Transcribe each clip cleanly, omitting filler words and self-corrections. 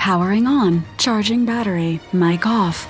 Powering on. Charging battery. Mic off.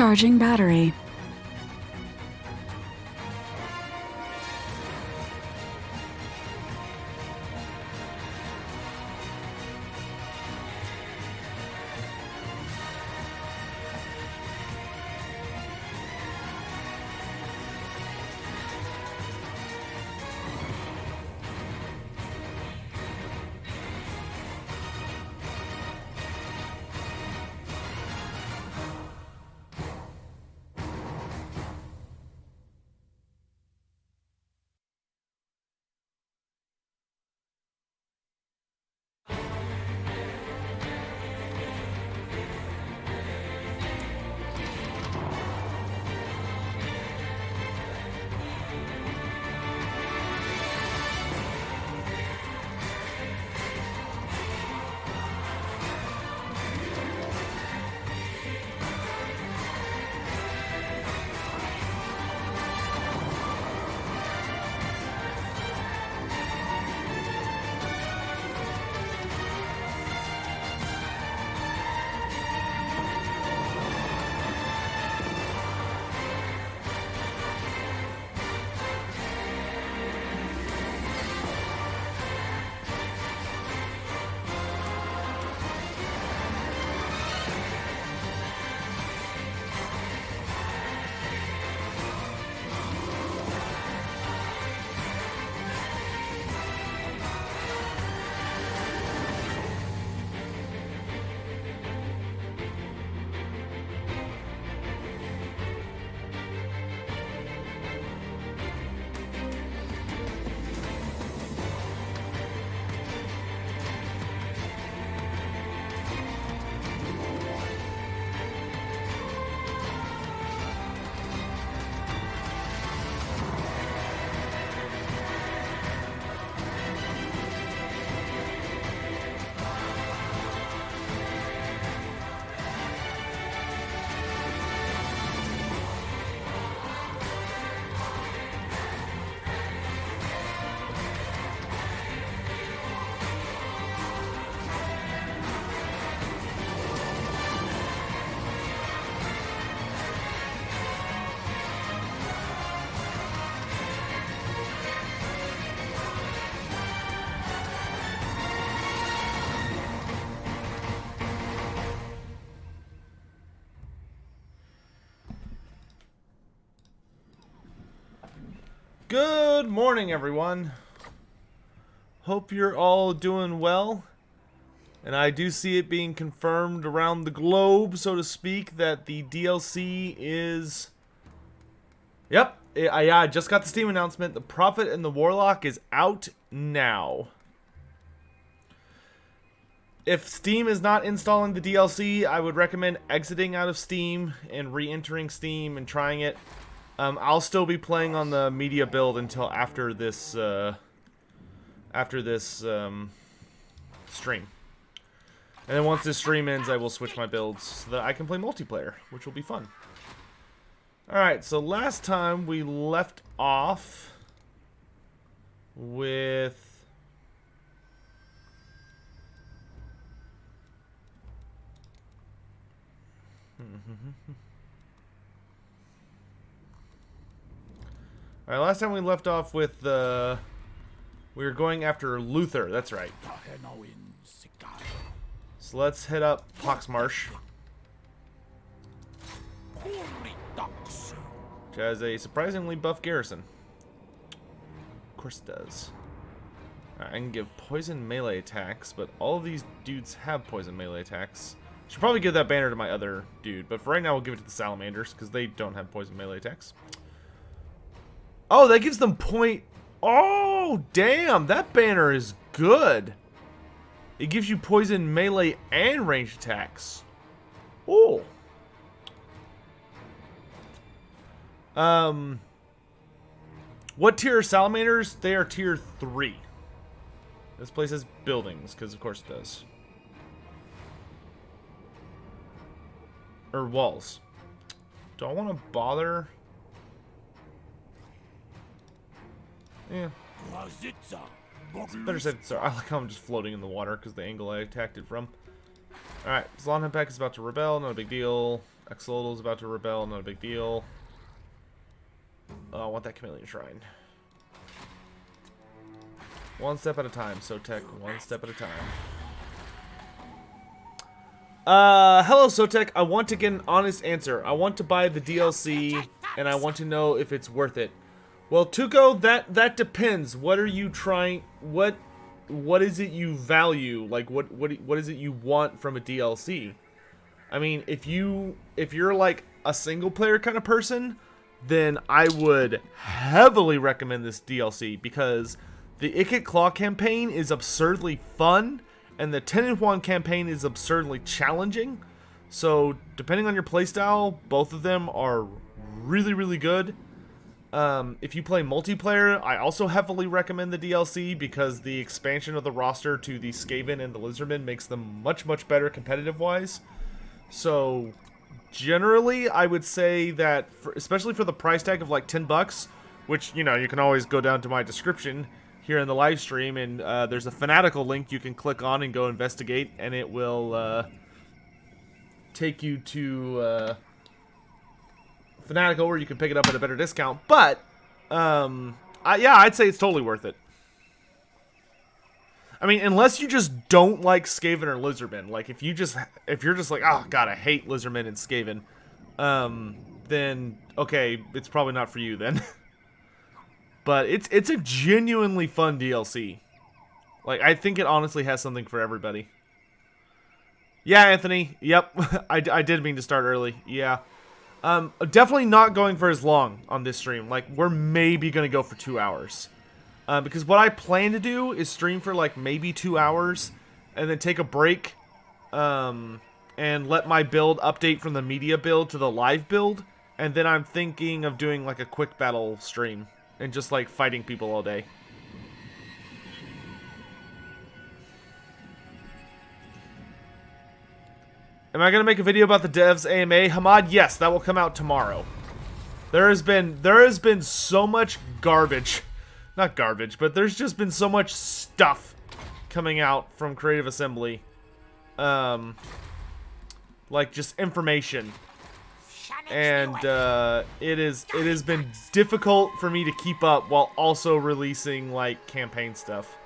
Charging battery. Good morning, everyone. Hope you're all doing well. And I do see it being confirmed around the globe, so to speak, that the DLC is... Yep, I just got the Steam announcement. The Prophet and the Warlock is out now. if Steam is not installing the DLC, I would recommend exiting out of Steam and re-entering Steam and trying it. I'll still be playing on the media build until after this stream. And then once this stream ends, I will switch my builds so that I can play multiplayer, which will be fun. Alright, so last time we left off with... Alright, last time we left off with we were going after Luther, that's right. So let's hit up Poxmarsh, which has a surprisingly buff garrison. Of course it does. Alright, I can give poison melee attacks, but all of these dudes have poison melee attacks. Should probably give that banner to my other dude, but for right now we'll give it to the salamanders, because they don't have poison melee attacks. Oh, that gives them point... Oh, damn, that banner is good. It gives you poison melee and ranged attacks. Oh. What tier are salamanders? They are tier 3. This place has buildings, because of course it does. Or walls. Do I want to bother? Yeah. Better safe than sorry. I like how I'm just floating in the water because the angle I attacked it from. Alright, Zlonhenpak is about to rebel, not a big deal. Axolotl is about to rebel, not a big deal. Oh, I want that chameleon shrine. One step at a time, Sotek, one step at a time. Hello Sotek, I want to get an honest answer. I want to buy the DLC, and I want to know if it's worth it. Well, Tuco, that depends. What are you trying? What is it you value? Like, what is it you want from a DLC? I mean, if you're like a single player kind of person, then I would heavily recommend this DLC because the Ikit Claw campaign is absurdly fun, and the Tenenhuan campaign is absurdly challenging. So, depending on your playstyle, both of them are really, really good. If you play multiplayer, I also heavily recommend the DLC because the expansion of the roster to the Skaven and the Lizardmen makes them much, much better competitive-wise. So, generally, I would say that, especially for the price tag of like $10, which, you know, you can always go down to my description here in the live stream, and there's a Fanatical link you can click on and go investigate, and it will take you to Fanatical where you can pick it up at a better discount. But yeah, I'd say it's totally worth it. I mean, unless you just don't like Skaven or Lizardmen, like if you're just like, oh god, I hate Lizardmen and Skaven, then okay, it's probably not for you then. But it's a genuinely fun DLC. Like, I think it honestly has something for everybody. Yeah, Anthony. Yep, I did mean to start early. Yeah. Definitely not going for as long on this stream. Like, we're maybe going to go for 2 hours. Because what I plan to do is stream for, like, maybe 2 hours. And then take a break. And let my build update from the media build to the live build. And then I'm thinking of doing, like, a quick battle stream. And just, like, fighting people all day. Am I going to make a video about the devs AMA? Hamad, yes, that will come out tomorrow. There has been so much garbage. Not garbage, but there's just been so much stuff coming out from Creative Assembly. Like just information. And it has been difficult for me to keep up while also releasing like campaign stuff.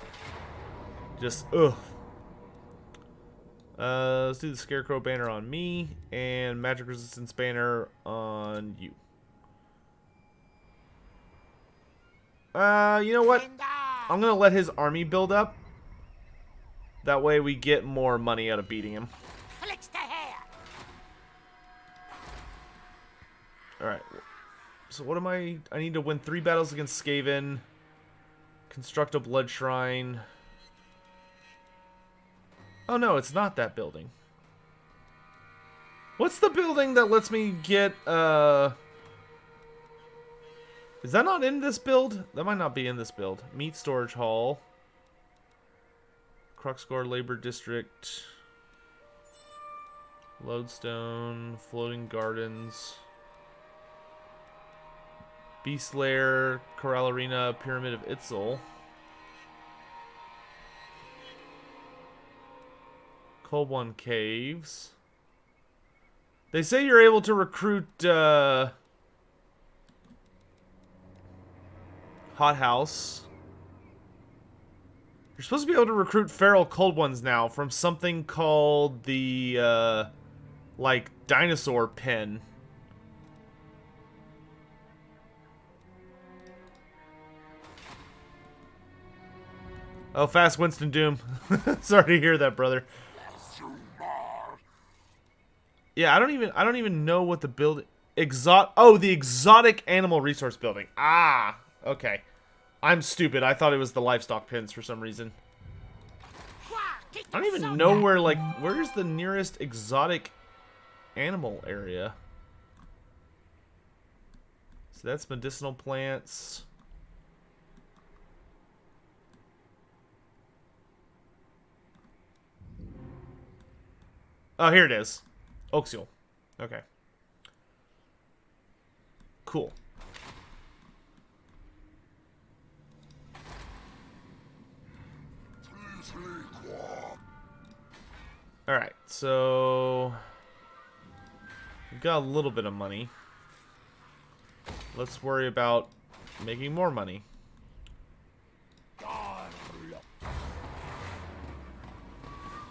Just ugh. Let's do the Scarecrow banner on me, and Magic Resistance banner on you. You know what? I'm gonna let his army build up. That way we get more money out of beating him. Alright. So what am I need to win 3 battles against Skaven. Construct a blood shrine. Oh no, it's not that building. What's the building that lets me get, is that not in this build? That might not be in this build. Meat storage hall. Kroak labor district. Lodestone. Floating gardens. Beast lair. Corral arena. Pyramid of Itzel. Cold One caves. They say you're able to recruit, Hothouse. You're supposed to be able to recruit feral cold ones now from something called the, like, dinosaur pen. Oh, fast Winston Doom. Sorry to hear that, brother. Yeah, I don't even know what the building... the exotic animal resource building. Ah, okay. I'm stupid. I thought it was the livestock pens for some reason. I don't even know where, like, where's the nearest exotic animal area? So that's medicinal plants. Oh, here it is. Oxial. Okay. Cool. Alright, so... we've got a little bit of money. Let's worry about making more money.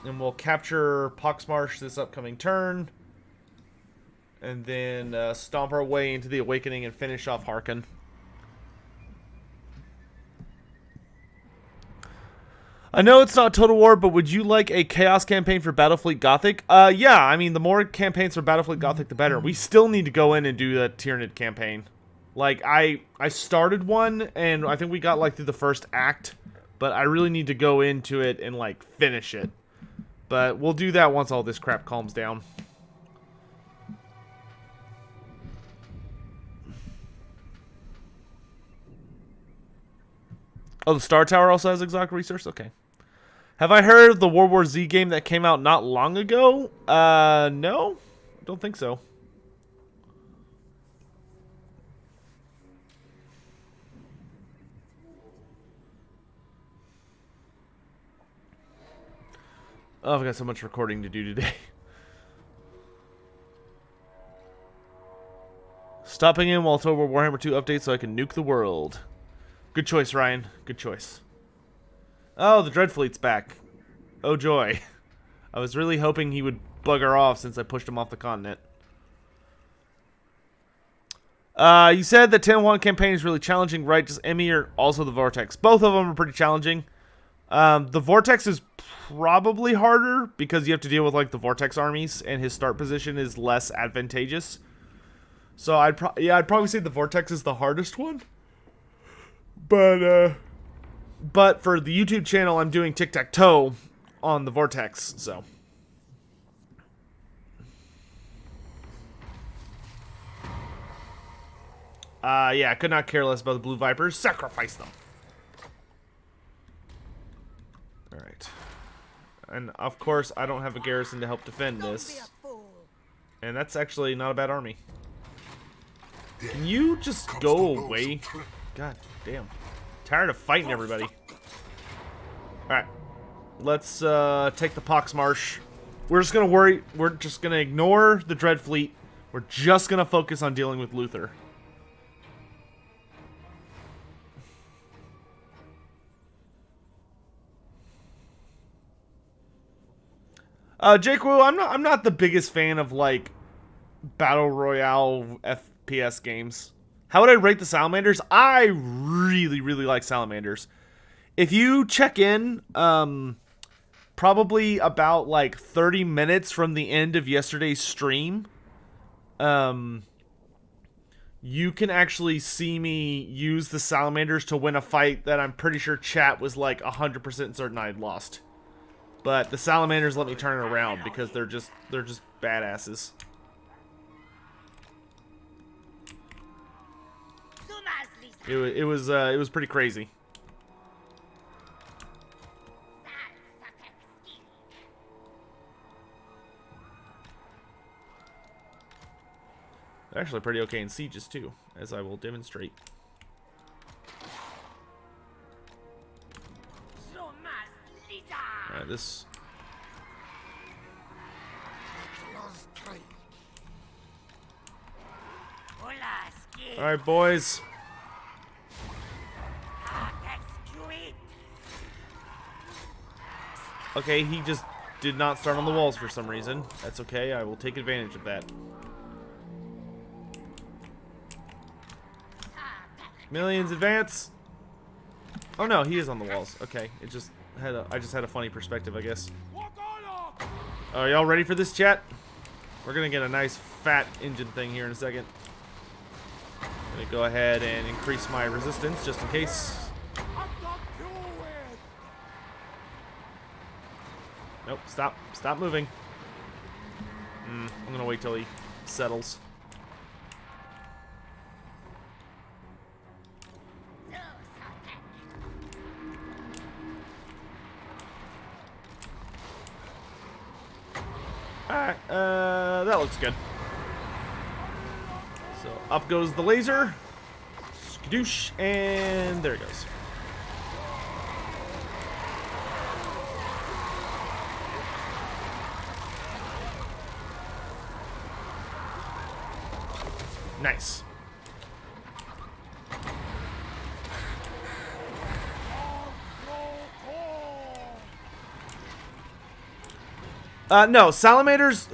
And we'll capture Poxmarsh this upcoming turn. And then stomp our way into the Awakening and finish off Harkin. I know it's not Total War, but would you like a Chaos campaign for Battlefleet Gothic? Yeah, I mean, the more campaigns for Battlefleet Gothic, the better. We still need to go in and do that Tyranid campaign. Like, I started one, and I think we got, like, through the first act. But I really need to go into it and, like, finish it. But we'll do that once all this crap calms down. Oh, the Star Tower also has exotic resource? Okay. Have I heard of the World War Z game that came out not long ago? No. I don't think so. Oh, I've got so much recording to do today. Stopping in while Total War Warhammer 2 updates so I can nuke the world. Good choice, Ryan. Good choice. Oh, the Dreadfleet's back. Oh, joy. I was really hoping he would bugger off since I pushed him off the continent. You said the 10-1 campaign is really challenging, right? Just Emmy or also the Vortex? Both of them are pretty challenging. The Vortex is probably harder because you have to deal with, like, the Vortex armies, and his start position is less advantageous. So I'd probably say the Vortex is the hardest one. But for the YouTube channel, I'm doing tic-tac-toe on the Vortex, so. Yeah, I could not care less about the Blue Vipers. Sacrifice them. Alright. And, of course, I don't have a garrison to help defend this. And that's actually not a bad army. Can you just go away? God damn. Tired of fighting everybody. Alright. Let's take the Poxmarsh. We're just gonna ignore the Dreadfleet. We're just gonna focus on dealing with Luther. Jake Wu, I'm not the biggest fan of, like, Battle Royale FPS games. How would I rate the Salamanders? I really, really like Salamanders. If you check in, probably about, like, 30 minutes from the end of yesterday's stream, you can actually see me use the Salamanders to win a fight that I'm pretty sure chat was, like, 100% certain I had lost. But the salamanders let me turn it around because they're just badasses. It was pretty crazy. They're actually pretty okay in sieges too, as I will demonstrate. Alright, this... Alright, boys. Okay, he just did not start on the walls for some reason. That's okay, I will take advantage of that. Millions advance. Oh no, he is on the walls. Okay, it just had I just had a funny perspective, I guess. Are y'all ready for this, chat? We're gonna get a nice fat engine thing here in a second. Gonna go ahead and increase my resistance just in case. Nope, stop moving. I'm gonna wait till he settles. Alright, that looks good. So up goes the laser. Skadoosh, and there it goes. Nice. No, salamanders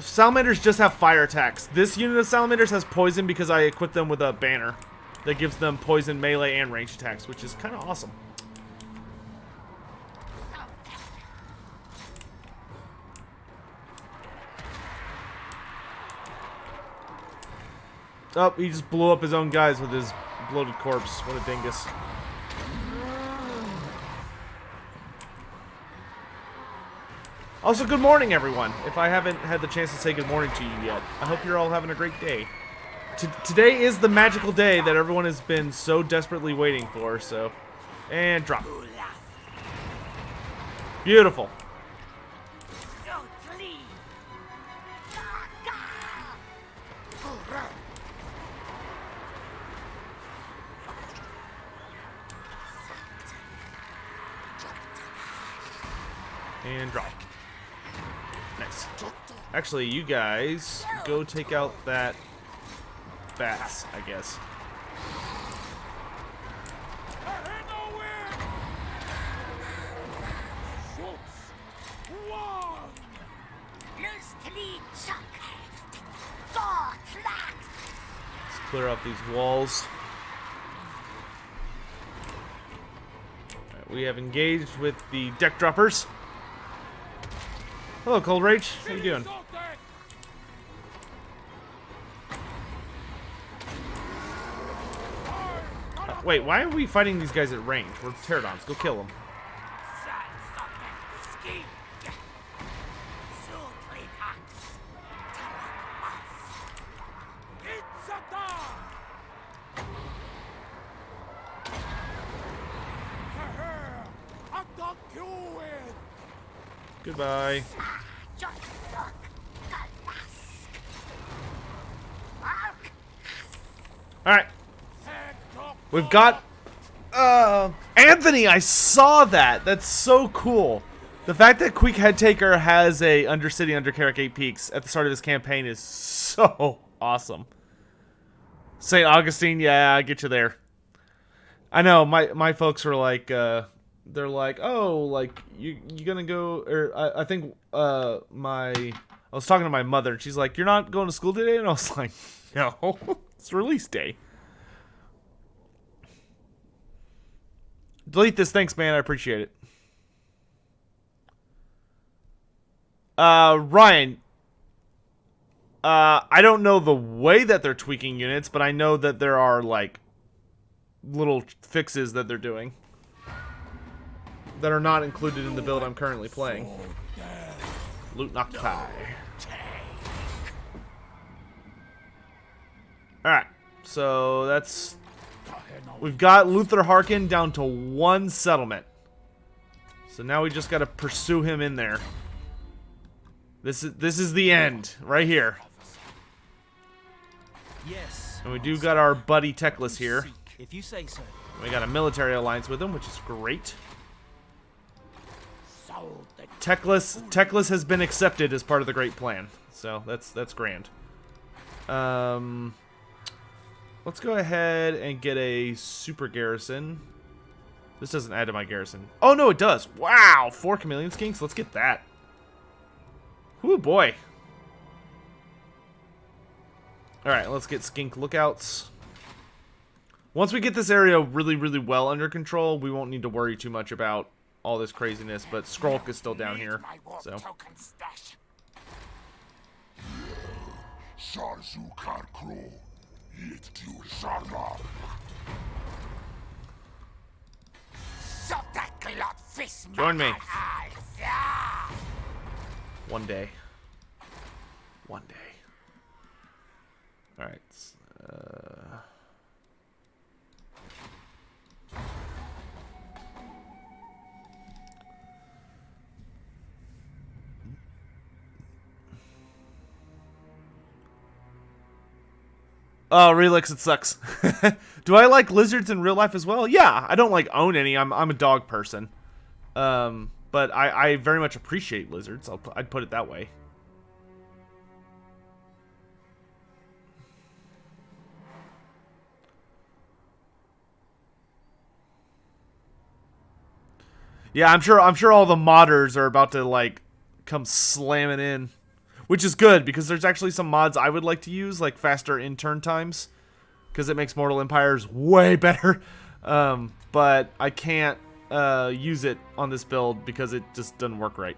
just have fire attacks. This unit of salamanders has poison because I equipped them with a banner that gives them poison, melee, and range attacks, which is kind of awesome. Oh, he just blew up his own guys with his bloated corpse. What a dingus. Also, good morning, everyone. If I haven't had the chance to say good morning to you yet, I hope you're all having a great day. Today is the magical day that everyone has been so desperately waiting for, so... And drop. Beautiful. And drop. Nice. Actually, you guys go take out that bats, I guess. Let's clear out these walls. Right, we have engaged with the deck droppers. Hello, Cold Rage. How you doing? Wait, why are we fighting these guys at range? We're pterodons. Go kill them. Goodbye. Alright. We've got... Anthony, I saw that! That's so cool. The fact that Quick Headtaker has a Undercity under Carrick 8 Peaks at the start of this campaign is so awesome. St. Augustine, yeah, I get you there. I know, my folks were like, they're like, oh, like, you gonna go, or I think, I was talking to my mother, and she's like, you're not going to school today? And I was like, no, it's release day. Delete this, thanks, man, I appreciate it. Ryan, I don't know the way that they're tweaking units, but I know that there are, like, little fixes that they're doing. that are not included in the build I'm currently playing. Loot Octopi. Alright, so that's... We've got Luther Harkin down to 1 settlement. So now we just gotta pursue him in there. This is the end, right here. Yes. And we do got our buddy Teclis here. If you say so. We got a military alliance with him, which is great. Teclis has been accepted as part of the Great Plan, so that's grand. Let's go ahead and get a super garrison. This doesn't add to my garrison. Oh no, it does. Wow, 4 chameleon skinks. Let's get that. Whoo boy. All right, let's get skink lookouts. Once we get this area really, really well under control, we won't need to worry too much about all this craziness, but Kroak is still down here, so. Join me. One day. One day. Alright. Oh, Relix, it sucks. Do I like lizards in real life as well? Yeah, I don't like own any. I'm a dog person. But I very much appreciate lizards. I'd put it that way. Yeah, I'm sure all the modders are about to like come slamming in. Which is good, because there's actually some mods I would like to use, like faster in-turn times. Because it makes Mortal Empires way better. But I can't use it on this build because it just doesn't work right.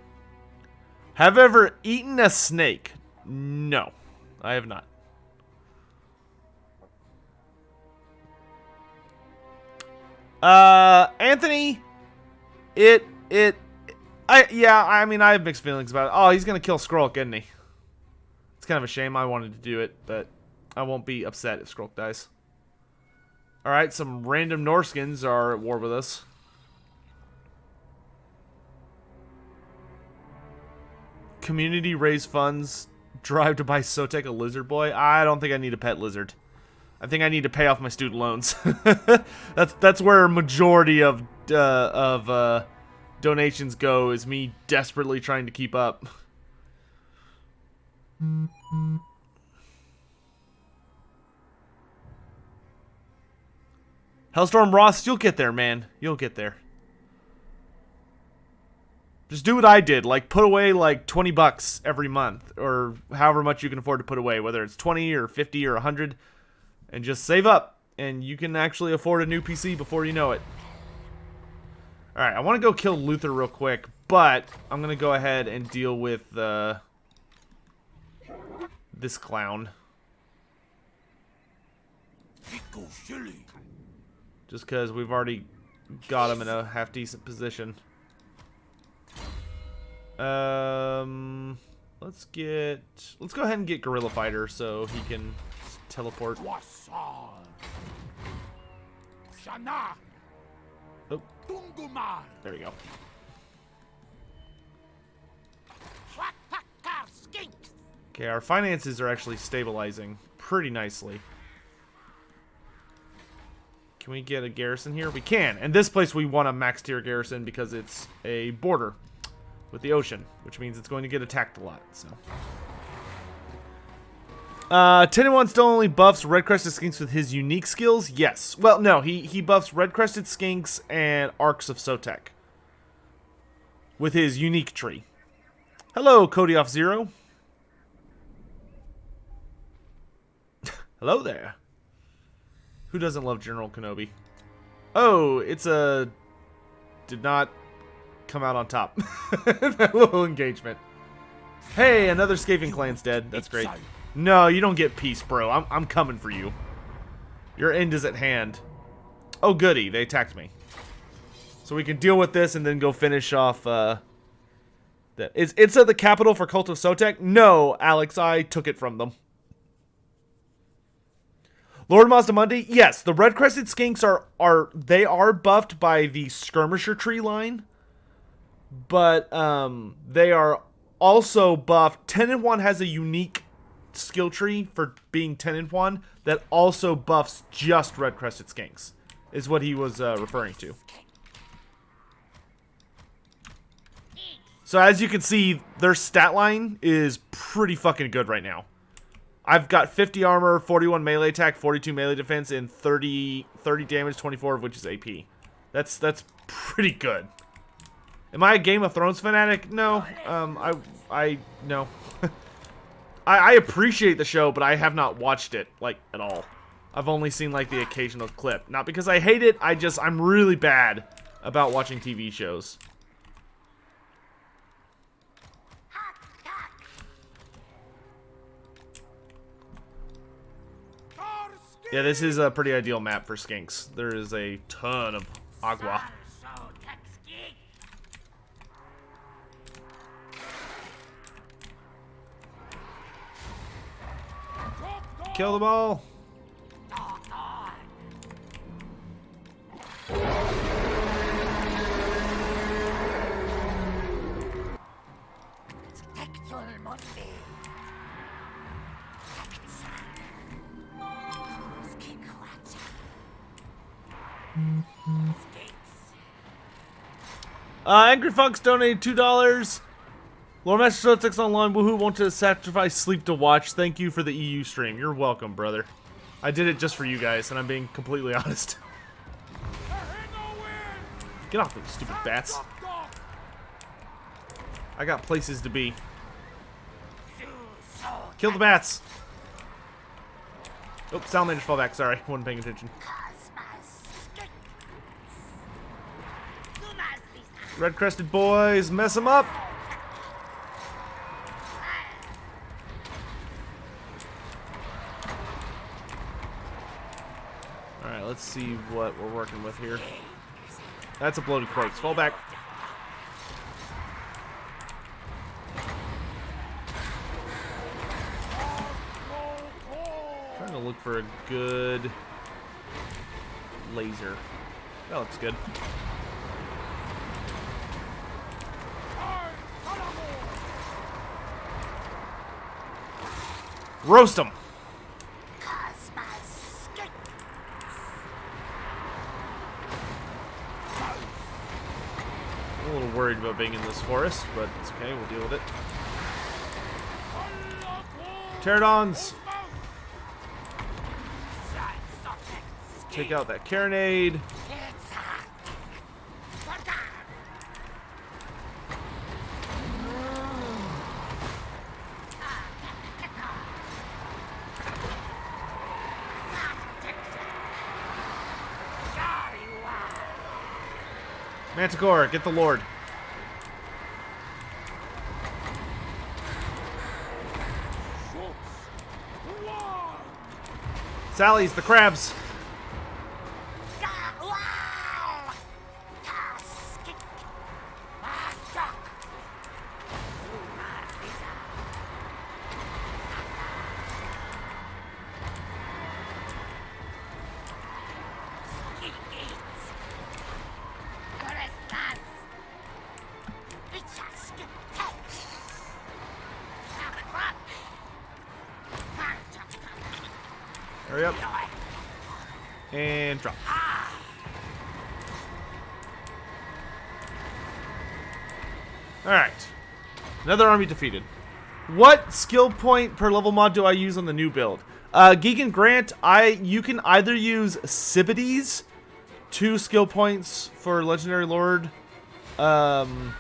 Have I ever eaten a snake? No, I have not. Anthony, I mean, I have mixed feelings about it. Oh, he's gonna kill Kroak, isn't he? It's kind of a shame. I wanted to do it, but I won't be upset if Kroak dies. Alright, some random Norskins are at war with us. Community raise funds. Drive to buy Sotek a lizard boy. I don't think I need a pet lizard. I think I need to pay off my student loans. that's where a majority of donations go, is me desperately trying to keep up. Hellstorm Ross, you'll get there, man. You'll get there. Just do what I did, like put away like 20 bucks every month, or however much you can afford to put away, whether it's 20 or 50 or 100, and just save up, and you can actually afford a new PC before you know it. Alright, I want to go kill Luther real quick, but I'm going to go ahead and deal with this clown. Just because we've already got him in a half-decent position. Let's go ahead and get Gorilla Fighter so he can teleport. Oh. There we go. Okay, our finances are actually stabilizing pretty nicely. Can we get a garrison here? We can. And this place we want a max tier garrison because it's a border with the ocean, which means it's going to get attacked a lot. So, 10-1 still only buffs red crested skinks with his unique skills. Yes. Well, no, he buffs red crested skinks and arcs of Sotek with his unique tree. Hello, Cody off Zero. Hello there. Who doesn't love General Kenobi? Oh, it's a... Did not come out on top. That little engagement. Hey, another Skaven clan's dead. That's great. No, you don't get peace, bro. I'm coming for you. Your end is at hand. Oh, goody. They attacked me. So So we can deal with this and then go finish off, It's at the capital for Cult of Sotek? No, Alex, I took it from them. Lord Mazdamundi? Yes, the red-crested skinks are buffed by the skirmisher tree line. But, they are also buffed. 10-1 has a unique skill tree for being 10-1 that also buffs just red-crested skinks, is what he was referring to. So as you can see, their stat line is pretty fucking good right now. I've got 50 armor, 41 melee attack, 42 melee defense, and 30 damage, 24 of which is AP. That's pretty good. Am I a Game of Thrones fanatic? No. No. I appreciate the show, but I have not watched it, like, at all. I've only seen, like, the occasional clip. Not because I hate it, I'm really bad about watching TV shows. Yeah, this is a pretty ideal map for skinks. There is a ton of agua. Kill them all. Angry Fox donated $2. Lord Master Sotek's online. Woohoo! Want to sacrifice sleep to watch. Thank you for the EU stream. You're welcome, brother. I did it just for you guys, and I'm being completely honest. Get off those stupid bats. I got places to be. Kill the bats. Oh, Salamanders fall back. Sorry, wasn't paying attention. Red-crested boys, mess them up. Alright, let's see what we're working with here. That's a bloated corpse. Fall back. Trying to look for a good laser. That looks good. Roast them. I'm a little worried about being in this forest, but it's okay. We'll deal with it. Pterodons. Take out that carronade. Manticore, get the Lord. Sally's the crabs. Hurry up. And drop. Alright. Another army defeated. What skill point per level mod do I use on the new build? Geek and Grant, you can either use Sibides, 2 skill points for Legendary Lord, on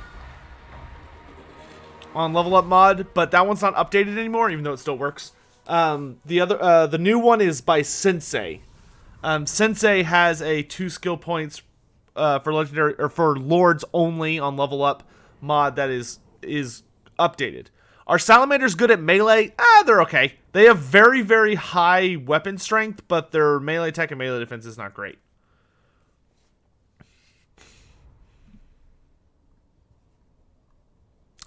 level up mod, but that one's not updated anymore, even though it still works. The new one is by Sensei. Sensei has a 2 skill points for legendary or for lords only on level up mod that is updated. Are salamanders good at melee? They're okay. They have very, very high weapon strength, but their melee attack and melee defense is not great.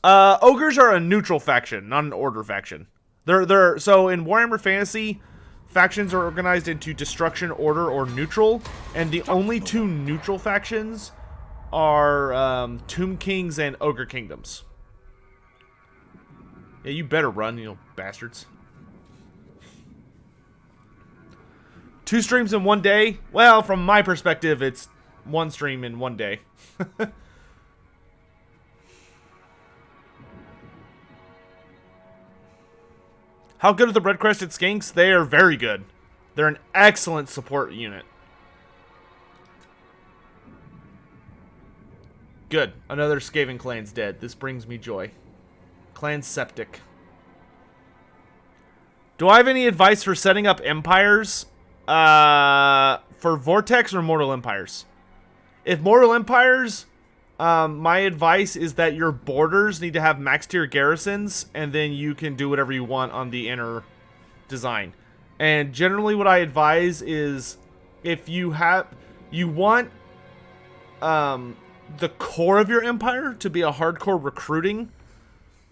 Ogres are a neutral faction, not an order faction. So in Warhammer Fantasy, factions are organized into destruction, order, or neutral, and the only two neutral factions are Tomb Kings and Ogre Kingdoms. Yeah, you better run, you bastards. 2 streams in 1 day? Well, from my perspective, it's 1 stream in 1 day. How good are the red-crested skinks? They are very good. They're an excellent support unit. Good. Another Skaven clan's dead. This brings me joy. Clan Septic. Do I have any advice for setting up empires? For Vortex or Mortal Empires? If Mortal Empires, my advice is that your borders need to have max tier garrisons, and then you can do whatever you want on the inner design. And generally what I advise is if you want the core of your empire to be a hardcore recruiting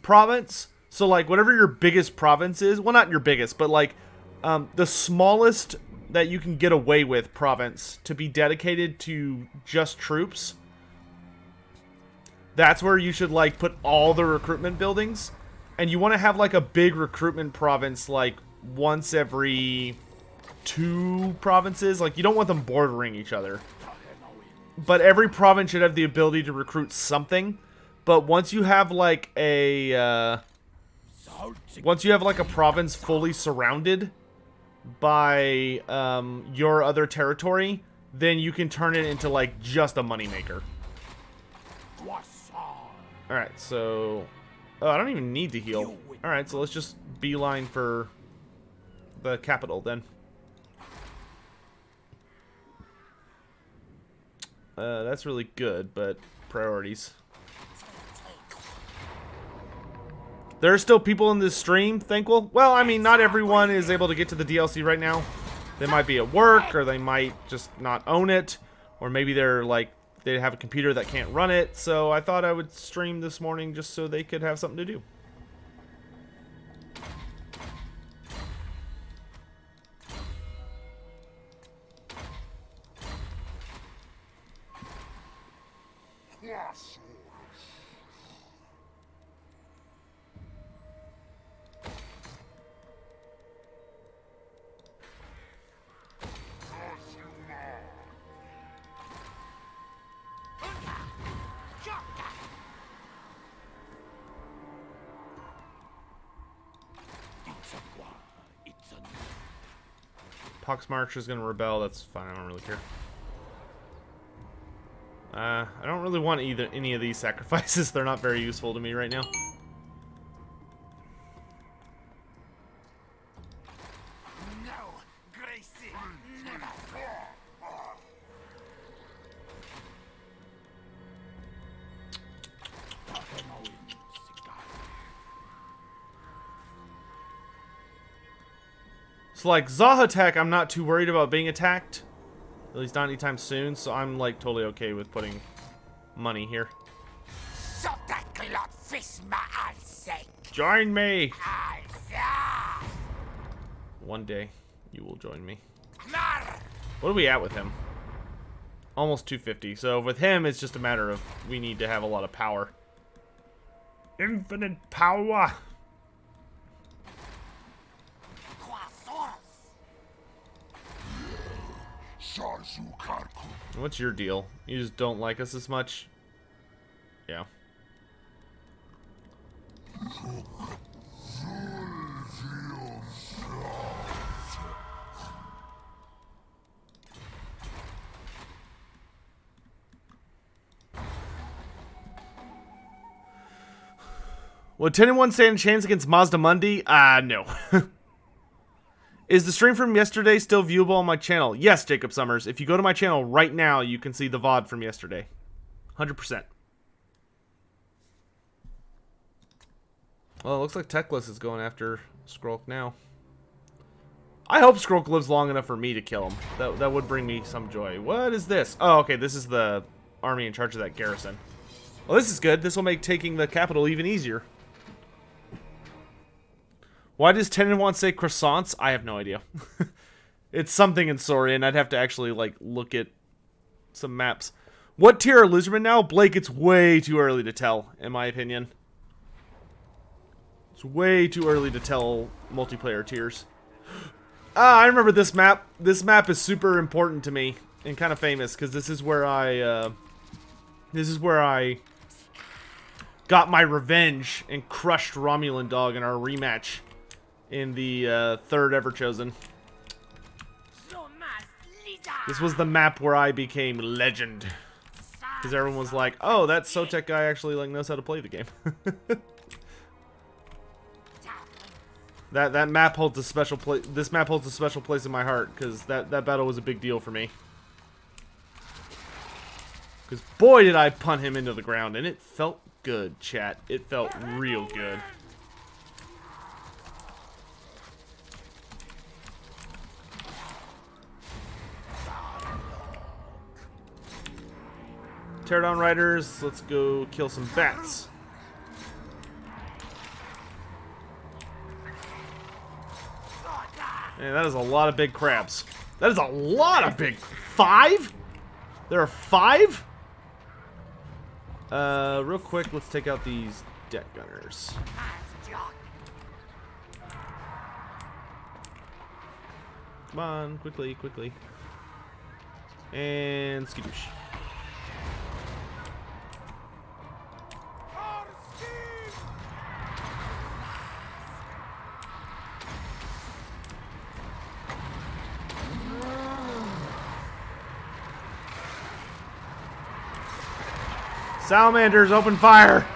province. So like whatever your biggest province is, well not your biggest, but like the smallest that you can get away with province to be dedicated to just troops. That's where you should like put all the recruitment buildings. And you want to have like a big recruitment province like once every 2 provinces. Like you don't want them bordering each other. But every province should have the ability to recruit something. But once you have like a province fully surrounded by your other territory, then you can turn it into like just a moneymaker. Alright, so... Oh, I don't even need to heal. Alright, so let's just beeline for the capital then. That's really good, but priorities. There are still people in this stream, thankful. Well, I mean, not everyone is able to get to the DLC right now. They might be at work, or they might just not own it, or maybe they're like, they have a computer that can't run it. So I thought I would stream this morning just so they could have something to do. Poxmarch is going to rebel. That's fine. I don't really care. I don't really want any of these sacrifices. They're not very useful to me right now. So like Zahatek, I'm not too worried about being attacked. At least not anytime soon, so I'm like totally okay with putting money here. Join me! One day, you will join me. What are we at with him? Almost 250. So with him, it's just a matter of we need to have a lot of power. Infinite power! What's your deal? You just don't like us as much? Yeah. Would 10-1 stand a chance against Mazda Mundi? No. Is the stream from yesterday still viewable on my channel? Yes, Jacob Summers. If you go to my channel right now, you can see the VOD from yesterday. 100%. Well, it looks like Teclis is going after Skrulk now. I hope Skrulk lives long enough for me to kill him. That would bring me some joy. What is this? Oh, okay, this is the army in charge of that garrison. Well, this is good. This will make taking the capital even easier. Why does Tenenwand say croissants? I have no idea. It's something in Saurian. I'd have to actually, like, look at some maps. What tier are Lizardmen now? Blake, it's way too early to tell, in my opinion. It's way too early to tell multiplayer tiers. Ah, I remember this map. This map is super important to me and kind of famous because this is where I got my revenge and crushed Romulan Dog in our rematch in the third ever chosen. This was the map where I became legend. Because everyone was like, "Oh, that Sotek guy actually like knows how to play the game." That map holds a special place. This map holds a special place in my heart because that battle was a big deal for me. Because boy, did I punt him into the ground, and it felt good, chat. It felt real good. Teardown riders, let's go kill some bats. Man, that is a lot of big crabs. That is a lot of big... 5? There are 5? Real quick, let's take out these deck gunners. Come on, quickly, quickly. And skadoosh. Salamanders, open fire!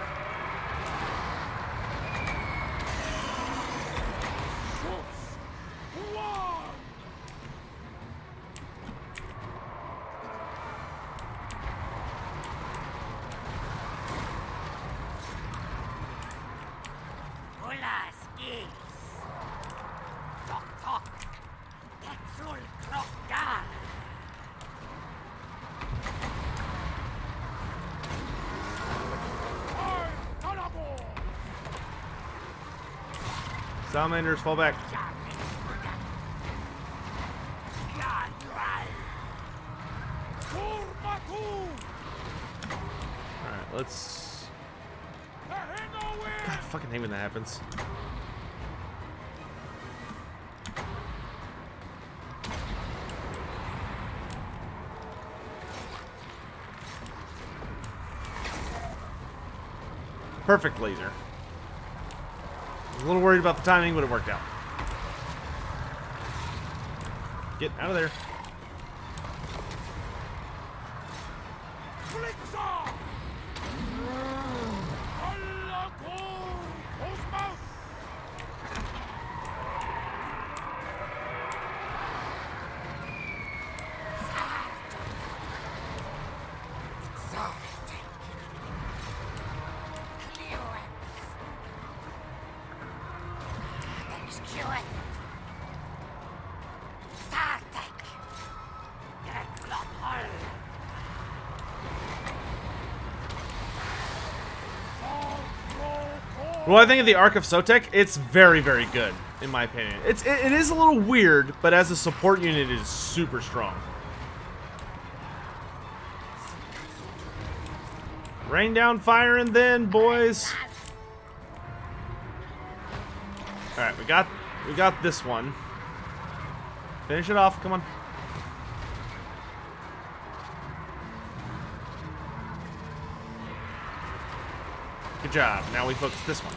Salamanders, fall back. Alright, let's... God, I fucking hate when that happens. Perfect laser. I was a little worried about the timing, but it worked out. Get out of there. Well, I think of the Arc of Sotek, it's very, very good, in my opinion. It is a little weird, but as a support unit, it is super strong. Rain down fire and then, boys. Alright, we got this one. Finish it off, come on. Good job. Now we focus this one.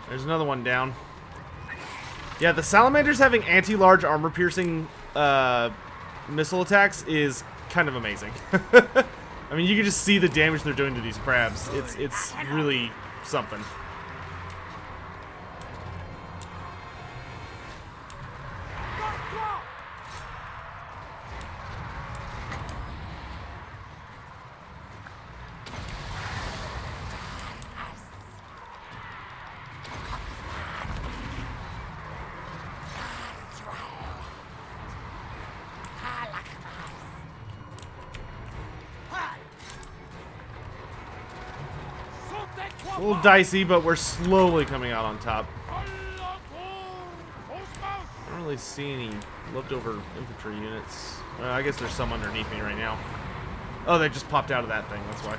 There's another one down. Yeah, the salamanders having anti-large armor-piercing missile attacks is kind of amazing. I mean, you can just see the damage they're doing to these crabs. It's really something. A little dicey, but we're slowly coming out on top. I don't really see any leftover infantry units. I guess there's some underneath me right now. Oh, they just popped out of that thing, that's why.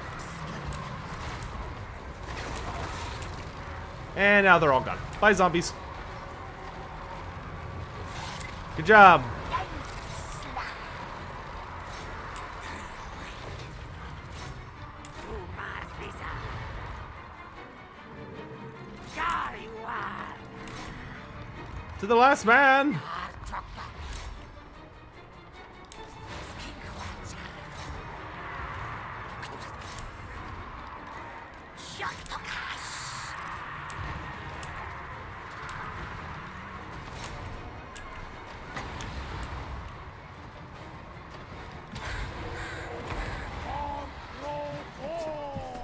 And now they're all gone. Bye, zombies. Good job. To the last man.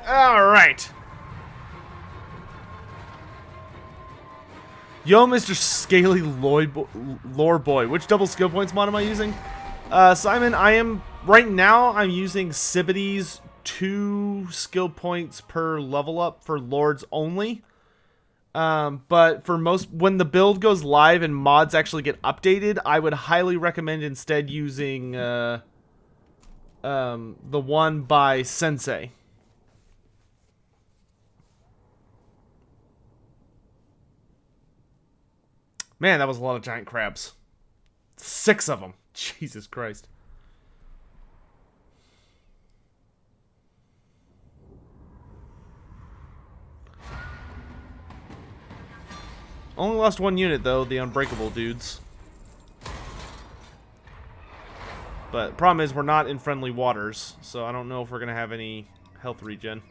All right. Yo, Mr. Scaly Lore Boy. Which double skill points mod am I using? Simon, right now I'm using Sibity's 2 skill points per level up for Lords only. But for when the build goes live and mods actually get updated, I would highly recommend instead using the one by Sensei. Man, that was a lot of giant crabs. 6 of them. Jesus Christ. Only lost 1 unit, though, the unbreakable dudes. But problem is, we're not in friendly waters, so I don't know if we're going to have any health regen.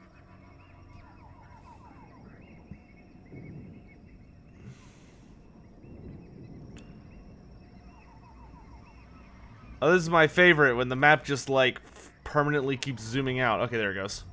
Oh, this is my favorite, when the map just, like, permanently keeps zooming out. Okay, there it goes.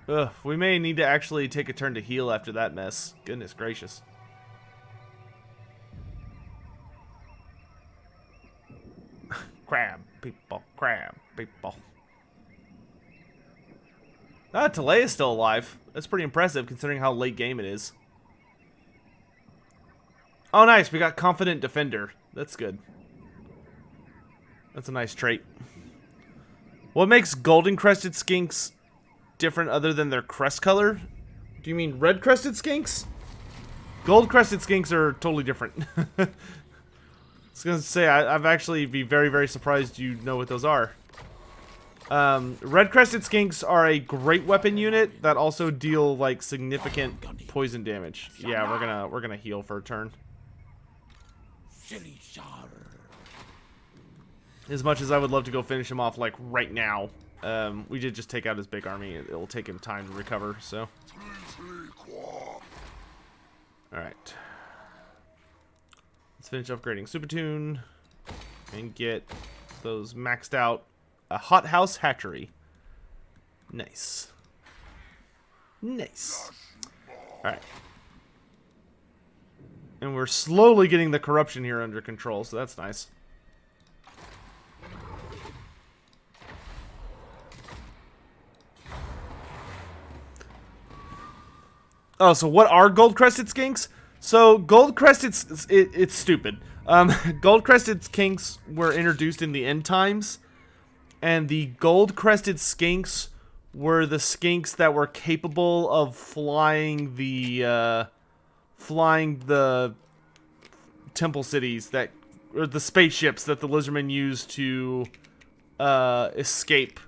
Ugh, we may need to actually take a turn to heal after that mess. Goodness gracious. Crab people, crab people. Ah, Talay is still alive. That's pretty impressive considering how late game it is. Oh, nice. We got Confident Defender. That's good. That's a nice trait. What makes golden crested skinks different other than their crest color? Do you mean red crested skinks? Gold crested skinks are totally different. I was gonna say, I've actually be very, very surprised you know what those are. Red crested skinks are a great weapon unit that also deal like significant poison damage. Yeah, we're gonna heal for a turn. As much as I would love to go finish him off like right now, we did just take out his big army. It'll take him time to recover. So, all right. Let's finish upgrading Supertune and get those maxed out. A hothouse hatchery. Nice. Nice. Alright. And we're slowly getting the corruption here under control, so that's nice. Oh, so what are gold-crested skinks? So, gold-crested, it's stupid. Gold-crested skinks were introduced in the end times, and the gold-crested skinks were the skinks that were capable of flying the temple cities or the spaceships that the lizardmen used to escape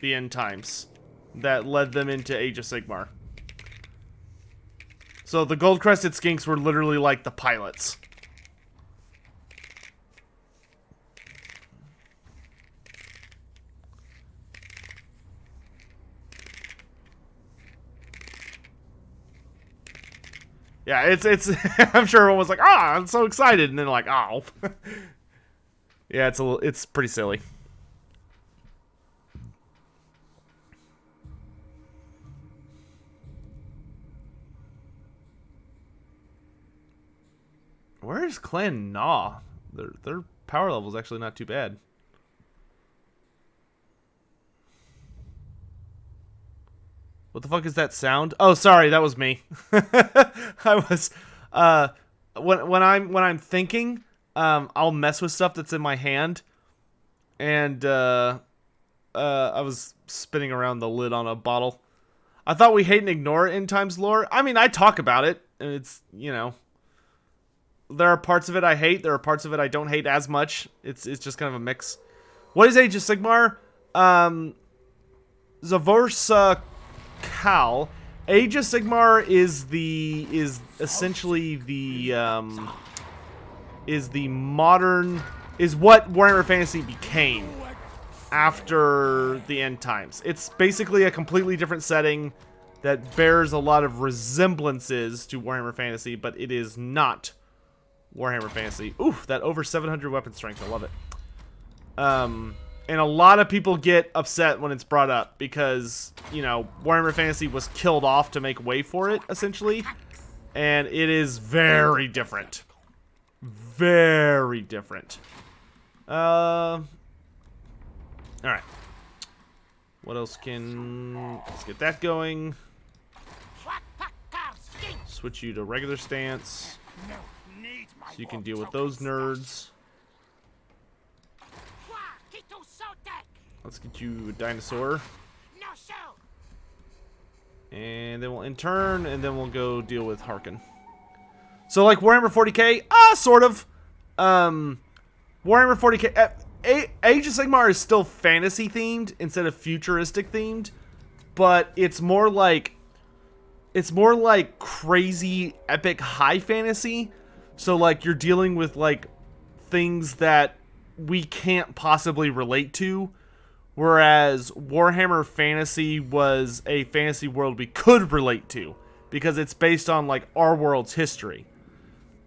the end times that led them into Age of Sigmar. So the gold-crested skinks were literally like the pilots. Yeah, it's I'm sure everyone was like, "Ah, I'm so excited," and then like, "Oh." Yeah, it's pretty silly. Where is Clan Gnaw? Their power level is actually not too bad. What the fuck is that sound? Oh, sorry, that was me. I was when I'm thinking, I'll mess with stuff that's in my hand, and I was spinning around the lid on a bottle. I thought we hate and ignore it in Times lore. I mean, I talk about it, and it's, you know, there are parts of it I hate, there are parts of it I don't hate as much. It's just kind of a mix. What is Age of Sigmar? Zavorsa Cal. Age of Sigmar is essentially the is what Warhammer Fantasy became after the end times. It's basically a completely different setting that bears a lot of resemblances to Warhammer Fantasy, but it is not Warhammer Fantasy. Oof, that over 700 weapon strength. I love it. And a lot of people get upset when it's brought up because, you know, Warhammer Fantasy was killed off to make way for it, essentially. And it is very different. Very different. Alright. What else can... Let's get that going. Switch you to regular stance. So you can deal with those nerds. Let's get you a dinosaur. And then we'll in turn, and then we'll go deal with Harkin. So like Warhammer 40k? Sort of. Warhammer 40k... Age of Sigmar is still fantasy themed instead of futuristic themed, but it's more like crazy epic high fantasy. So like you're dealing with like things that we can't possibly relate to, whereas Warhammer Fantasy was a fantasy world we could relate to because it's based on like our world's history,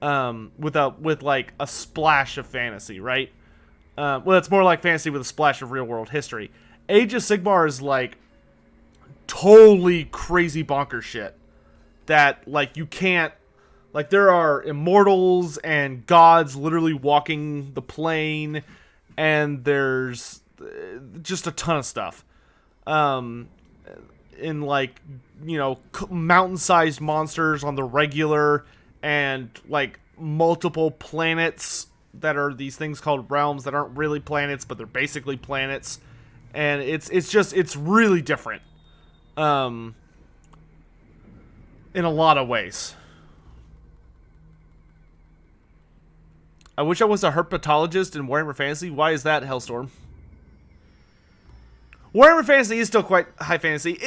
with like a splash of fantasy, right? Well, it's more like fantasy with a splash of real world history. Age of Sigmar is like totally crazy bonkers shit that like you can't, like there are immortals and gods literally walking the plane, and there's just a ton of stuff. In like, you know, mountain-sized monsters on the regular, and like multiple planets that are these things called realms that aren't really planets, but they're basically planets. And it's really different. In a lot of ways. I wish I was a herpetologist in Warhammer Fantasy. Why is that, Hellstorm? Warhammer Fantasy is still quite high fantasy.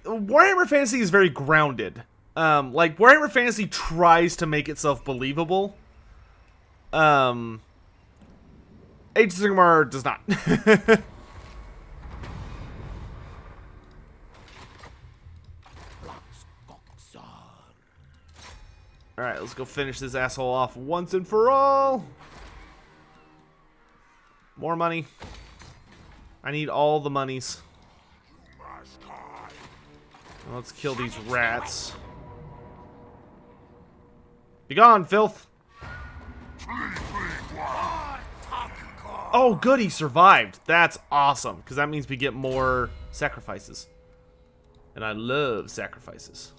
Warhammer Fantasy is very grounded. Like Warhammer Fantasy tries to make itself believable. Age of Sigmar does not. Alright, let's go finish this asshole off once and for all. More money. I need all the monies. Let's kill these rats. Be gone, filth. Oh, good, he survived. That's awesome, because that means we get more sacrifices. And I love sacrifices.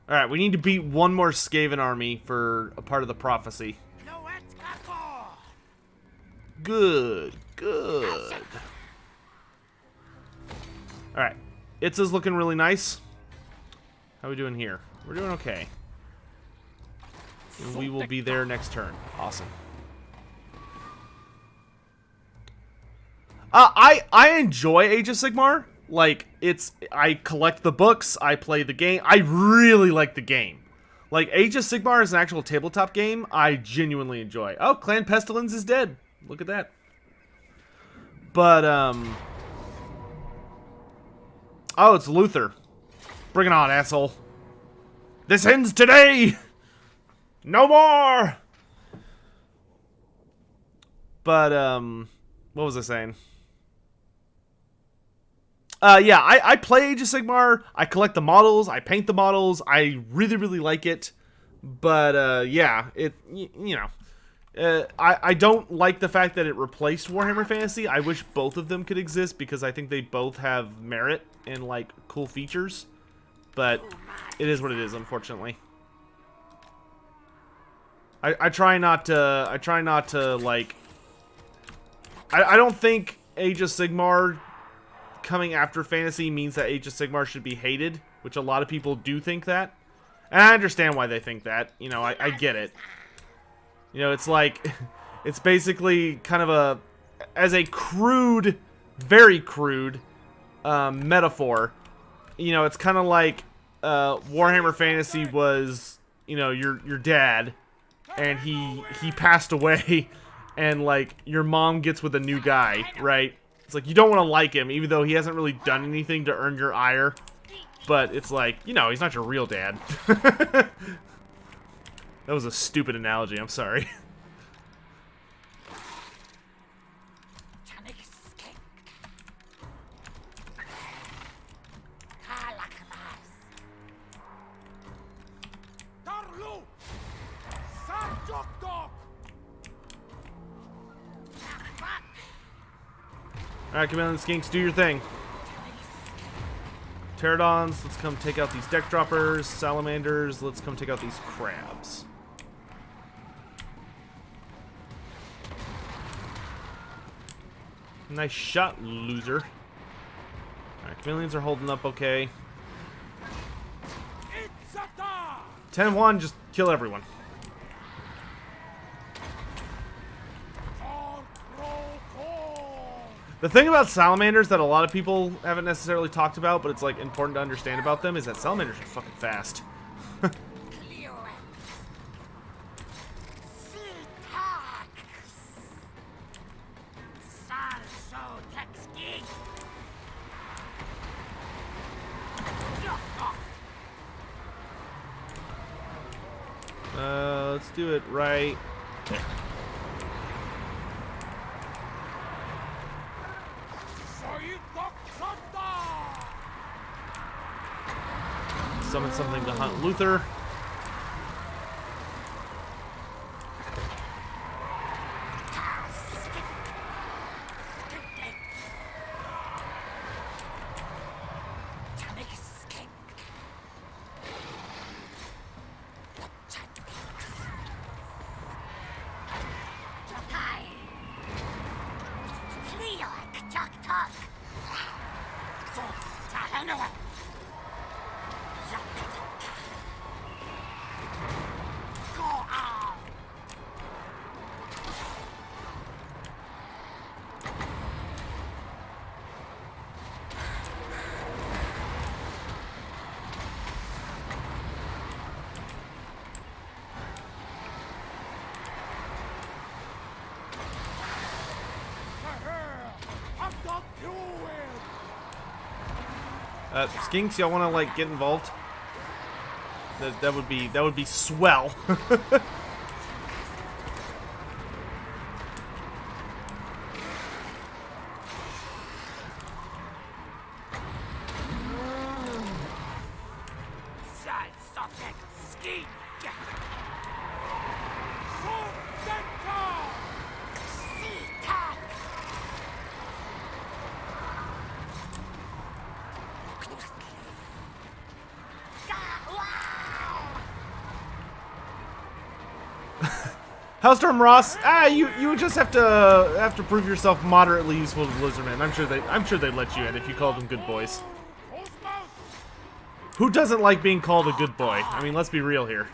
Alright, we need to beat one more Skaven army for a part of the prophecy. Good, good. Alright, Itza's looking really nice. How are we doing here? We're doing okay. And we will be there next turn. Awesome. I enjoy Age of Sigmar. Like, I collect the books, I play the game. I really like the game. Like, Age of Sigmar is an actual tabletop game I genuinely enjoy. Oh, Clan Pestilence is dead. Look at that. But, oh, it's Luther. Bring it on, asshole. This ends today! No more! But, what was I saying? Yeah, I play Age of Sigmar. I collect the models. I paint the models. I really, really like it. But, yeah, I don't like the fact that it replaced Warhammer Fantasy. I wish both of them could exist because I think they both have merit and, like, cool features. But it is what it is, unfortunately. I try not to, like... I don't think Age of Sigmar coming after Fantasy means that Age of Sigmar should be hated, which a lot of people do think that. And I understand why they think that. You know, I get it. You know, it's like... It's basically kind of as a crude, very crude, metaphor. You know, it's kind of like Warhammer Fantasy was, you know, your dad, and he passed away, and, like, your mom gets with a new guy, right? It's like, you don't want to like him, even though he hasn't really done anything to earn your ire. But it's like, you know, he's not your real dad. That was a stupid analogy, I'm sorry. Alright, Chameleon Skinks, do your thing. Pterodons, let's come take out these deck droppers. Salamanders, let's come take out these crabs. Nice shot, loser. Alright, Chameleons are holding up okay. 10-1, just kill everyone. The thing about salamanders that a lot of people haven't necessarily talked about, but it's like important to understand about them, is that salamanders are fucking fast. Let's do it right there. Summon something to hunt Luther. Skinks, y'all want to like get involved? That would be swell. Hellstorm Ross, you just have to prove yourself moderately useful to Lizardmen. I'm sure they'd let you in if you called them good boys. Who doesn't like being called a good boy? I mean, let's be real here.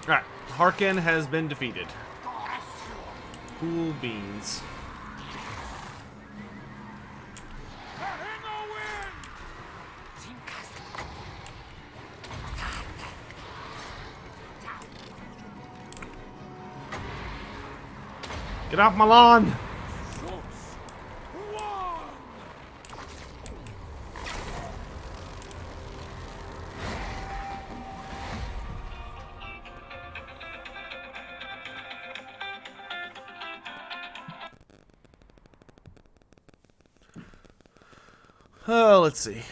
Alright, Harkin has been defeated. Cool beans. Get off my lawn! Oh, let's see.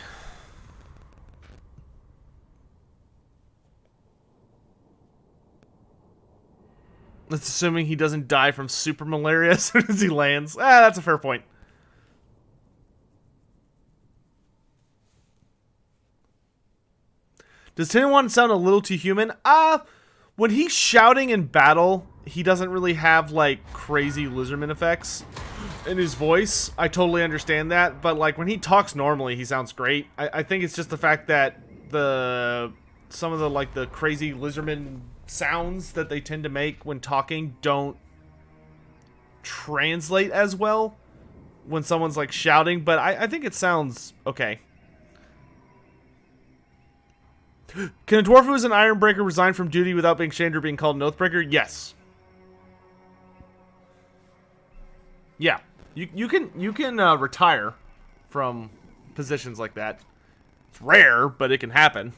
That's assuming he doesn't die from super malaria as soon as he lands. Ah, that's a fair point. Does 10-1 sound a little too human? When he's shouting in battle, he doesn't really have, like, crazy lizardman effects in his voice. I totally understand that, but, like, when he talks normally, he sounds great. I think it's just the fact that some of the, like, the crazy lizardman sounds that they tend to make when talking don't translate as well when someone's, like, shouting, but I think it sounds okay. Can a dwarf who is an Ironbreaker resign from duty without being shamed or being called an Oathbreaker? Yes. Yeah. You can retire from positions like that. It's rare, but it can happen.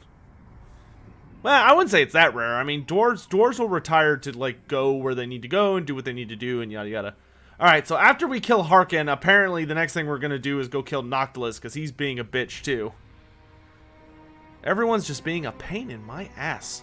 Well, I wouldn't say it's that rare. I mean, dwarves will retire to, like, go where they need to go and do what they need to do and yada yada. Alright, so after we kill Harkin, apparently the next thing we're going to do is go kill Noctilus, because he's being a bitch, too. Everyone's just being a pain in my ass.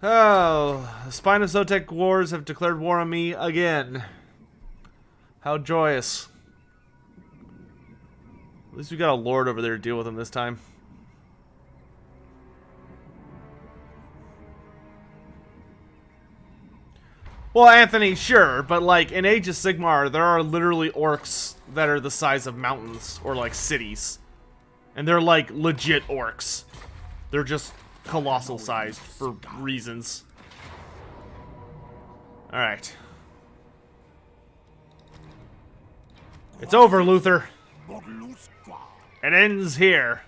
Oh, the Spine of Sotek Wars have declared war on me again. How joyous. At least we got a lord over there to deal with him this time. Well, Anthony, sure, but like in Age of Sigmar, there are literally orcs that are the size of mountains or like cities. And they're like legit orcs. They're just colossal sized for reasons. Alright. It's over, Luther. It ends here.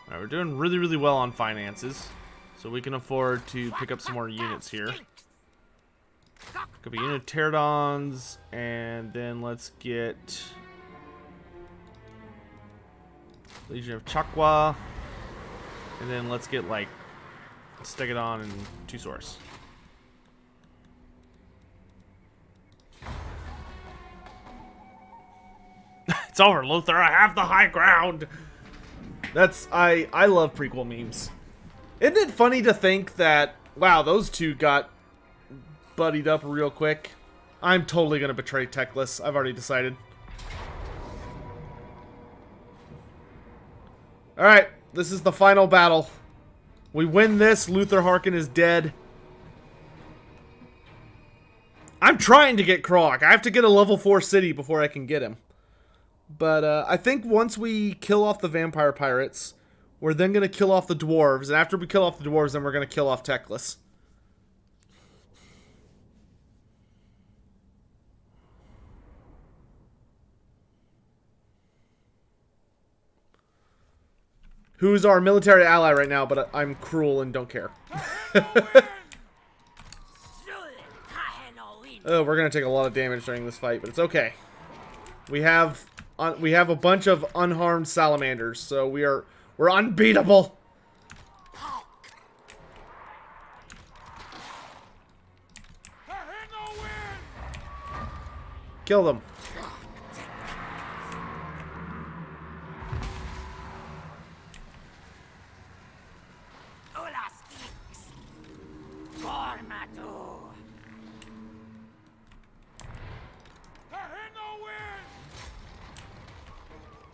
Alright, we're doing really, really well on finances. So we can afford to pick up some more units here. Could be unit pterodons, and then let's get Legion of Chakwa, and then let's get like Stegodon and two Source. It's over, Luther. I have the high ground. I love prequel memes. Isn't it funny to think that, wow, those two got buddied up real quick? I'm totally going to betray Teclis. I've already decided. Alright, this is the final battle. We win this, Luther Harkin is dead. I'm trying to get Kroak. I have to get a level 4 city before I can get him. But I think once we kill off the vampire pirates, we're then going to kill off the dwarves. And after we kill off the dwarves, then we're going to kill off Teclis. Who's our military ally right now, but I'm cruel and don't care. Oh, we're going to take a lot of damage during this fight, but it's okay. We have a bunch of unharmed salamanders, so we're unbeatable. Kill them.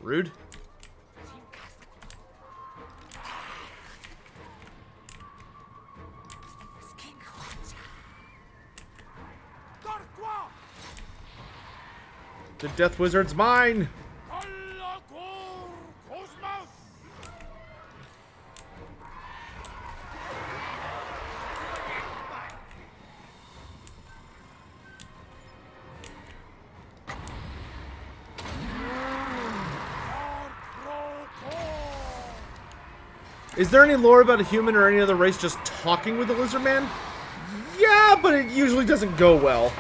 Rude. The Death Wizard's mine! Is there any lore about a human or any other race just talking with the lizard man? Yeah, but it usually doesn't go well.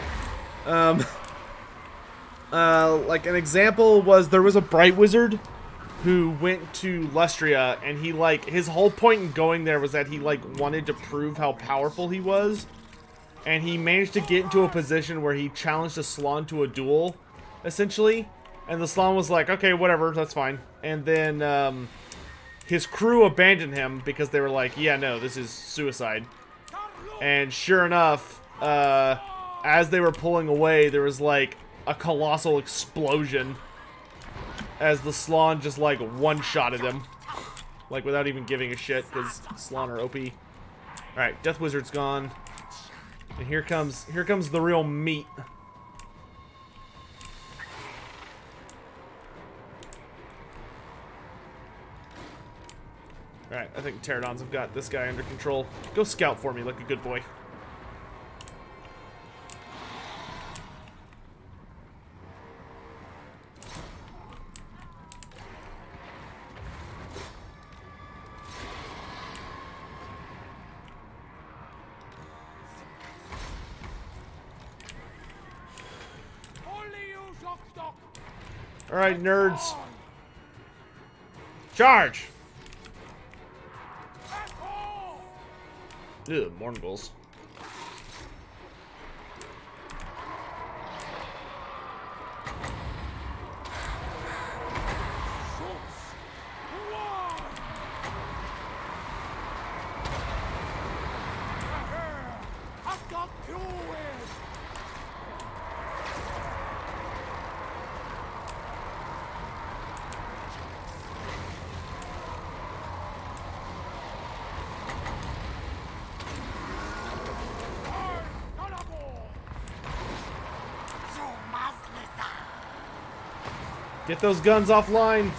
Like an example was there was a bright wizard who went to Lustria, and he like his whole point in going there was that he like wanted to prove how powerful he was, and he managed to get into a position where he challenged a Slan to a duel, essentially, and the Slan was like, okay, whatever, that's fine, and then his crew abandoned him because they were like, yeah, no, this is suicide. And sure enough, as they were pulling away, there was like a colossal explosion as the Slan just like one-shotted him, like without even giving a shit, because Slan are OP. Alright, Death Wizard's gone. And here comes the real meat. Alright, I think Pterodons have got this guy under control. Go scout for me like a good boy. Alright, nerds. Charge! Ew, Morngulls. Get those guns offline.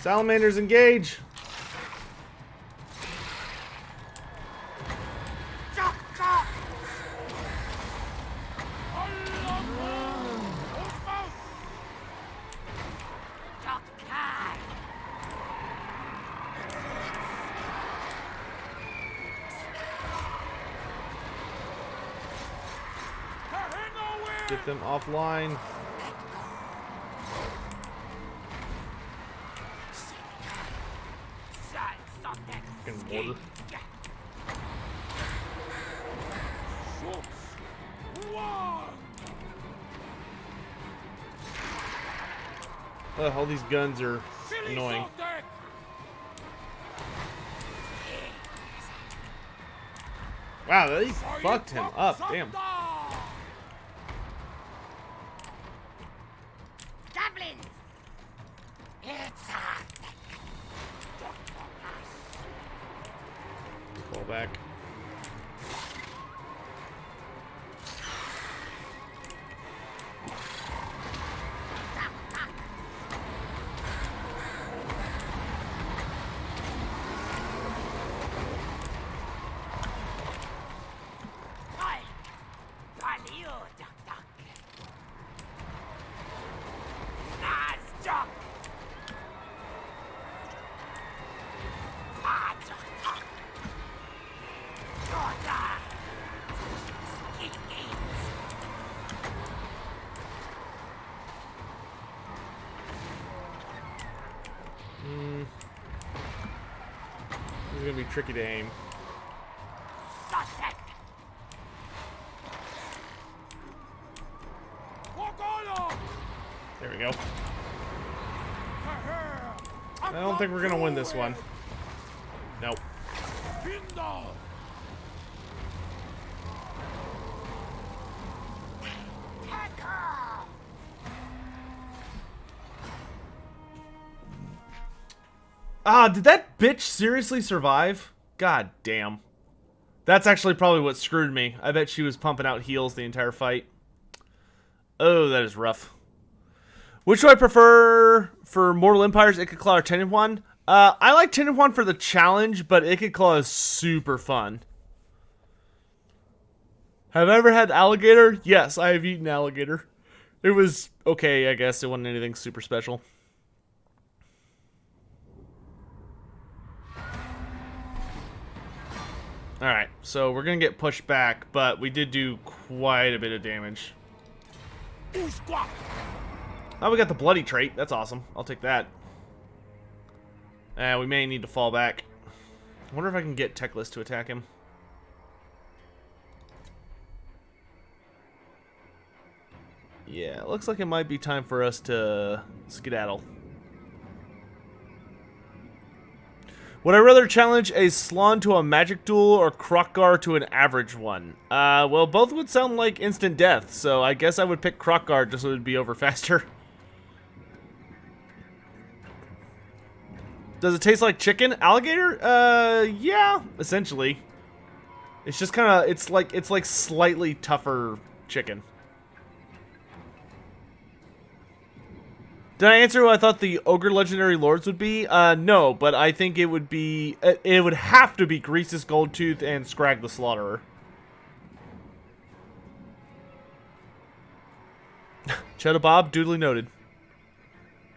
Salamanders engage. Get them offline. Fucking mortar. All these guns are annoying. Wow, they fucked him up. Damn. Fall back. This is gonna be tricky to aim. Sotek. There we go. I don't think we're gonna win this one. Nope. Ah, did that bitch seriously survive? God damn. That's actually probably what screwed me. I bet she was pumping out heals the entire fight. Oh, that is rough. Which do I prefer for Mortal Empires, Ikiclaw or Tenenhuan? I like Tenenhuan for the challenge, but Ikiclaw is super fun. Have I ever had alligator? Yes, I have eaten alligator. It was okay, I guess. It wasn't anything super special. Alright, so we're gonna get pushed back, but we did do quite a bit of damage. Oh, we got the bloody trait. That's awesome. I'll take that. We may need to fall back. I wonder if I can get Teclis to attack him. Yeah, it looks like it might be time for us to skedaddle. Would I rather challenge a Slon to a magic duel or Kroak to an average one? Well, both would sound like instant death, so I guess I would pick Kroak just so it would be over faster. Does it taste like chicken? Alligator? Yeah, essentially. It's just kind of, it's like slightly tougher chicken. Did I answer who I thought the Ogre Legendary Lords would be? No, but I think it would be... It would have to be Greasus Goldtooth and Scrag the Slaughterer. Cheddar Bob, duly noted.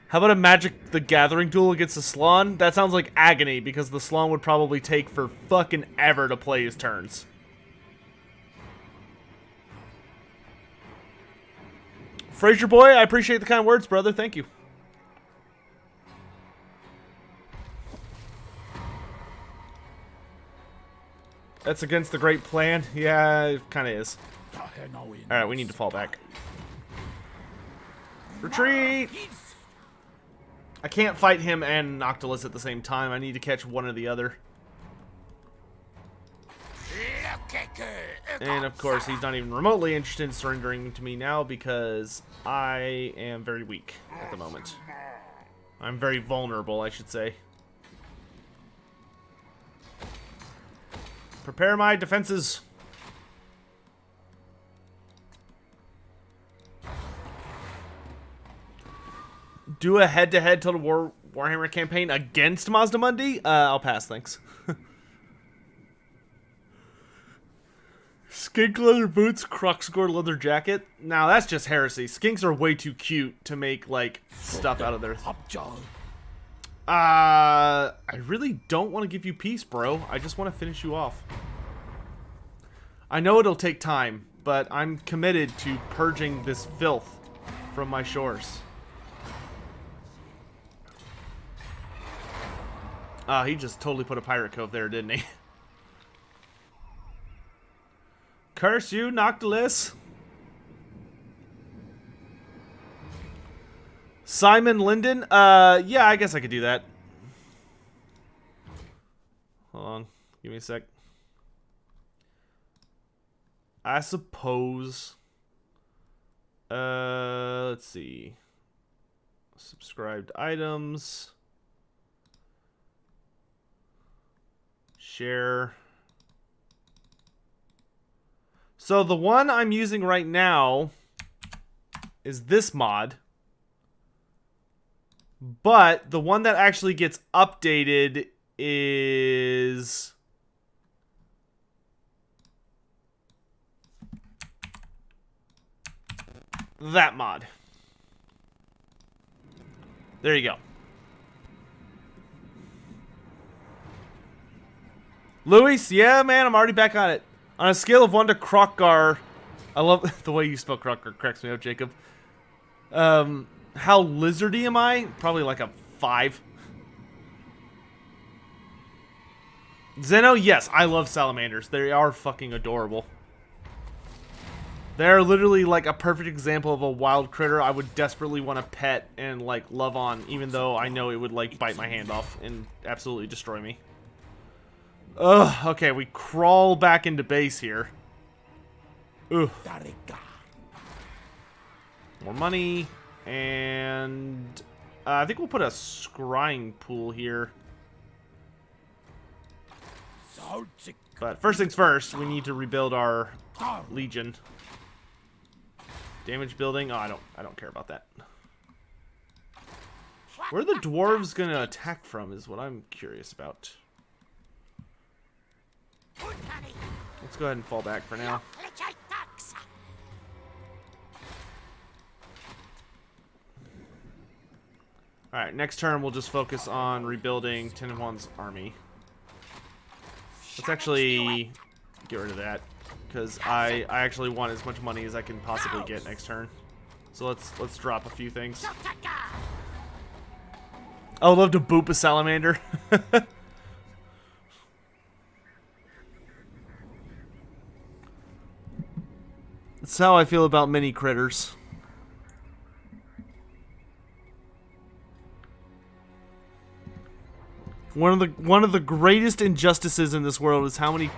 How about a Magic the Gathering duel against the Slon? That sounds like agony, because the Slon would probably take for fucking ever to play his turns. Fraser Boy, I appreciate the kind words, brother. Thank you. That's against the great plan. Yeah, it kind of is. Alright, we need to fall back. Retreat! I can't fight him and Noctilus at the same time. I need to catch one or the other. And of course, he's not even remotely interested in surrendering to me now because I am very weak at the moment. I'm very vulnerable, I should say. Prepare my defenses. Do a head-to-head Total War Warhammer campaign against Mazdamundi? I'll pass, thanks. Skink leather boots, Kroak leather jacket. Now that's just heresy. Skinks are way too cute to make like stuff out of their. I really don't want to give you peace, bro. I just want to finish you off. I know it'll take time, but I'm committed to purging this filth from my shores. He just totally put a pirate cove there, didn't he? Curse you, Noctilus. Simon Linden? Yeah, I guess I could do that. Hold on. Give me a sec. I suppose. Let's see. Subscribed items. Share. So the one I'm using right now is this mod. But the one that actually gets updated is that mod. There you go. Luis, yeah, man, I'm already back on it. On a scale of 1 to Kroak, I love the way you spell Kroak, cracks me up, Jacob. How lizardy am I? Probably like a 5. Zeno, yes, I love salamanders. They are fucking adorable. They're literally like a perfect example of a wild critter I would desperately want to pet and like love on, even though I know it would like bite my hand off and absolutely destroy me. Ugh, okay, we crawl back into base here. Ugh. More money, and I think we'll put a scrying pool here. But first things first, we need to rebuild our legion. Damage building. Oh, I don't care about that. Where are the dwarves gonna attack from is what I'm curious about. Let's go ahead and fall back for now. Alright, next turn we'll just focus on rebuilding Tenhuan's army. Let's actually get rid of that, because I actually want as much money as I can possibly get next turn. So let's drop a few things. I would love to boop a salamander. That's how I feel about mini critters. One of the greatest injustices in this world is how many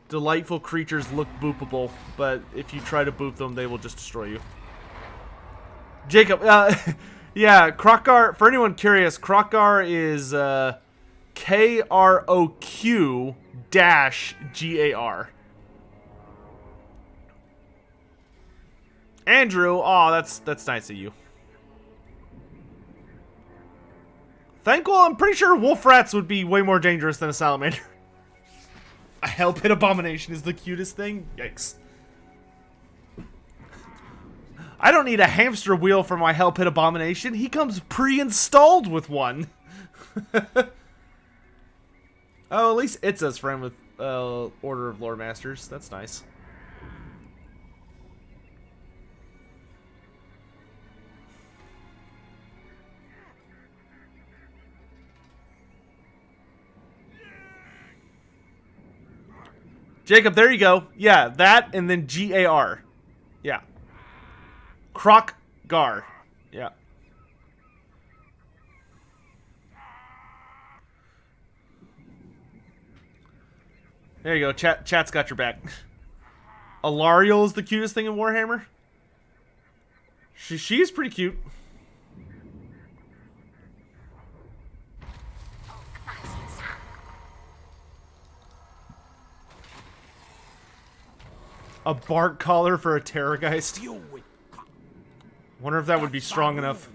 delightful creatures look boopable, but if you try to boop them, they will just destroy you. Jacob, yeah, Kroak. For anyone curious, Kroak is Kroq-Gar. Andrew, oh, that's nice of you. Thankful, I'm pretty sure wolf rats would be way more dangerous than a salamander. A hell pit abomination is the cutest thing? Yikes. I don't need a hamster wheel for my hell pit abomination. He comes pre-installed with one. Oh, at least Itza's friend with Order of Lore Masters. That's nice. Jacob, there you go. Yeah, that and then Gar. Yeah. Kroak-Gar. Yeah. There you go. Chat's got your back. Alariel is the cutest thing in Warhammer. She's pretty cute. A bark collar for a Terrorgeist. Wonder if that would be strong enough.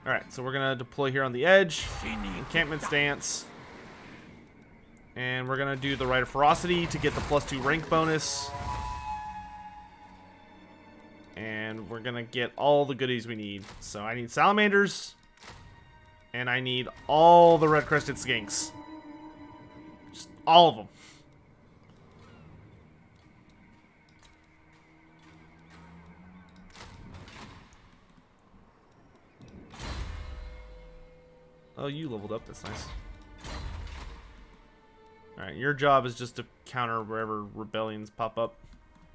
Alright, so we're gonna deploy here on the edge. Encampment stance. And we're gonna do the Rite of Ferocity to get the +2 rank bonus. And we're gonna get all the goodies we need. So I need salamanders. And I need all the red-crested skinks. Just all of them. Oh, you leveled up. That's nice. Alright, your job is just to counter wherever rebellions pop up.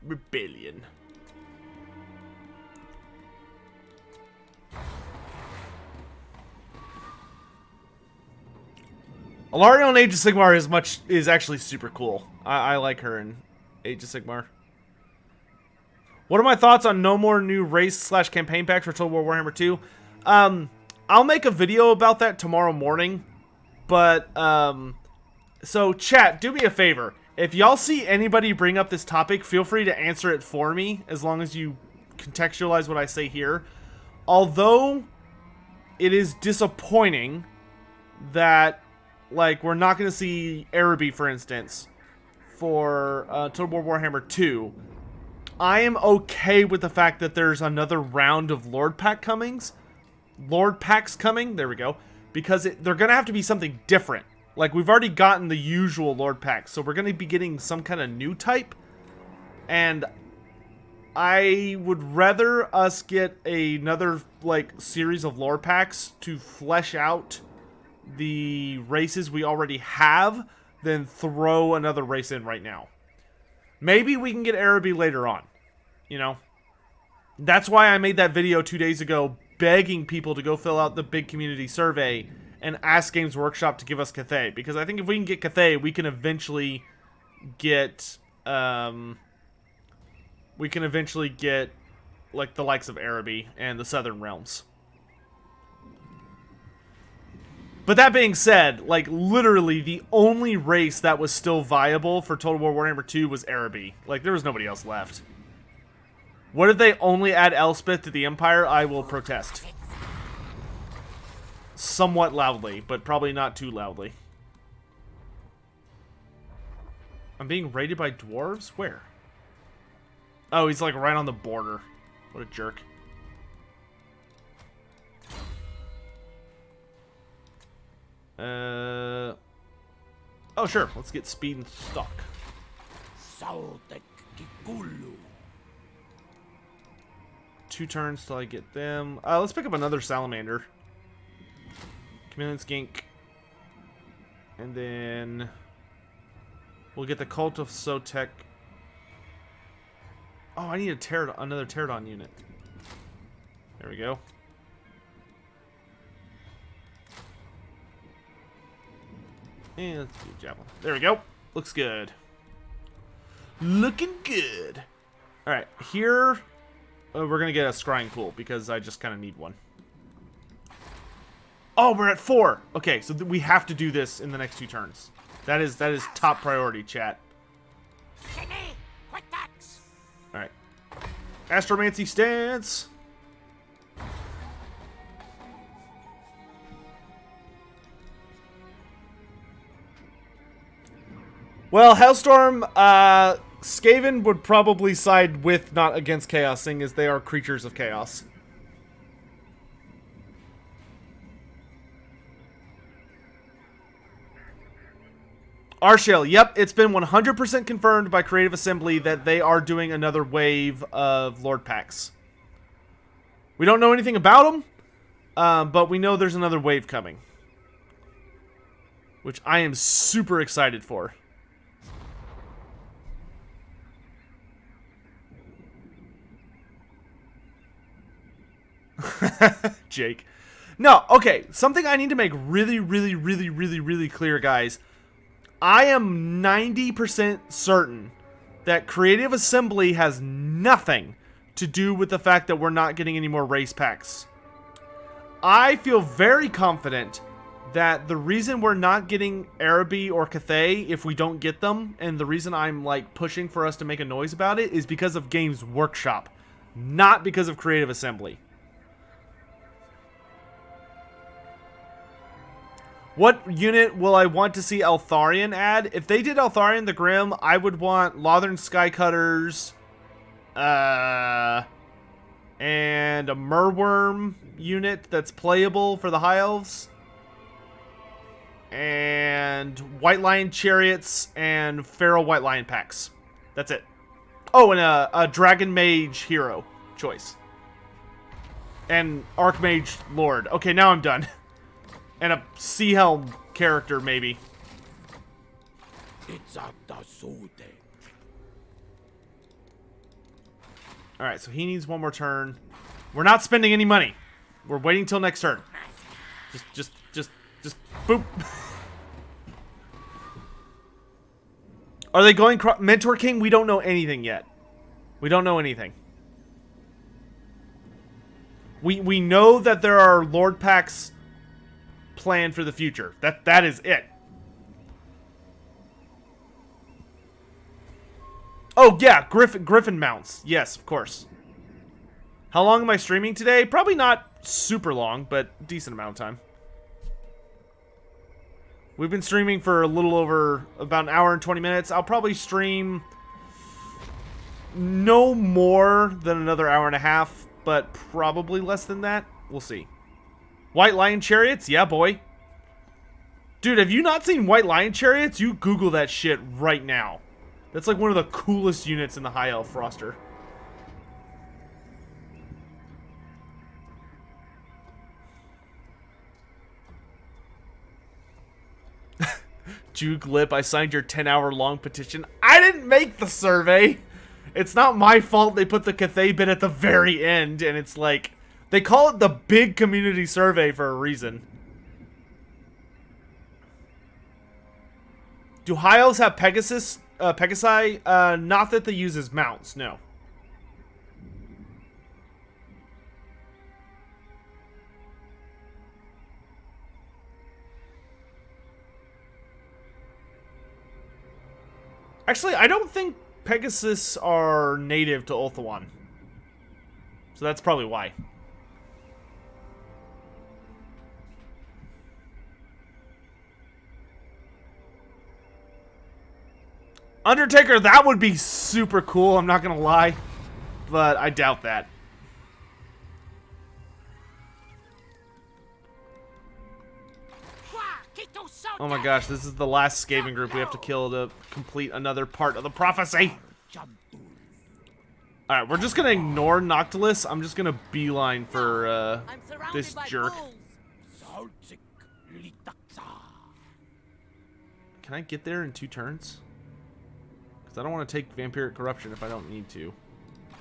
Rebellion. Alariel in Age of Sigmar is actually super cool. I like her in Age of Sigmar. What are my thoughts on no more new race/campaign packs for Total War Warhammer 2? I'll make a video about that tomorrow morning. But, so chat, do me a favor. If y'all see anybody bring up this topic, feel free to answer it for me, as long as you contextualize what I say here. Although it is disappointing that, like, we're not going to see Araby, for instance, for Total War Warhammer 2, I am okay with the fact that there's another round of Lord Packs coming, there we go, because they're going to have to be something different. Like, we've already gotten the usual Lord Packs, so we're going to be getting some kind of new type, and I would rather us get another, like, series of Lord Packs to flesh out the races we already have than throw another race in right now. Maybe we can get Araby later on, you know? That's why I made that video 2 days ago begging people to go fill out the big community survey and ask Games Workshop to give us Cathay, because I think if we can get Cathay, we can eventually get like the likes of Araby and the Southern Realms. But that being said, like, literally the only race that was still viable for Total War Warhammer 2 was Araby. Like, there was nobody else left. What if they only add Elspeth to the Empire? I will protest. Somewhat loudly, but probably not too loudly. I'm being raided by dwarves? Where? Oh, he's like right on the border. What a jerk. Oh, sure. Let's get speed and stock. Sotek kikulu. 2 turns till I get them. Let's pick up another salamander. Chameleon skink. And then we'll get the Cult of Sotek. Oh, I need another pterodon unit. There we go. And let's do javelin. There we go. Looks good. Looking good. Alright, here we're going to get a scrying pool because I just kind of need one. Oh, we're at 4. Okay, so we have to do this in the next 2 turns. That is top priority, chat. Alright. Astromancy stance. Well, Hailstorm, Skaven would probably side with, not against Chaos, seeing as they are creatures of Chaos. Arshale, yep, it's been 100% confirmed by Creative Assembly that they are doing another wave of Lord Packs. We don't know anything about them, but we know there's another wave coming. Which I am super excited for. Jake. No, okay, something I need to make really clear, guys. I am 90% certain that Creative Assembly has nothing to do with the fact that we're not getting any more race packs. I feel very confident that the reason we're not getting Araby or Cathay if we don't get them, and the reason I'm like pushing for us to make a noise about it, is because of Games Workshop, not because of Creative Assembly. What unit will I want to see Eltharion add? If they did Eltharion the Grim, I would want Lothern Skycutters, and a Merworm unit that's playable for the High Elves, and White Lion Chariots and Feral White Lion packs. That's it. Oh, and a Dragon Mage hero choice. And Archmage Lord. Okay, now I'm done. And a Sea Helm character, maybe. Alright, so he needs one more turn. We're not spending any money. We're waiting till next turn. Just boop. Are they going Mentor King? We don't know anything yet. We don't know anything. We know that there are Lord Packs planned for the future. That is it. Oh yeah, Griffin mounts. Yes, of course. How long am I streaming today? Probably not super long, but decent amount of time. We've been streaming for a little over about an hour and 20 minutes. I'll probably stream no more than another hour and a half, but probably less than that. We'll see. White Lion Chariots? Yeah, boy. Dude, have you not seen White Lion Chariots? You Google that shit right now. That's like one of the coolest units in the High Elf roster. Juke Lip, I signed your 10-hour long petition. I didn't make the survey. It's not my fault they put the Cathay bit at the very end, and it's like... They call it the big community survey for a reason. Do High Elves have Pegasi? Not that they use as mounts, no. Actually, I don't think Pegasus are native to Ulthuan. So that's probably why. Undertaker, that would be super cool, I'm not gonna lie. But I doubt that. Oh my gosh, this is the last Skaven group we have to kill to complete another part of the prophecy. Alright, we're just gonna ignore Noctilus. I'm just gonna beeline for this jerk. Can I get there in 2 turns? Because I don't want to take Vampiric Corruption if I don't need to.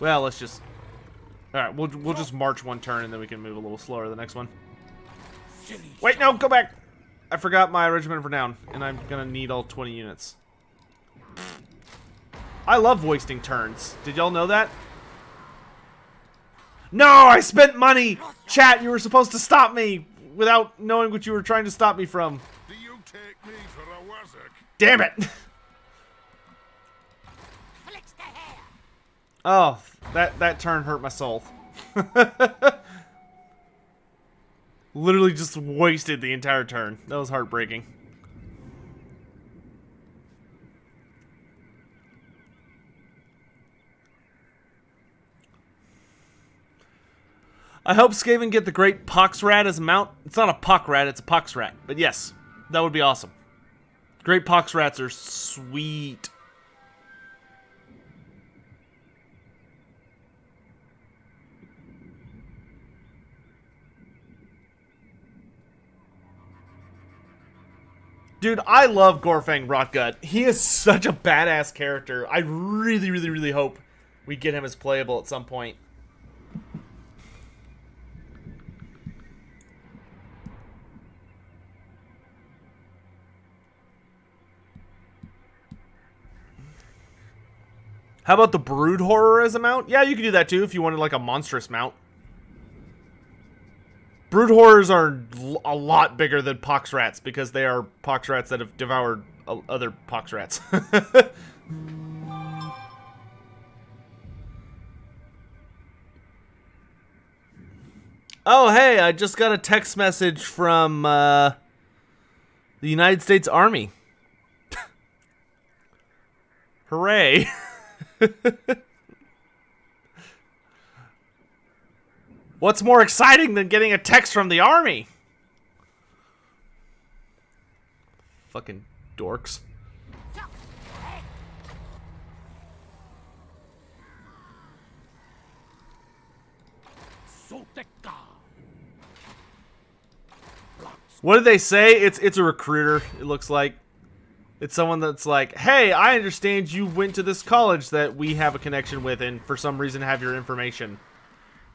Well, let's just... Alright, we'll just march 1 turn and then we can move a little slower the next one. Wait, no, go back! I forgot my regiment for down, and I'm gonna need all 20 units. I love wasting turns. Did y'all know that? No, I spent money! Chat, you were supposed to stop me without knowing what you were trying to stop me from. Do you take me for a wazzock? Damn it! Oh, that turn hurt my soul. Literally just wasted the entire turn. That was heartbreaking. I hope Skaven get the Great Pox Rat as a mount. It's not a Pock Rat, it's a Pox Rat. But yes, that would be awesome. Great Pox Rats are sweet. Dude, I love Gorfang Rotgut. He is such a badass character. I really, really, really hope we get him as playable at some point. How about the Brood Horror as a mount? Yeah, you could do that too if you wanted like a monstrous mount. Brood Horrors are a lot bigger than Pox Rats because they are Pox Rats that have devoured other Pox Rats. Oh, hey, I just got a text message from the United States Army. Hooray. What's more exciting than getting a text from the army? Fucking dorks. Sotek. What did they say? It's a recruiter, it looks like. It's someone that's like, hey, I understand you went to this college that we have a connection with and for some reason have your information.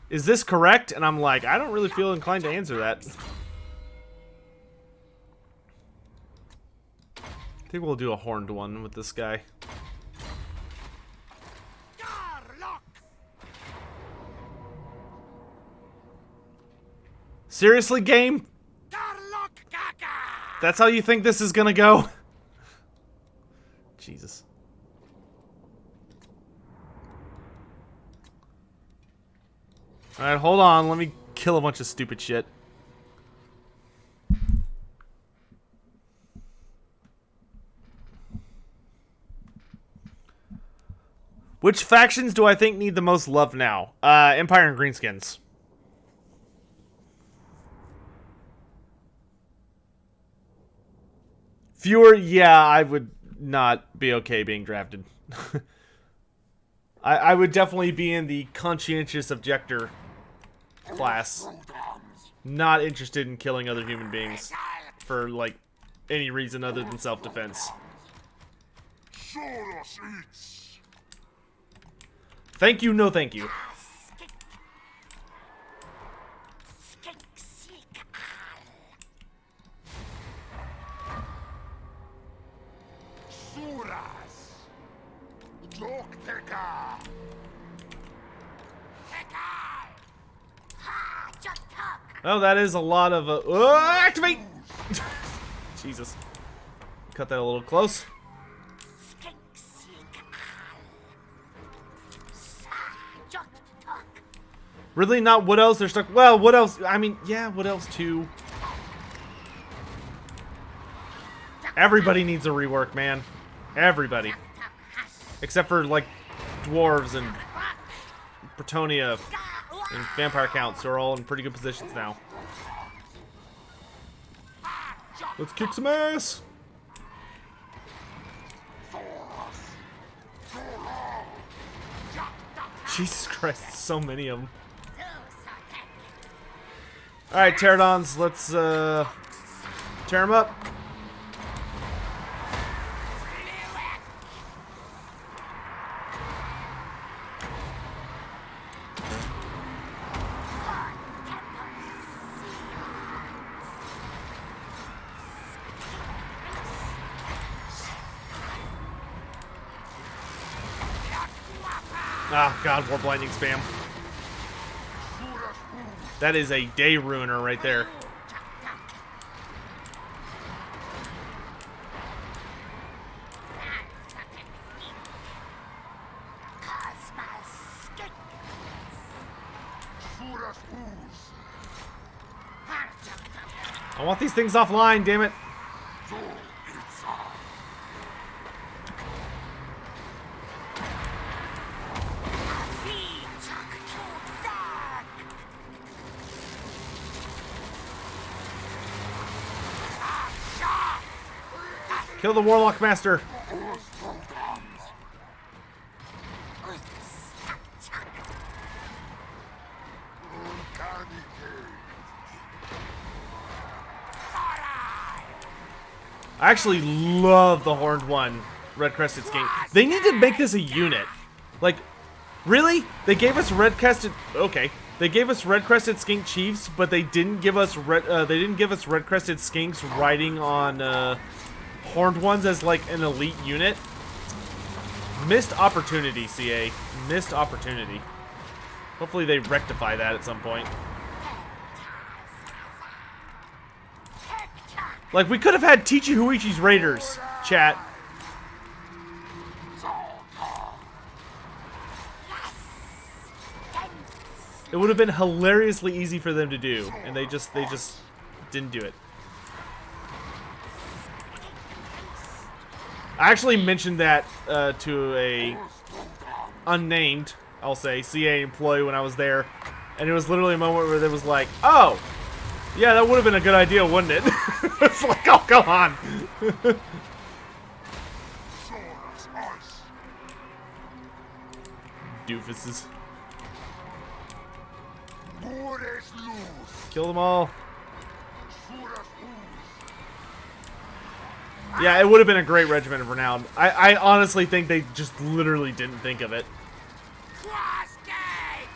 Is this correct? And I'm like, I don't really feel inclined to answer that. I think we'll do a horned one with this guy. Seriously, game? That's how you think this is gonna go? Jesus. Alright, hold on. Let me kill a bunch of stupid shit. Which factions do I think need the most love now? Empire and Greenskins. Fewer, yeah, I would not be okay being drafted. I would definitely be in the conscientious objector class. Not interested in killing other human beings for, like, any reason other than self-defense. Thank you, no thank you. Oh, that is a lot of activate! Jesus. Cut that a little close. Really not Wood Elves, they're stuck. Well, Wood Elves, I mean, yeah, Wood Elves too. Everybody needs a rework, man. Everybody. Except for, like, Dwarves and Bretonia and Vampire Counts, who are all in pretty good positions now. Let's kick some ass! Jesus Christ, so many of them. Alright, Pterodons, let's, tear them up. Oh god, Warp Lightning spam. That is a day ruiner right there. I want these things offline, damn it. Kill the Warlock Master. I actually love the Horned One, Red Crested Skink. They need to make this a unit. Like, really? They gave us Red Crested. Okay, they gave us Red Crested Skink Chiefs, but they didn't give us Red Crested Skinks riding on Horned Ones as like an elite unit. Missed opportunity, CA. Missed opportunity. Hopefully they rectify that at some point. Like, we could have had Tichi Huichi's Raiders, chat. It would have been hilariously easy for them to do, and they just didn't do it. I actually mentioned that to a unnamed, I'll say, CA employee when I was there, and it was literally a moment where there was like, oh, yeah, that would have been a good idea, wouldn't it? It's like, oh, come on. Doofuses. Kill them all. Yeah, it would have been a great regiment of renown. I honestly think they just literally didn't think of it.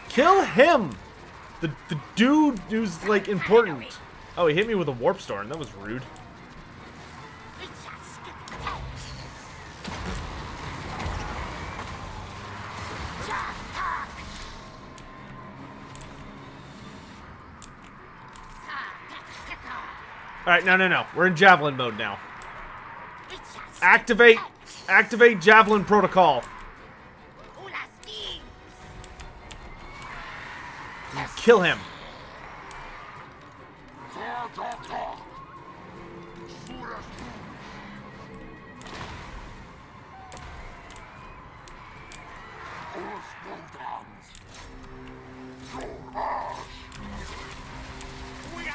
Kill him! The dude who's, like, important. Oh, he hit me with a Warp Storm. That was rude. Alright, no. We're in Javelin mode now. Activate Javelin Protocol. Kill him.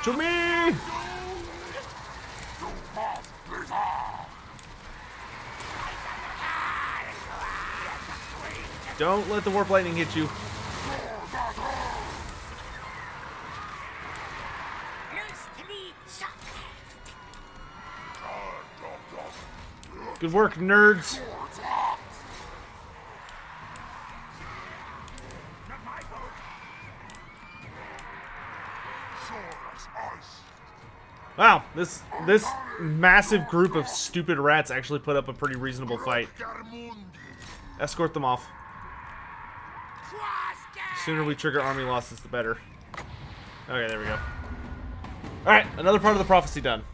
To me! Don't let the Warp Lightning hit you. Good work, nerds. Wow, this massive group of stupid rats actually put up a pretty reasonable fight. Escort them off. The sooner we trigger army losses, the better. Okay, there we go. Alright, another part of the prophecy done.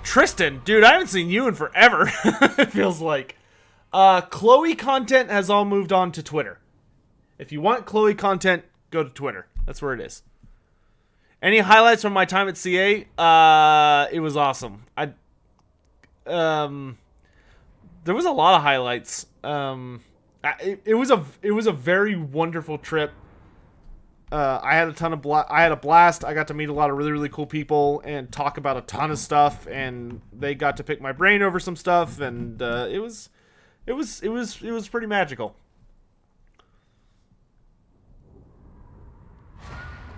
Tristan, dude, I haven't seen you in forever. It feels like. Chloe content has all moved on to Twitter. If you want Chloe content, go to Twitter. That's where it is. Any highlights from my time at CA? It was awesome. There was a lot of highlights. It was a very wonderful trip. I had a blast. I got to meet a lot of really, really cool people and talk about a ton of stuff, and they got to pick my brain over some stuff, and it was pretty magical.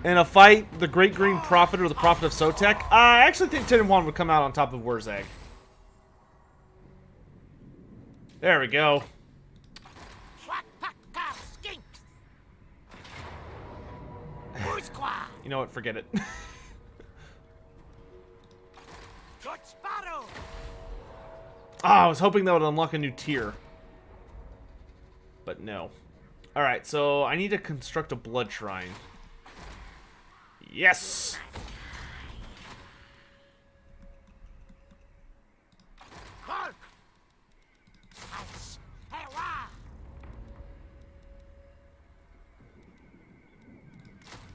In a fight, the Great Green Prophet or the Prophet of Sotek, I actually think 10 and 1 would come out on top of Wurzag. There we go. You know what? Forget it. I was hoping that would unlock a new tier. But no. Alright, so I need to construct a blood shrine. Yes!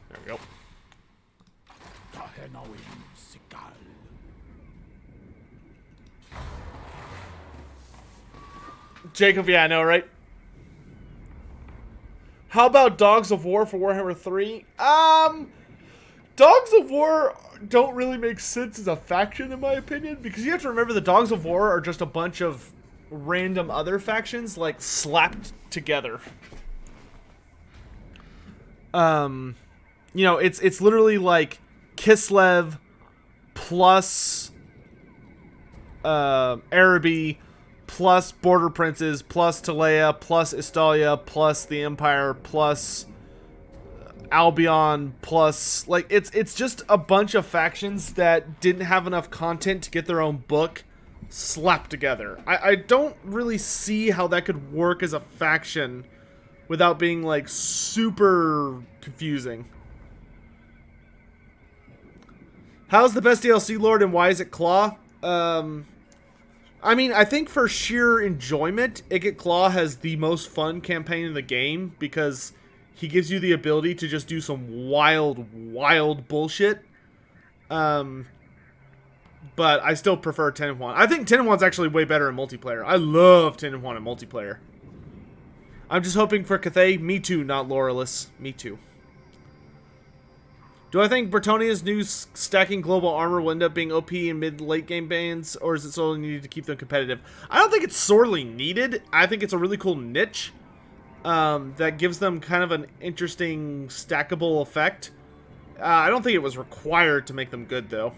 There we go. Jacob, yeah, I know, right? How about Dogs of War for Warhammer 3? Dogs of War don't really make sense as a faction, in my opinion, because you have to remember the Dogs of War are just a bunch of random other factions, like, slapped together. You know, it's literally like Kislev plus Araby plus Border Princes plus Talea plus Estalia plus the Empire plus Albion plus, like, it's just a bunch of factions that didn't have enough content to get their own book slapped together. I don't really see how that could work as a faction without being, like, super confusing. How's the best DLC Lord and why is it Claw? I mean, I think for sheer enjoyment, Ikit Claw has the most fun campaign in the game because he gives you the ability to just do some wild, wild bullshit. But I still prefer 10 and 1. I think 10 and 1's actually way better in multiplayer. I love 10 and 1 in multiplayer. I'm just hoping for Cathay. Me too, not Laurelus. Me too. Do I think Bretonia's new stacking global armor will end up being OP in mid-late game bans, or is it solely needed to keep them competitive? I don't think it's sorely needed. I think it's a really cool niche that gives them kind of an interesting stackable effect. I don't think it was required to make them good, though.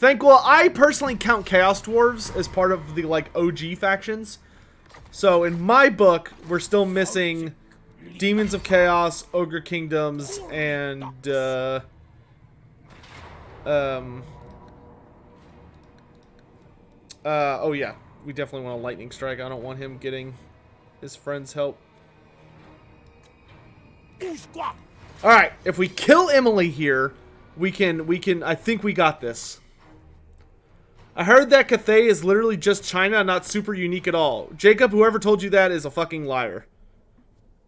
Well, I personally count Chaos Dwarves as part of the, like, OG factions. So, in my book, we're still missing Demons of Chaos, Ogre Kingdoms, and, oh yeah, we definitely want a Lightning Strike. I don't want him getting his friend's help. Alright, if we kill Emily here, we can, I think we got this. I heard that Cathay is literally just China, not super unique at all. Jacob, whoever told you that is a fucking liar.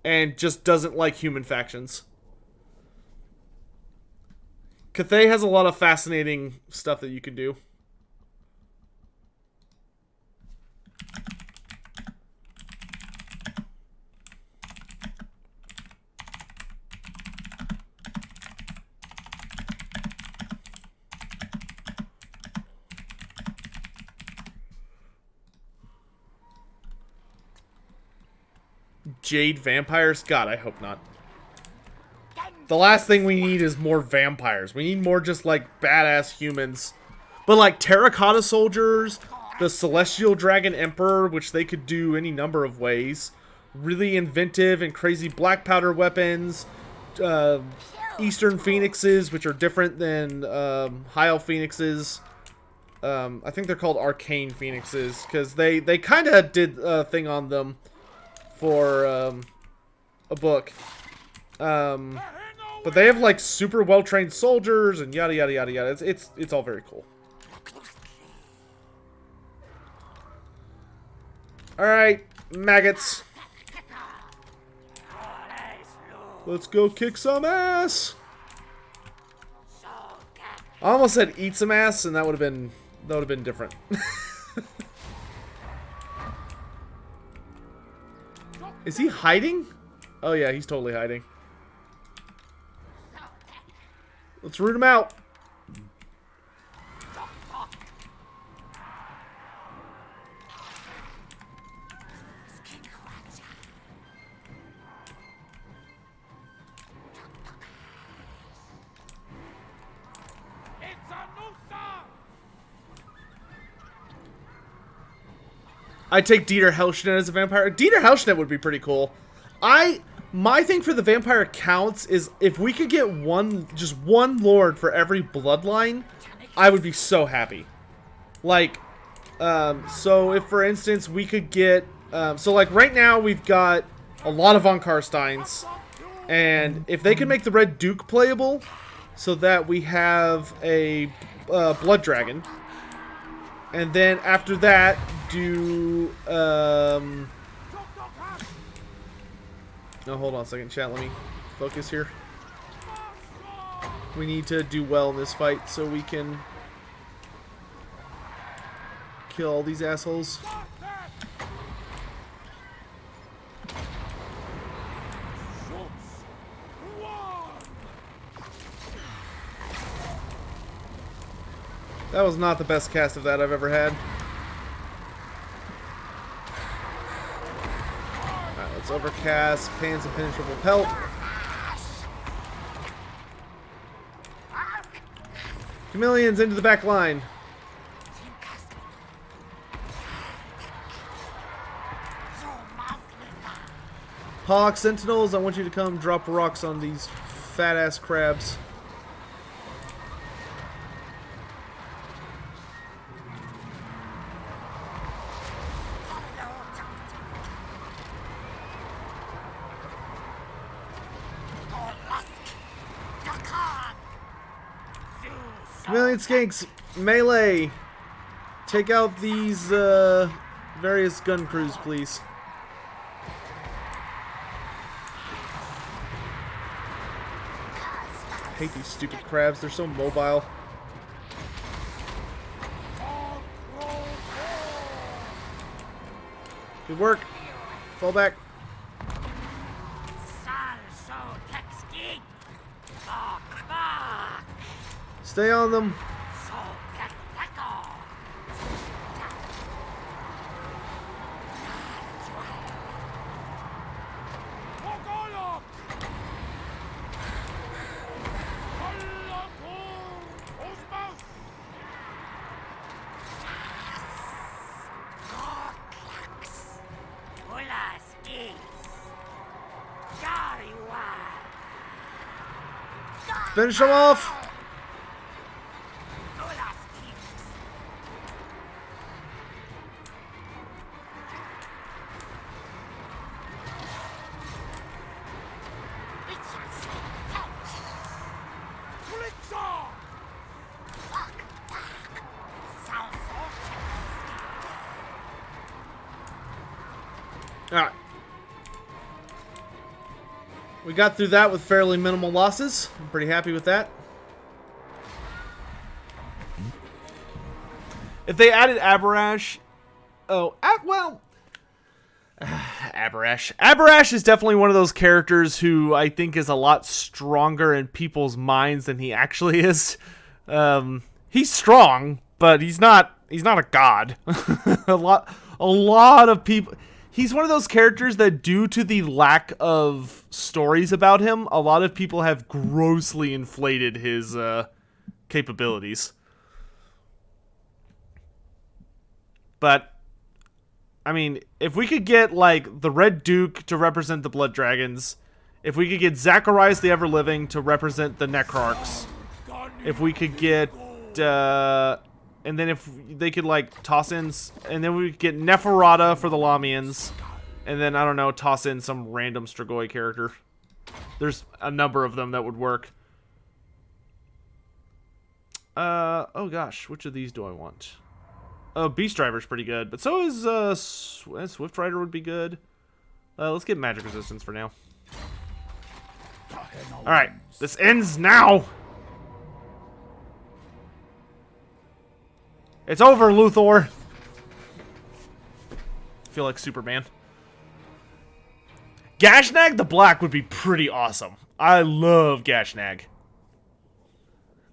And just doesn't like human factions. Cathay has a lot of fascinating stuff that you can do. Jade vampires? God, I hope not. The last thing we need is more vampires. We need more just, like, badass humans. But, like, terracotta soldiers, the Celestial Dragon Emperor, which they could do any number of ways. Really inventive and crazy black powder weapons. Eastern Phoenixes, which are different than High Elf Phoenixes. I think they're called Arcane Phoenixes, because they kind of did a thing on them for a book. But they have, like, super well-trained soldiers and yada yada yada yada. It's all very cool. Alright, maggots. Let's go kick some ass. I almost said eat some ass, and that would have been different. Is he hiding? Oh yeah, he's totally hiding. Let's root him out. I'd take Dieter Hellschnitt as a vampire. Dieter Hellschnitt would be pretty cool. My thing for the vampire counts is if we could get just one lord for every bloodline, I would be so happy. Like, so if for instance we could get, so like right now we've got a lot of Von Karsteins, and if they could make the Red Duke playable, so that we have a blood dragon, and then after that do no, hold on a second, chat. Let me focus here. We need to do well in this fight so we can kill all these assholes. That was not the best cast of that I've ever had. Alright, let's overcast Pan's Impenetrable Pelt. Chameleons into the back line. Hawk Sentinels, I want you to come drop rocks on these fat ass crabs. Chameleon Skinks, melee. Take out these various gun crews, please. I hate these stupid crabs, they're so mobile. Good work. Fall back. Stay on them. Finish them off. Alright. We got through that with fairly minimal losses. I'm pretty happy with that. If they added Aberash... Oh, well... Aberash. Aberash is definitely one of those characters who I think is a lot stronger in people's minds than he actually is. He's strong, but he's not a god. a lot of people... He's one of those characters that, due to the lack of stories about him, a lot of people have grossly inflated his capabilities. But, I mean, if we could get, like, the Red Duke to represent the Blood Dragons, if we could get Zacharias the Ever-Living to represent the Necrarchs, if we could get, and then if they could, like, toss in... And then we could get Neferata for the Lamians. And then, I don't know, toss in some random Strigoi character. There's a number of them that would work. Oh gosh, which of these do I want? Oh, Beast Driver's pretty good, but so is Swift Rider would be good. Let's get magic resistance for now. All right, this ends now. It's over, Luthor. I feel like Superman. Gashnag the Black would be pretty awesome. I love Gashnag.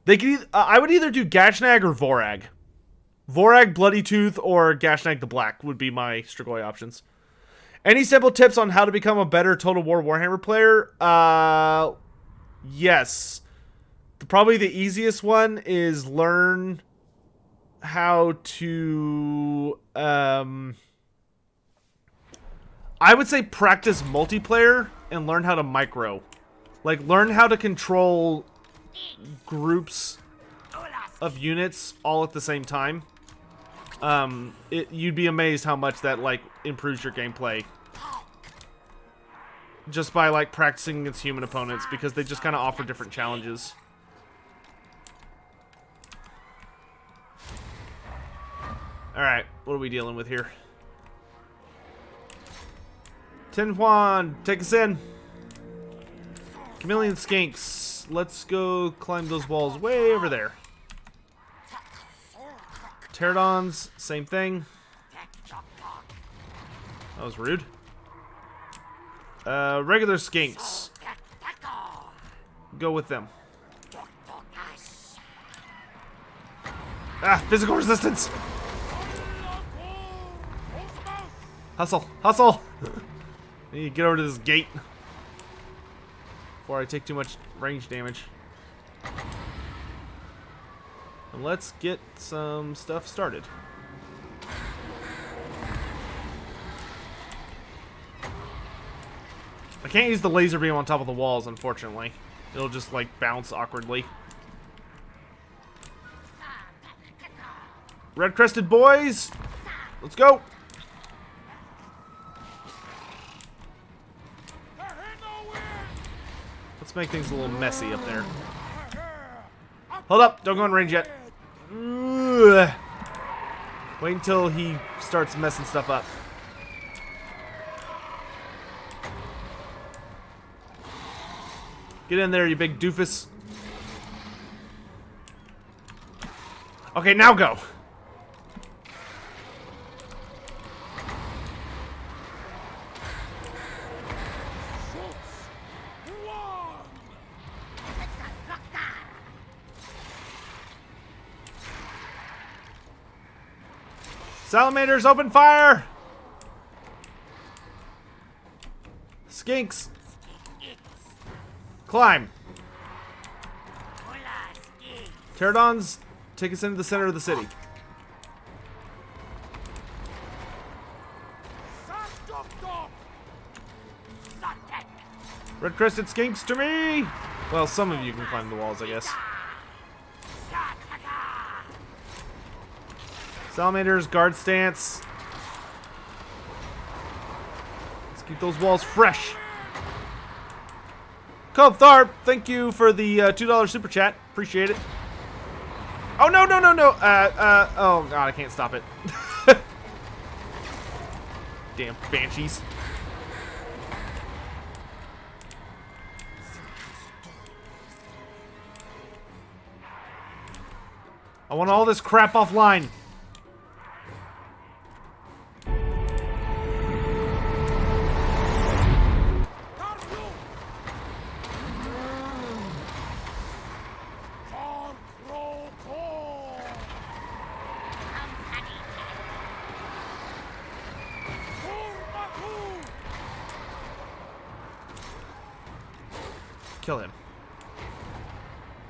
They could. I would either do Gashnag or Vorag. Vorag, Bloody Tooth, or Gashnag the Black would be my Strigoi options. Any simple tips on how to become a better Total War Warhammer player? Yes. Probably the easiest one is learn how to... I would say practice multiplayer and learn how to micro. Like, learn how to control groups of units all at the same time. You'd be amazed how much that, like, improves your gameplay. Just by, like, practicing against human opponents, because they just kind of offer different challenges. Alright, what are we dealing with here? Tin Juan, take us in. Chameleon Skinks. Let's go climb those walls way over there. Pterodons, same thing. That was rude. Regular Skinks. Go with them. Ah, physical resistance! Hustle, hustle! I need to get over to this gate before I take too much range damage. And let's get some stuff started. I can't use the laser beam on top of the walls, unfortunately. It'll just, like, bounce awkwardly. Red-crested boys! Let's go! Let's make things a little messy up there. Hold up! Don't go in range yet. Ugh. Wait until he starts messing stuff up. Get in there, you big doofus. Okay, now go. Salamanders, open fire! Skinks. Climb. Pterodons, take us into the center of the city. Red-crested skinks to me! Well, some of you can climb the walls, I guess. Salamanders, guard stance. Let's keep those walls fresh. Cobb Tharp, thank you for the $2 super chat. Appreciate it. Oh, no, no, no, no. Oh, God, I can't stop it. Damn banshees. I want all this crap offline. Kill him.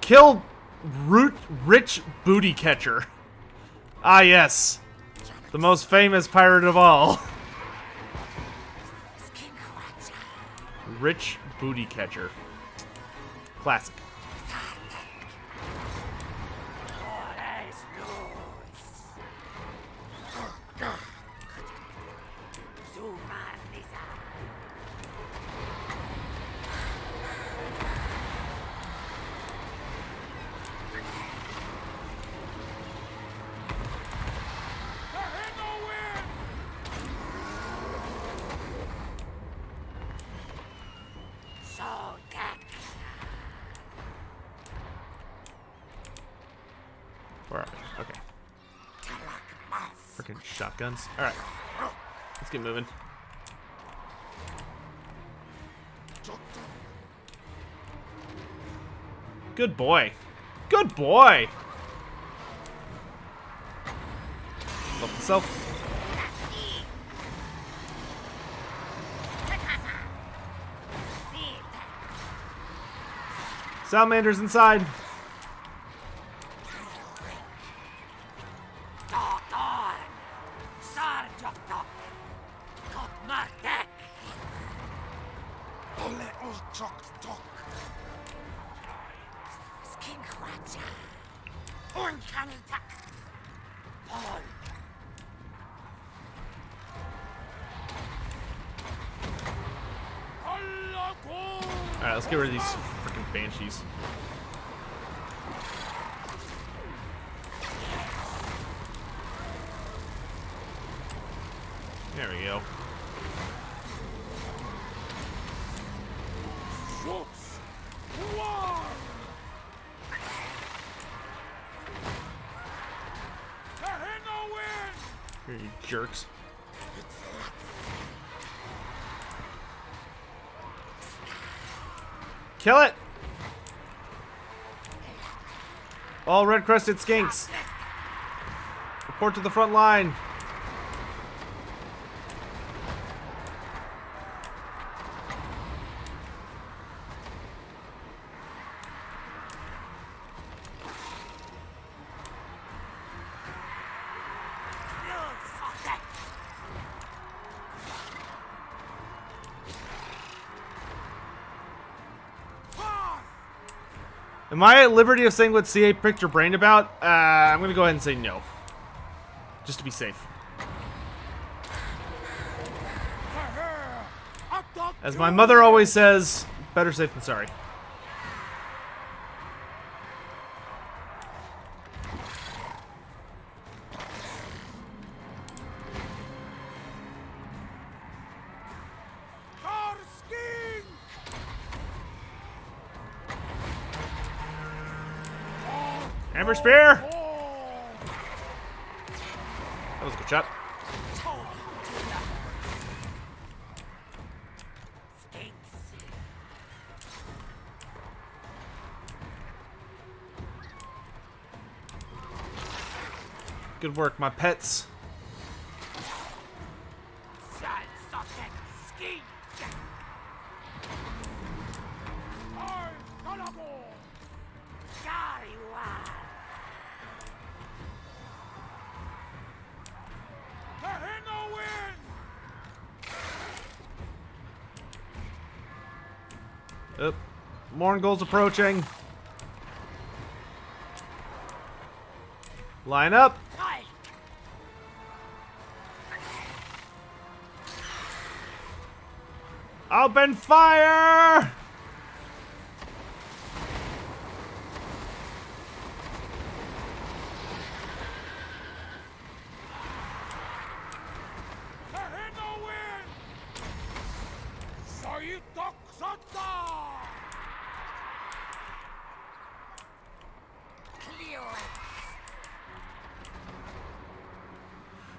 Kill Rich Booty Catcher. Ah, yes. The most famous pirate of all. Rich Booty Catcher. Classic. Where are we? Okay. Freaking shotguns. Alright. Let's get moving. Good boy. Good boy! Help himself. Salamander's inside. Alright, let's get rid of these freaking banshees. There we go. Here, you jerks. Kill it! All red-crested skinks. Report to the front line. Am I at liberty of saying what CA pricked your brain about? I'm gonna go ahead and say no. Just to be safe. As my mother always says, better safe than sorry. Amber Spear! That was a good shot. Good work, my pets. Oop. Morngul's approaching. Line up. Open fire!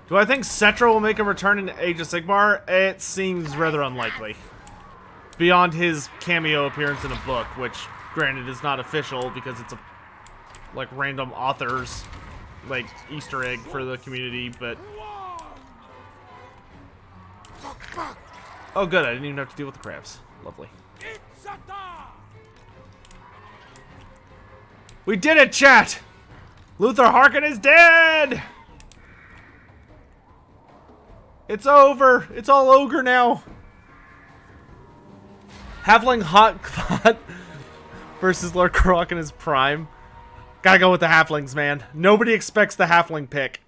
Do I think Cetra will make a return in Age of Sigmar? It seems rather unlikely. Beyond his cameo appearance in a book, which, granted, is not official because it's a, like, random author's, like, Easter egg for the community, but... Oh, good, I didn't even have to deal with the crabs. Lovely. We did it, chat! Luther Harkin is dead! It's over! It's all ogre now! Halfling Hot Clot versus Lord Kroak in his prime. Gotta go with the halflings, man. Nobody expects the halfling pick.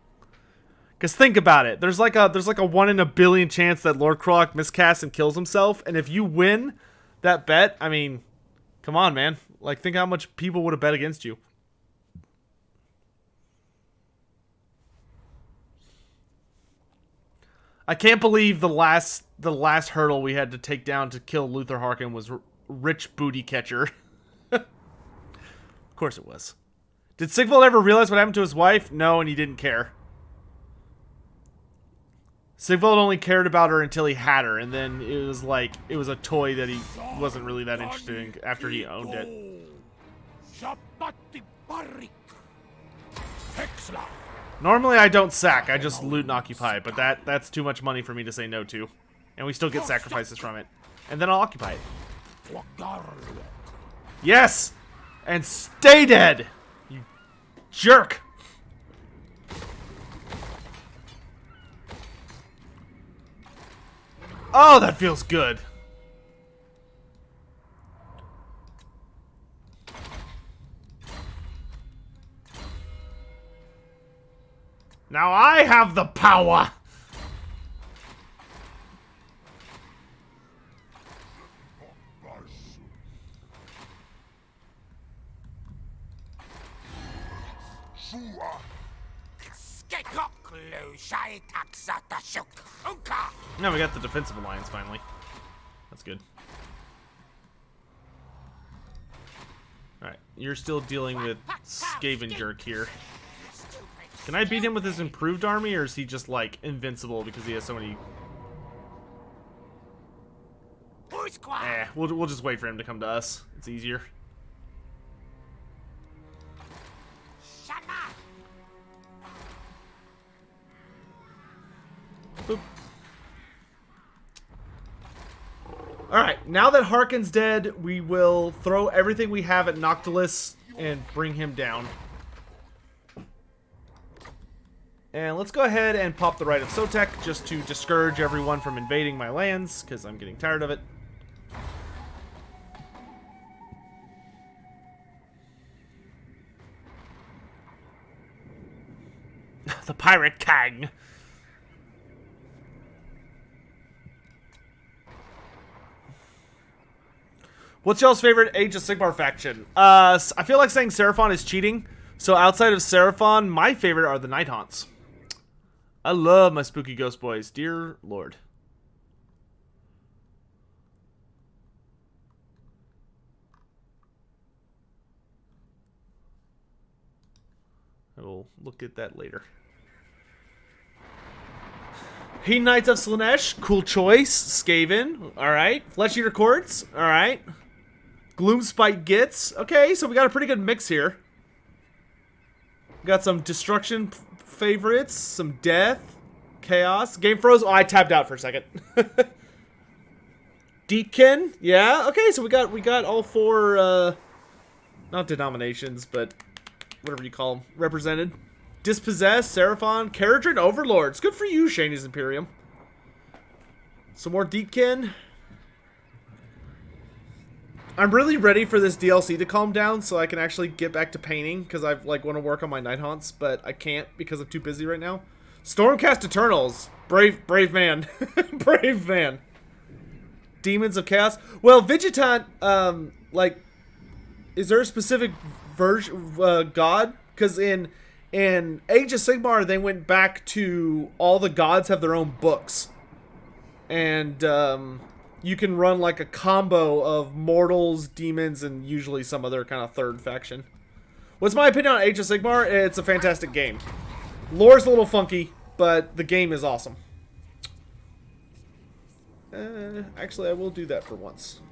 Cause think about it. There's like a 1 in a billion chance that Lord Kroak miscasts and kills himself. And if you win that bet, I mean, come on, man. Like, think how much people would have bet against you. I can't believe the last hurdle we had to take down to kill Luther Harkin was Rich Booty Catcher. Of course it was. Did Sigvald ever realize what happened to his wife? No, and he didn't care. Sigvald only cared about her until he had her, and then it was like, it was a toy that he wasn't really that interested in after he owned it. Normally I don't sack, I just loot and occupy, but that's too much money for me to say no to. And we still get sacrifices from it. And then I'll occupy it. Yes! And stay dead! You jerk! Oh, that feels good. Now I have the power! Now we got the defensive alliance finally. That's good. Alright, you're still dealing with Skavenjerk here. Can I beat him with his improved army, or is he just, like, invincible because he has so many... we'll just wait for him to come to us. It's easier. Boop. Alright, now that Harkon's dead, we will throw everything we have at Noctilus and bring him down. And let's go ahead and pop the Rite of Sotek just to discourage everyone from invading my lands, because I'm getting tired of it. The Pirate Kang. What's y'all's favorite Age of Sigmar faction? I feel like saying Seraphon is cheating. So outside of Seraphon, my favorite are the Nighthaunts. I love my spooky ghost boys. Dear Lord. I will look at that later. He Knights of Slaanesh. Cool choice. Skaven. Alright. Flesh Eater Courts. Alright. Gloomspite Gits. Okay, so we got a pretty good mix here. Got some destruction favorites, some death, chaos. Game froze. Oh, I tapped out for a second. Deepkin. Yeah. Okay, so we got all four not denominations, but whatever you call them, represented. Dispossessed, Seraphon, Caradron Overlords. Good for you, Shani's Imperium. Some more Deepkin. I'm really ready for this DLC to calm down so I can actually get back to painting, because I want to work on my Nighthaunts, but I can't because I'm too busy right now. Stormcast Eternals. Brave man. Brave man. Demons of Chaos. Well, Vigitant, is there a specific version god? Because in Age of Sigmar, they went back to all the gods have their own books. And, you can run like a combo of mortals, demons, and usually some other kind of third faction. What's my opinion on Age of Sigmar? It's a fantastic game. Lore's a little funky, but the game is awesome. Actually, I will do that for once.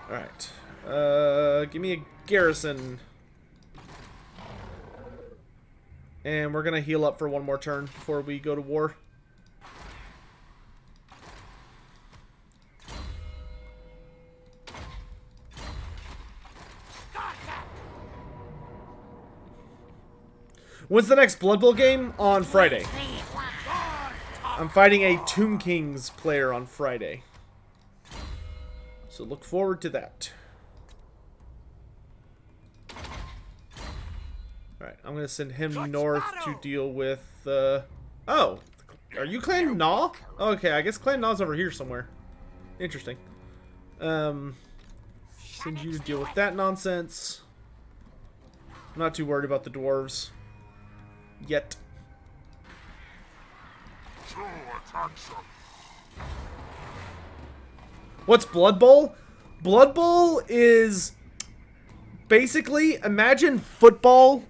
Alright. Give me a garrison. And we're gonna heal up for one more turn before we go to war. When's the next Blood Bowl game? On Friday. I'm fighting a Tomb Kings player on Friday. So look forward to that. Alright, I'm gonna send him north to deal with, oh! Are you Clan Gnaw? Okay, I guess Clan Gnaw's over here somewhere. Interesting. Send you to deal with that nonsense. I'm not too worried about the dwarves. Yet. What's Blood Bowl? Blood Bowl is basically, imagine football,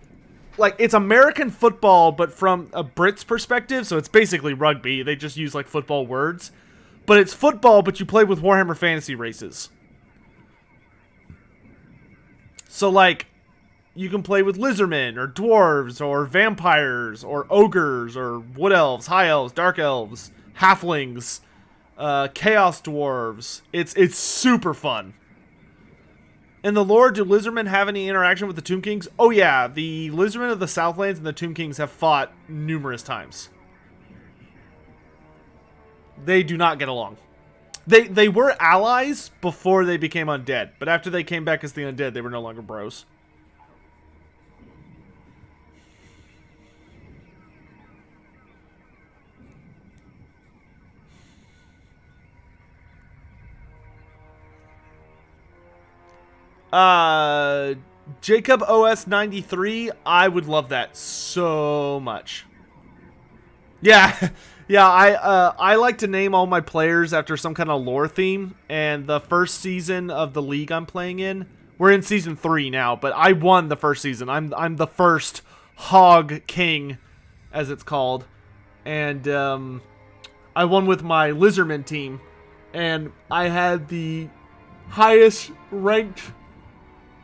like it's American football, but from a Brit's perspective. So it's basically rugby. They just use like football words, but it's football, but you play with Warhammer Fantasy races. So like, you can play with lizardmen or dwarves or vampires or ogres or wood elves, high elves, dark elves, halflings, chaos dwarves. It's super fun. In the lore, do lizardmen have any interaction with the Tomb Kings? Oh yeah, the lizardmen of the Southlands and the Tomb Kings have fought numerous times. They do not get along. They were allies before they became undead, but after they came back as the undead, they were no longer bros. Jacob OS 93, I would love that so much. Yeah, yeah, I like to name all my players after some kind of lore theme, and the first season of the league I'm playing in, we're in season 3 now, but I won the first season. I'm the first Hog King, as it's called, and I won with my Lizardman team, and I had the highest ranked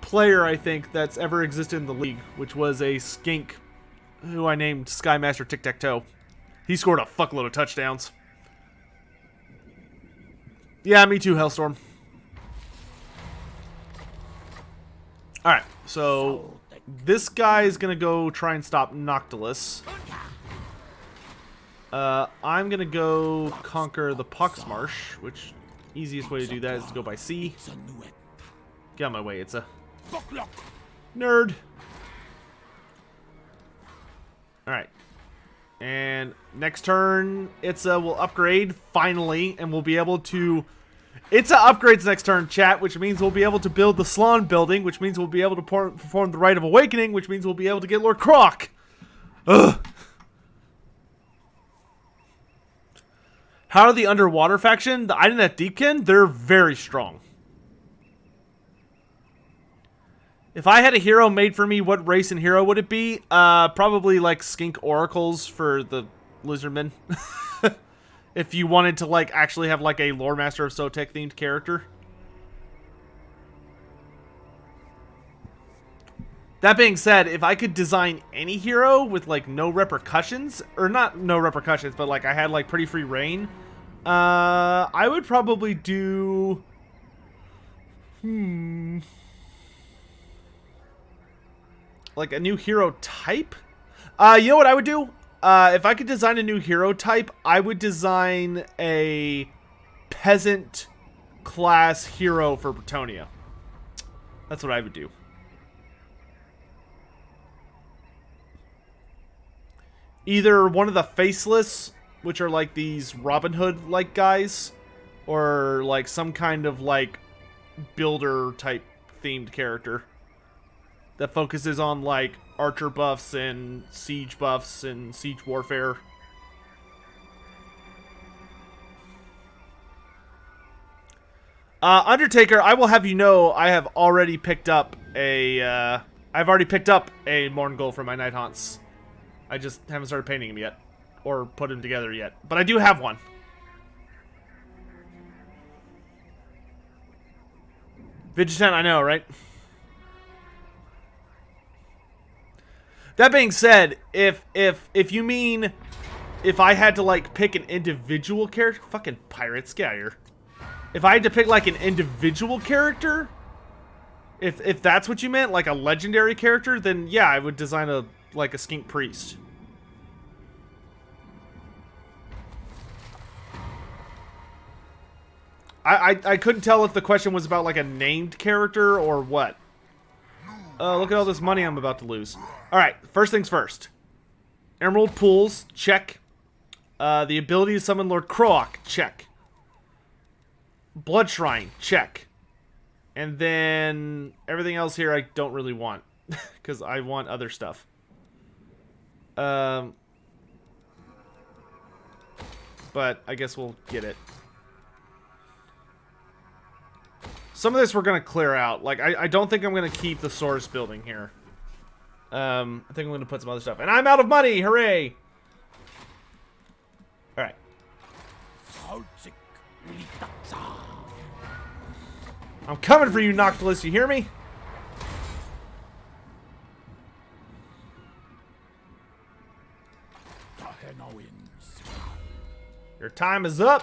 player, I think, that's ever existed in the league, which was a skink who I named Skymaster Tic-Tac-Toe. He scored a fuckload of touchdowns. Yeah, me too, Hellstorm. Alright, so this guy is going to go try and stop Noctilus. I'm going to go conquer the Poxmarsh, which easiest way to do that is to go by sea. Get out of my way, it's a nerd. Alright. And next turn, Itza will upgrade, finally, and we'll be able to... Itza upgrades next turn, chat, which means we'll be able to build the Salon building, which means we'll be able to perform the Rite of Awakening, which means we'll be able to get Lord Kroak. Ugh. How are the Underwater faction? The Idanet Deepkin? They're very strong. If I had a hero made for me, what race and hero would it be? Probably like Skink Oracles for the Lizardmen. If you wanted to like actually have like a Lore Master of Sotek themed character. That being said, if I could design any hero with like no repercussions, or not no repercussions, but like I had like pretty free reign, I would probably do... like a new hero type? You know what I would do? If I could design a new hero type, I would design a peasant class hero for Bretonia. That's what I would do. Either one of the Faceless, which are like these Robin Hood-like guys, or like some kind of like builder type themed character that focuses on like archer buffs and siege warfare. Undertaker, I will have you know, I have already picked up a Morngul for my Night Haunts. I just haven't started painting him yet, or put him together yet, but I do have one. Vigilant, I know, right? That being said, if you mean if I had to like pick an individual character, fucking pirates, get out of here. If I had to pick like an individual character, if that's what you meant, like a legendary character, then yeah, I would design a skink priest. I couldn't tell if the question was about like a named character or what. Look at all this money I'm about to lose. Alright, first things first. Emerald Pools, check. The ability to summon Lord Kroak, check. Blood Shrine, check. And then everything else here I don't really want. Because I want other stuff. But I guess we'll get it. Some of this we're going to clear out. Like, I don't think I'm going to keep the source building here. I think I'm going to put some other stuff. And I'm out of money! Hooray! Alright. Sotek litatsa. I'm coming for you, Noctilus. You hear me? Tahenowins. Your time is up.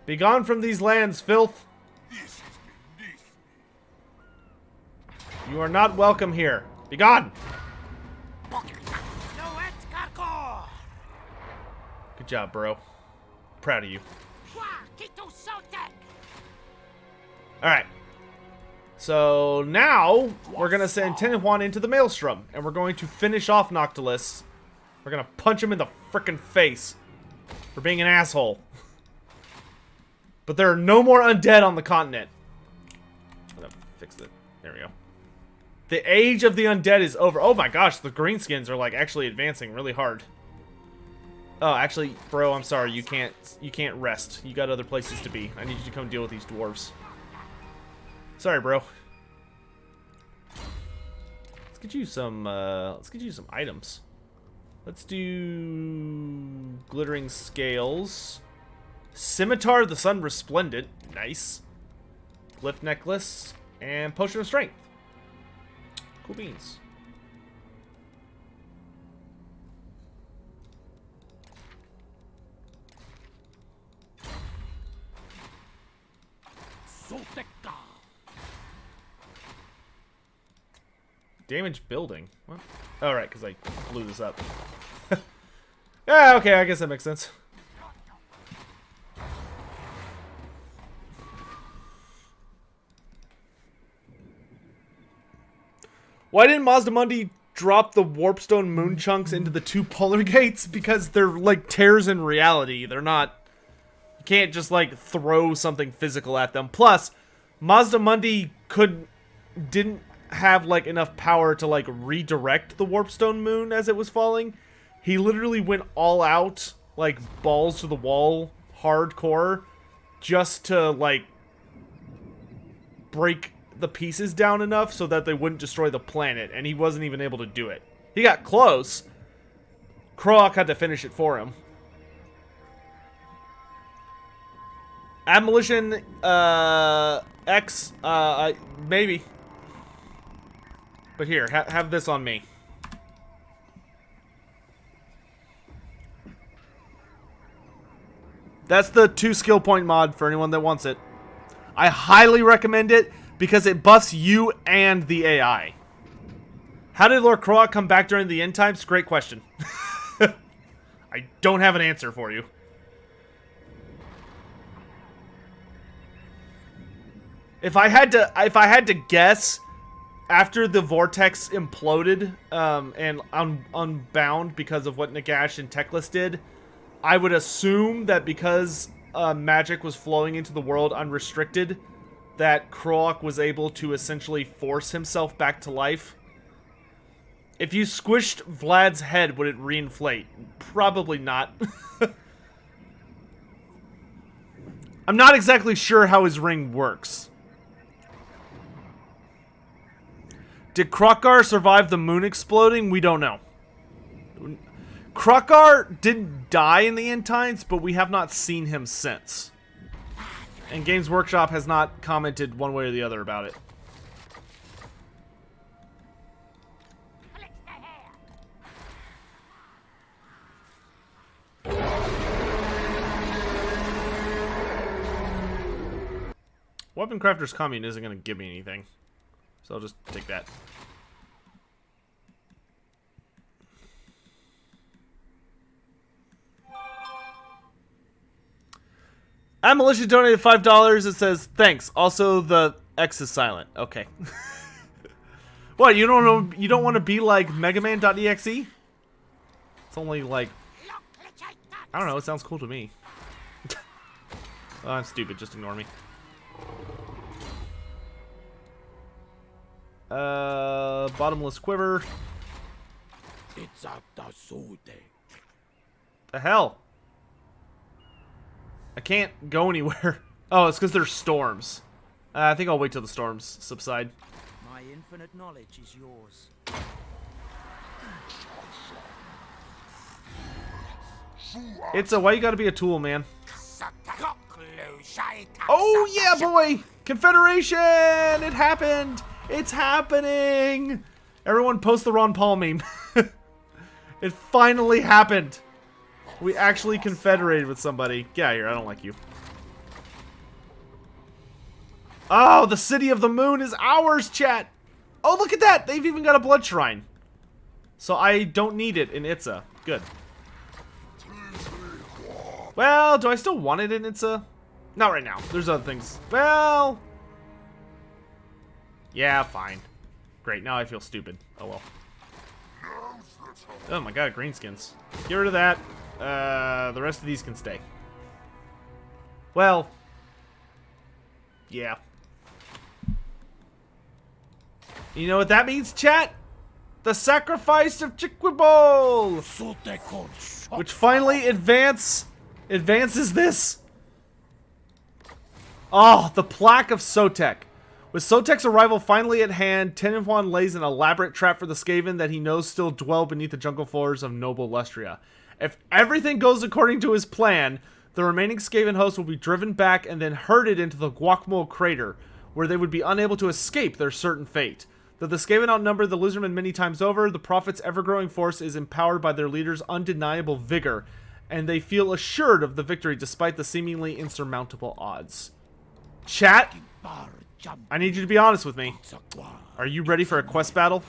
Be gone from these lands, filth. This is beneath me. You are not welcome here. Be gone. Good job, bro. Proud of you. Alright. So now we're going to send Tinhuan into the Maelstrom. And we're going to finish off Noctilus. We're going to punch him in the frickin' face for being an asshole. But there are no more undead on the continent. I'm gonna fix it. There we go. The age of the undead is over. Oh my gosh, the greenskins are like actually advancing really hard. Oh, actually, bro, I'm sorry. You can't rest. You got other places to be. I need you to come deal with these dwarves. Sorry, bro. Let's get you some items. Let's do glittering scales. Scimitar of the Sun Resplendent. Nice. Glyph necklace. And potion of strength. Cool beans. Sotek. Damage building. What? Oh, right, because I blew this up. Yeah, okay, I guess that makes sense. Why didn't Mazdamundi drop the Warpstone moon chunks into the 2 polar gates? Because they're like tears in reality. They're not... You can't just like throw something physical at them. Plus, Mazdamundi didn't have like enough power to like redirect the Warpstone moon as it was falling. He literally went all out, like balls to the wall, hardcore, just to like break the pieces down enough so that they wouldn't destroy the planet, and he wasn't even able to do it. He got close. Kroak had to finish it for him. Abolition, X, maybe. But here, have this on me. That's the 2 skill point mod for anyone that wants it. I highly recommend it because it buffs you and the AI. How did Lord Kroak come back during the end times? Great question. I don't have an answer for you. If I had to guess, after the vortex imploded and unbound because of what Nagash and Teclis did, I would assume that because magic was flowing into the world unrestricted, that Kroak was able to essentially force himself back to life. If you squished Vlad's head, would it reinflate? Probably not. I'm not exactly sure how his ring works. Did Kroakar survive the moon exploding? We don't know. Kroakar didn't die in the end times, but we have not seen him since. And Games Workshop has not commented one way or the other about it. Weapon Crafter's Commune isn't going to give me anything. So I'll just take that. Militia donated $5. It says, thanks. Also, the X is silent. Okay. What, you don't know? You don't want to be like Megaman.exe? It's only like... I don't know. It sounds cool to me. Oh, I'm stupid. Just ignore me. Bottomless quiver. It's at the Sotek. The hell? I can't go anywhere. Oh, it's because there's storms. I think I'll wait till the storms subside. My infinite knowledge is yours. Why you gotta be a tool, man? Oh, yeah, boy! Confederation! It happened! It's happening! Everyone post the Ron Paul meme. It finally happened! We actually confederated with somebody. Get out of here, I don't like you. Oh, the city of the moon is ours, chat! Oh, look at that! They've even got a blood shrine. So I don't need it in Itza. Good. Well, do I still want it in Itza? Not right now. There's other things. Well... yeah, fine. Great, now I feel stupid. Oh well. Oh my god, greenskins. Get rid of that. The rest of these can stay. Well... yeah. You know what that means, chat? The sacrifice of Chiquibol! Which finally advances this. Oh, the plaque of Sotek. With Sotek's arrival finally at hand, Tenenhuan lays an elaborate trap for the Skaven that he knows still dwell beneath the jungle floors of noble Lustria. If everything goes according to his plan, the remaining Skaven hosts will be driven back and then herded into the Guacmole crater, where they would be unable to escape their certain fate. Though the Skaven outnumber the Lizardmen many times over, the Prophet's ever-growing force is empowered by their leader's undeniable vigor, and they feel assured of the victory despite the seemingly insurmountable odds. Chat, I need you to be honest with me. Are you ready for a quest battle?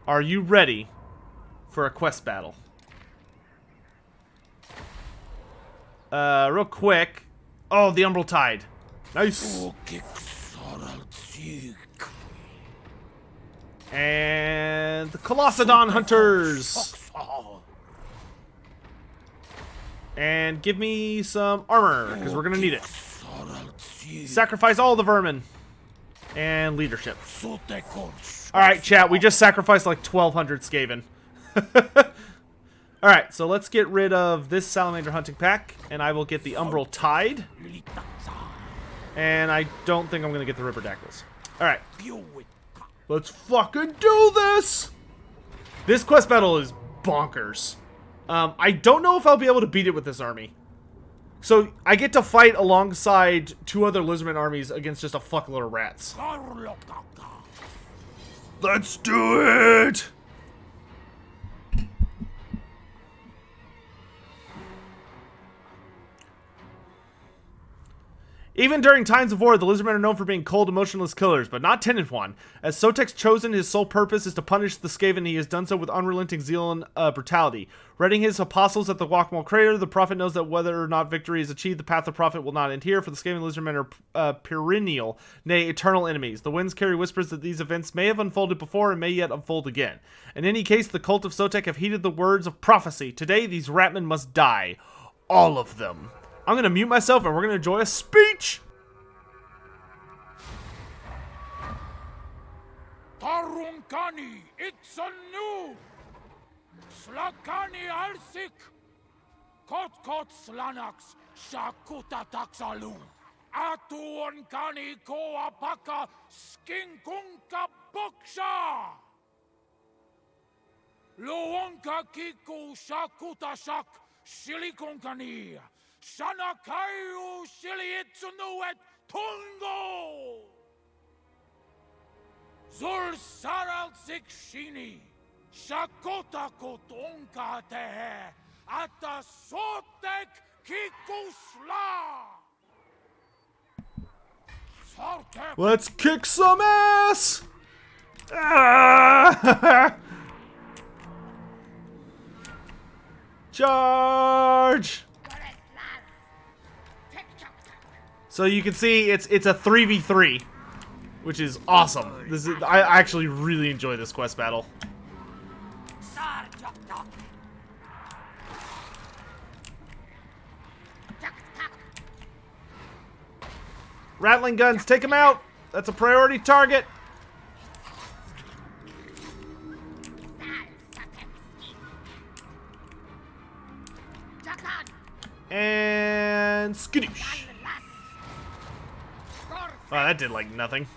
Are you ready for a quest battle? Real quick. Oh, the Umbral Tide. Nice. And the Colossadon Hunters. And give me some armor, because we're going to need it. Sacrifice all the vermin. And leadership. Alright, chat, we just sacrificed like 1,200 Skaven. Alright, so let's get rid of this Salamander hunting pack, and I will get the Umbral Tide. And I don't think I'm going to get the Ripperdactyls. Alright. Let's fucking do this! This quest battle is bonkers. I don't know if I'll be able to beat it with this army. So, I get to fight alongside 2 other Lizardman armies against just a fuckload of rats. Let's do it! Even during times of war, the Lizardmen are known for being cold, emotionless killers, but not Tenenhuan. As Sotek's chosen, his sole purpose is to punish the Skaven, he has done so with unrelenting zeal and brutality. Reading his apostles at the Guacmole crater, the Prophet knows that whether or not victory is achieved, the path of Prophet will not end here, for the Skaven Lizardmen are perennial, nay, eternal enemies. The winds carry whispers that these events may have unfolded before and may yet unfold again. In any case, the cult of Sotek have heeded the words of prophecy. Today, these ratmen must die. All of them. I'm going to mute myself and we're going to enjoy a speech. Tarunkani, it's a new. Slakani alsik. Kot slanax, shakuta taxalu. Atuonkani koapaka, skinkunka boksha. Luonka kiku shakuta shak, shilikonkani. Shanakayu shiliitsunuet tungo! Zul saral zikshini, shakota kotonka tehe, ata sotek kikusla! Let's kick some ass! Ah! Charge! So you can see it's a 3v3, which is awesome. I actually really enjoy this quest battle. Rattling guns, take him out. That's a priority target. And skadoosh. Oh, that did like nothing.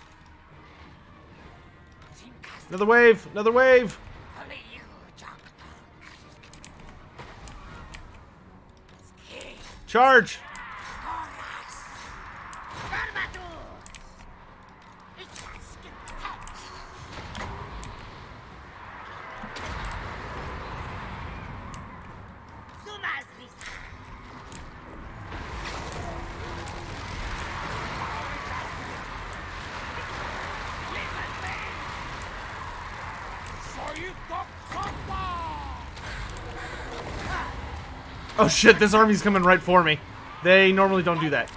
Another wave! Another wave! Charge! Oh shit, this army's coming right for me. They normally don't do that.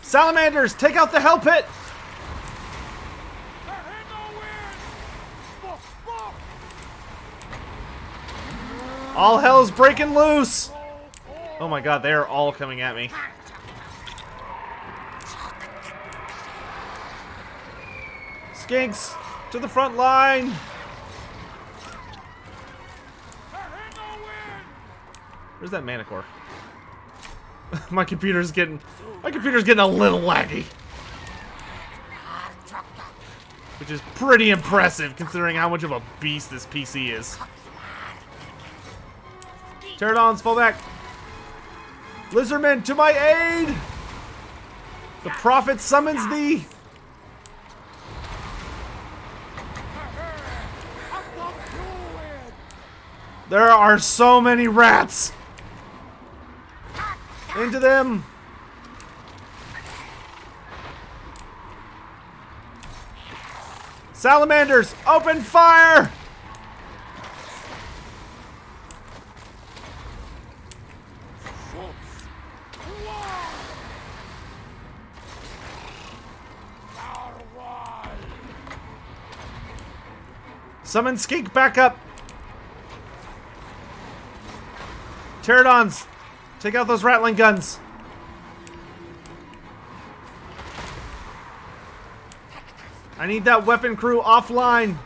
Salamanders, take out the hell pit! All hell's breaking loose! Oh my god, they are all coming at me. Skinks, to the front line! Where's that Manicore? my computer's getting a little laggy. Which is pretty impressive considering how much of a beast this PC is. Pterodons, fall back. Lizardmen, to my aid! The prophet summons thee! There are so many rats! Into them! Salamanders, open fire! Summon Skink back up! Pterodons, take out those Rattling guns! I need that weapon crew offline!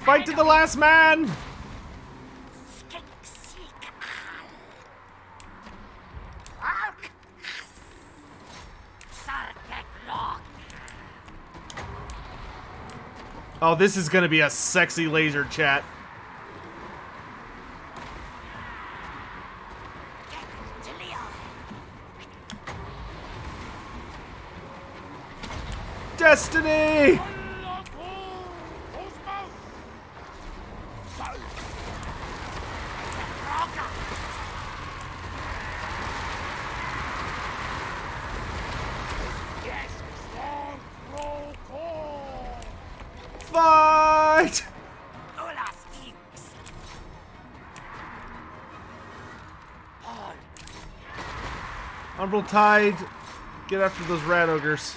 Fight to the last man! Oh, this is gonna be a sexy laser chat. Destiny! Fight! Umbral Tide, get after those rat ogres.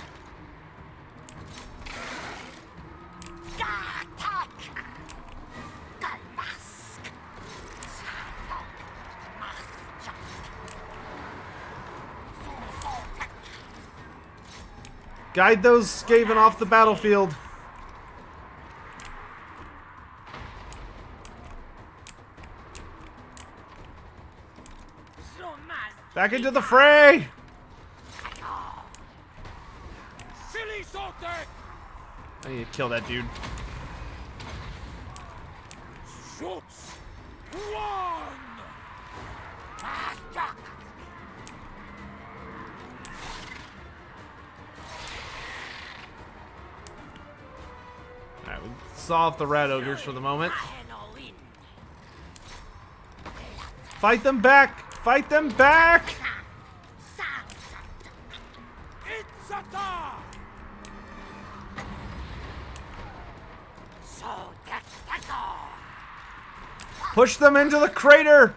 Guide those Skaven off the battlefield. Back into the fray! Silly Sotek! I need to kill that dude. Shoots! One! Alright, we saw off the rat ogres for the moment. Fight them back! Fight them back! It's a time! Push them into the crater!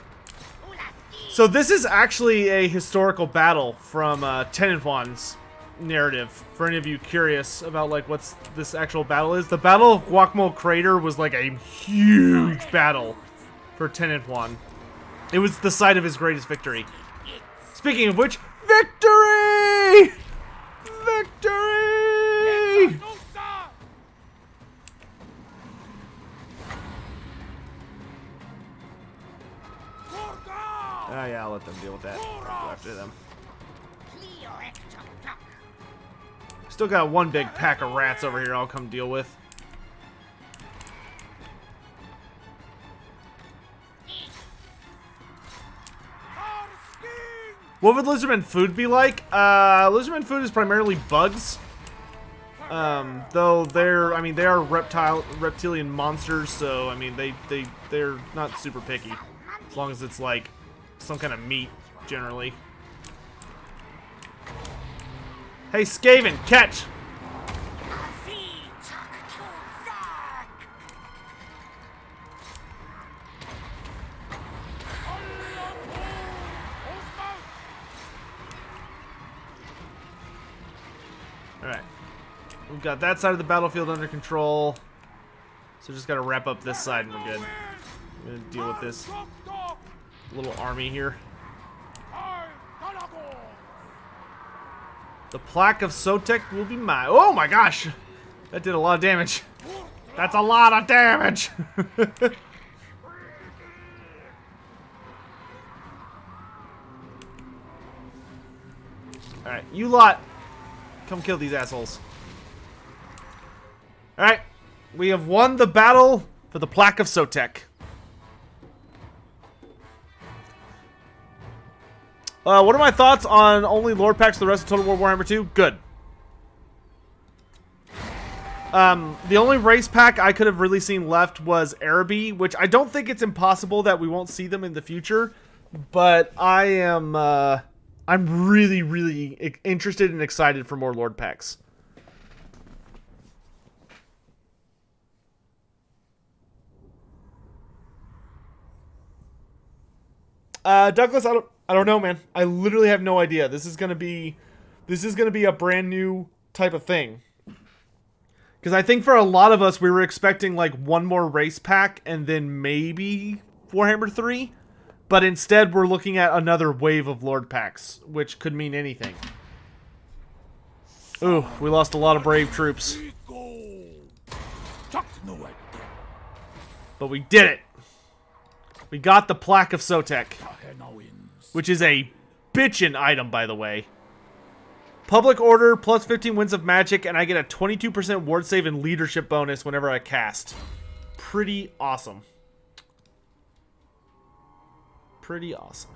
So this is actually a historical battle from Tenenhuan's narrative for any of you curious about like what's this actual battle is. The Battle of Guacamole Crater was like a huge battle for Tenant One. It was the site of his greatest victory. Speaking of which, victory! Victory! Ah, yeah, I'll let them deal with that. I'll go after them. Still got one big pack of rats over here I'll come deal with. What would lizardman food be like? Lizardman food is primarily bugs. Though they are reptilian monsters, so I mean they're not super picky. As long as it's like some kind of meat, generally. Hey, Skaven, catch! Alright. We've got that side of the battlefield under control. So just gotta wrap up this side and we're good. I'm gonna deal with this little army here. The plaque of Sotek will be mine. Oh my gosh! That did a lot of damage. That's a lot of damage! Alright, you lot. Come kill these assholes. Alright. We have won the battle for the plaque of Sotek. What are my thoughts on only lore packs for the rest of Total War Warhammer 2? Good. The only race pack I could have really seen left was Araby, which I don't think it's impossible that we won't see them in the future, but I'm really, really interested and excited for more Lord packs. Douglas, I don't know, man. I literally have no idea. This is gonna be a brand new type of thing. Because I think for a lot of us, we were expecting like one more race pack and then maybe Warhammer 3. But instead, we're looking at another wave of Lord packs, which could mean anything. Ooh, we lost a lot of brave troops. But we did it! We got the Plaque of Sotek, which is a bitchin' item, by the way. Public order, plus 15 winds of magic, and I get a 22% ward save and leadership bonus whenever I cast. Pretty awesome. Pretty awesome.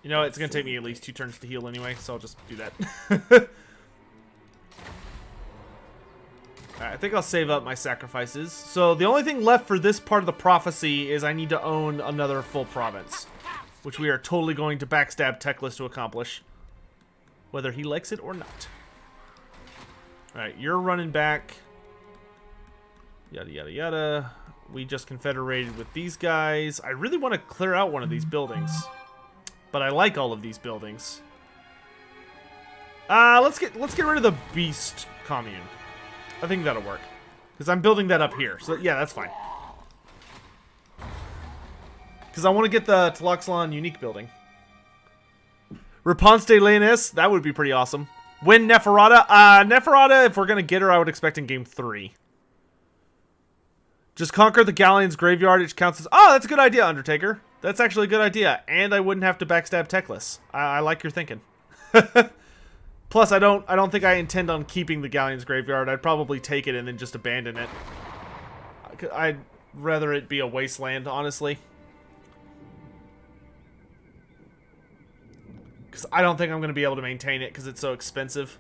You know, it's gonna take me at least 2 turns to heal anyway, so I'll just do that. Alright, I think I'll save up my sacrifices. So the only thing left for this part of the prophecy is I need to own another full province, which we are totally going to backstab Teclis to accomplish, whether he likes it or not. Alright, you're running back. Yada, yada, yada. We just confederated with these guys. I really want to clear out one of these buildings, but I like all of these buildings. Let's get rid of the Beast Commune. I think that'll work, because I'm building that up here. So yeah, that's fine. Because I want to get the Tloxlon unique building. Réponse de Léonis, that would be pretty awesome. Win Neferata. Neferata, if we're gonna get her, I would expect in game 3. Just conquer the Galleon's graveyard. It counts as... Oh, that's a good idea, Undertaker. That's actually a good idea. And I wouldn't have to backstab Teclis. I like your thinking. Plus, I don't think I intend on keeping the Galleon's graveyard. I'd probably take it and then just abandon it. I'd rather it be a wasteland, honestly. Because I don't think I'm going to be able to maintain it because it's so expensive.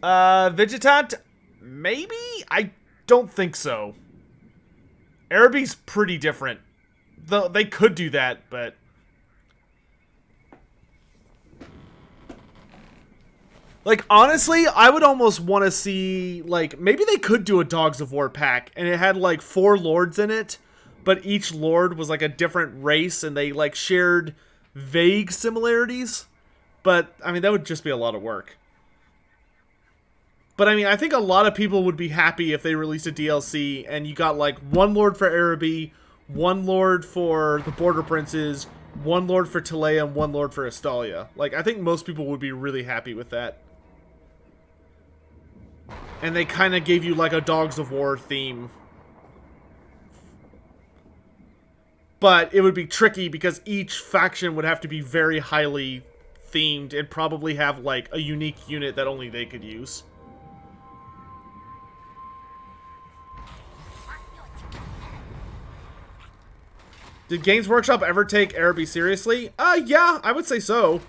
Vegetant? Maybe? I don't think so. Araby's pretty different. Though they could do that, but... Like, honestly, I would almost want to see, like, maybe they could do a Dogs of War pack, and it had, like, 4 lords in it, but each lord was, like, a different race, and they, like, shared vague similarities. But, I mean, that would just be a lot of work. But, I mean, I think a lot of people would be happy if they released a DLC, and you got, like, 1 lord for Araby, 1 lord for the Border Princes, 1 lord for Talea, and 1 lord for Estalia. Like, I think most people would be really happy with that. And they kind of gave you, like, a Dogs of War theme. But it would be tricky because each faction would have to be very highly themed and probably have, like, a unique unit that only they could use. Did Games Workshop ever take Araby seriously? Yeah, I would say so.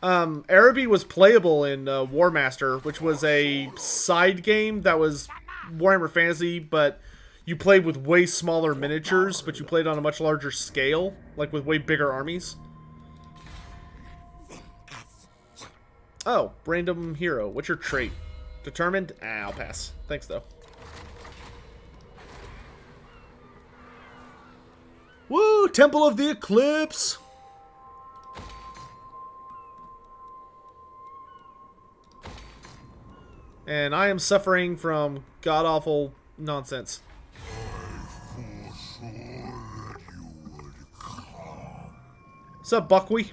Araby was playable in War Master, which was a side game that was Warhammer Fantasy, but you played with way smaller miniatures, but you played on a much larger scale, like with way bigger armies. Oh, random hero. What's your trait? Determined? Ah, I'll pass. Thanks, though. Woo! Temple of the Eclipse! And I am suffering from god-awful nonsense. What's up, Buckwheat?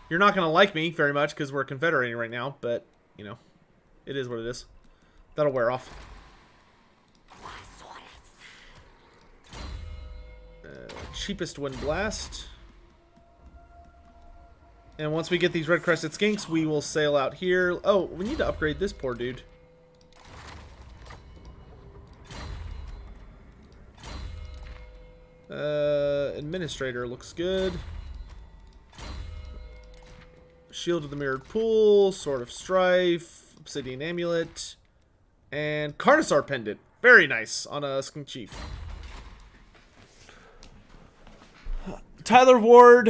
You're not going to like me very much because we're confederating right now, but, you know, it is what it is. That'll wear off. Cheapest Wind Blast. And once we get these red crested skinks, we will sail out here. Oh, we need to upgrade this poor dude. Administrator looks good. Shield of the Mirrored Pool, Sword of Strife, Obsidian Amulet, and Carnosaur Pendant. Very nice on a Skink Chief. Tyler Ward,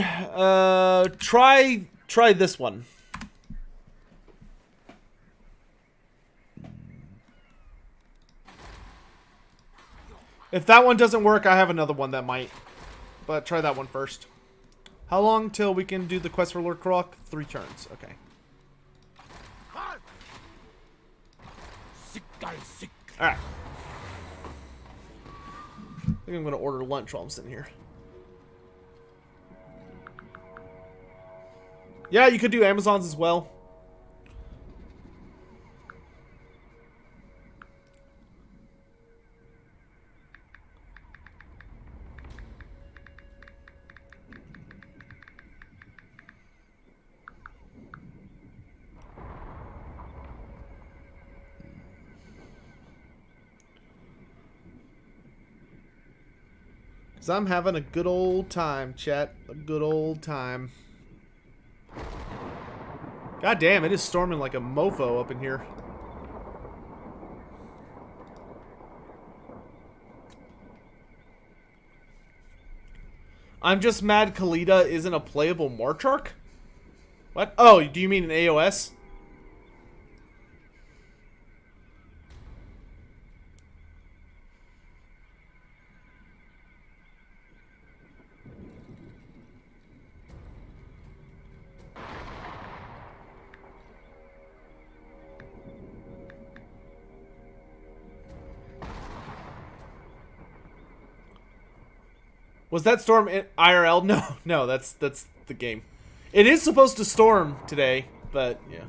try this one. If that one doesn't work, I have another one that might. But try that one first. How long till we can do the quest for Lord Kroak? 3 turns. Okay. Alright. I think I'm going to order lunch while I'm sitting here. Yeah, you could do Amazons as well. Because I'm having a good old time, chat. A good old time. God damn, it is storming like a mofo up in here. I'm just mad Khalida isn't a playable March Arc? What? Oh, do you mean an AOS? Was that storm in IRL? No, that's the game. It is supposed to storm today, but yeah.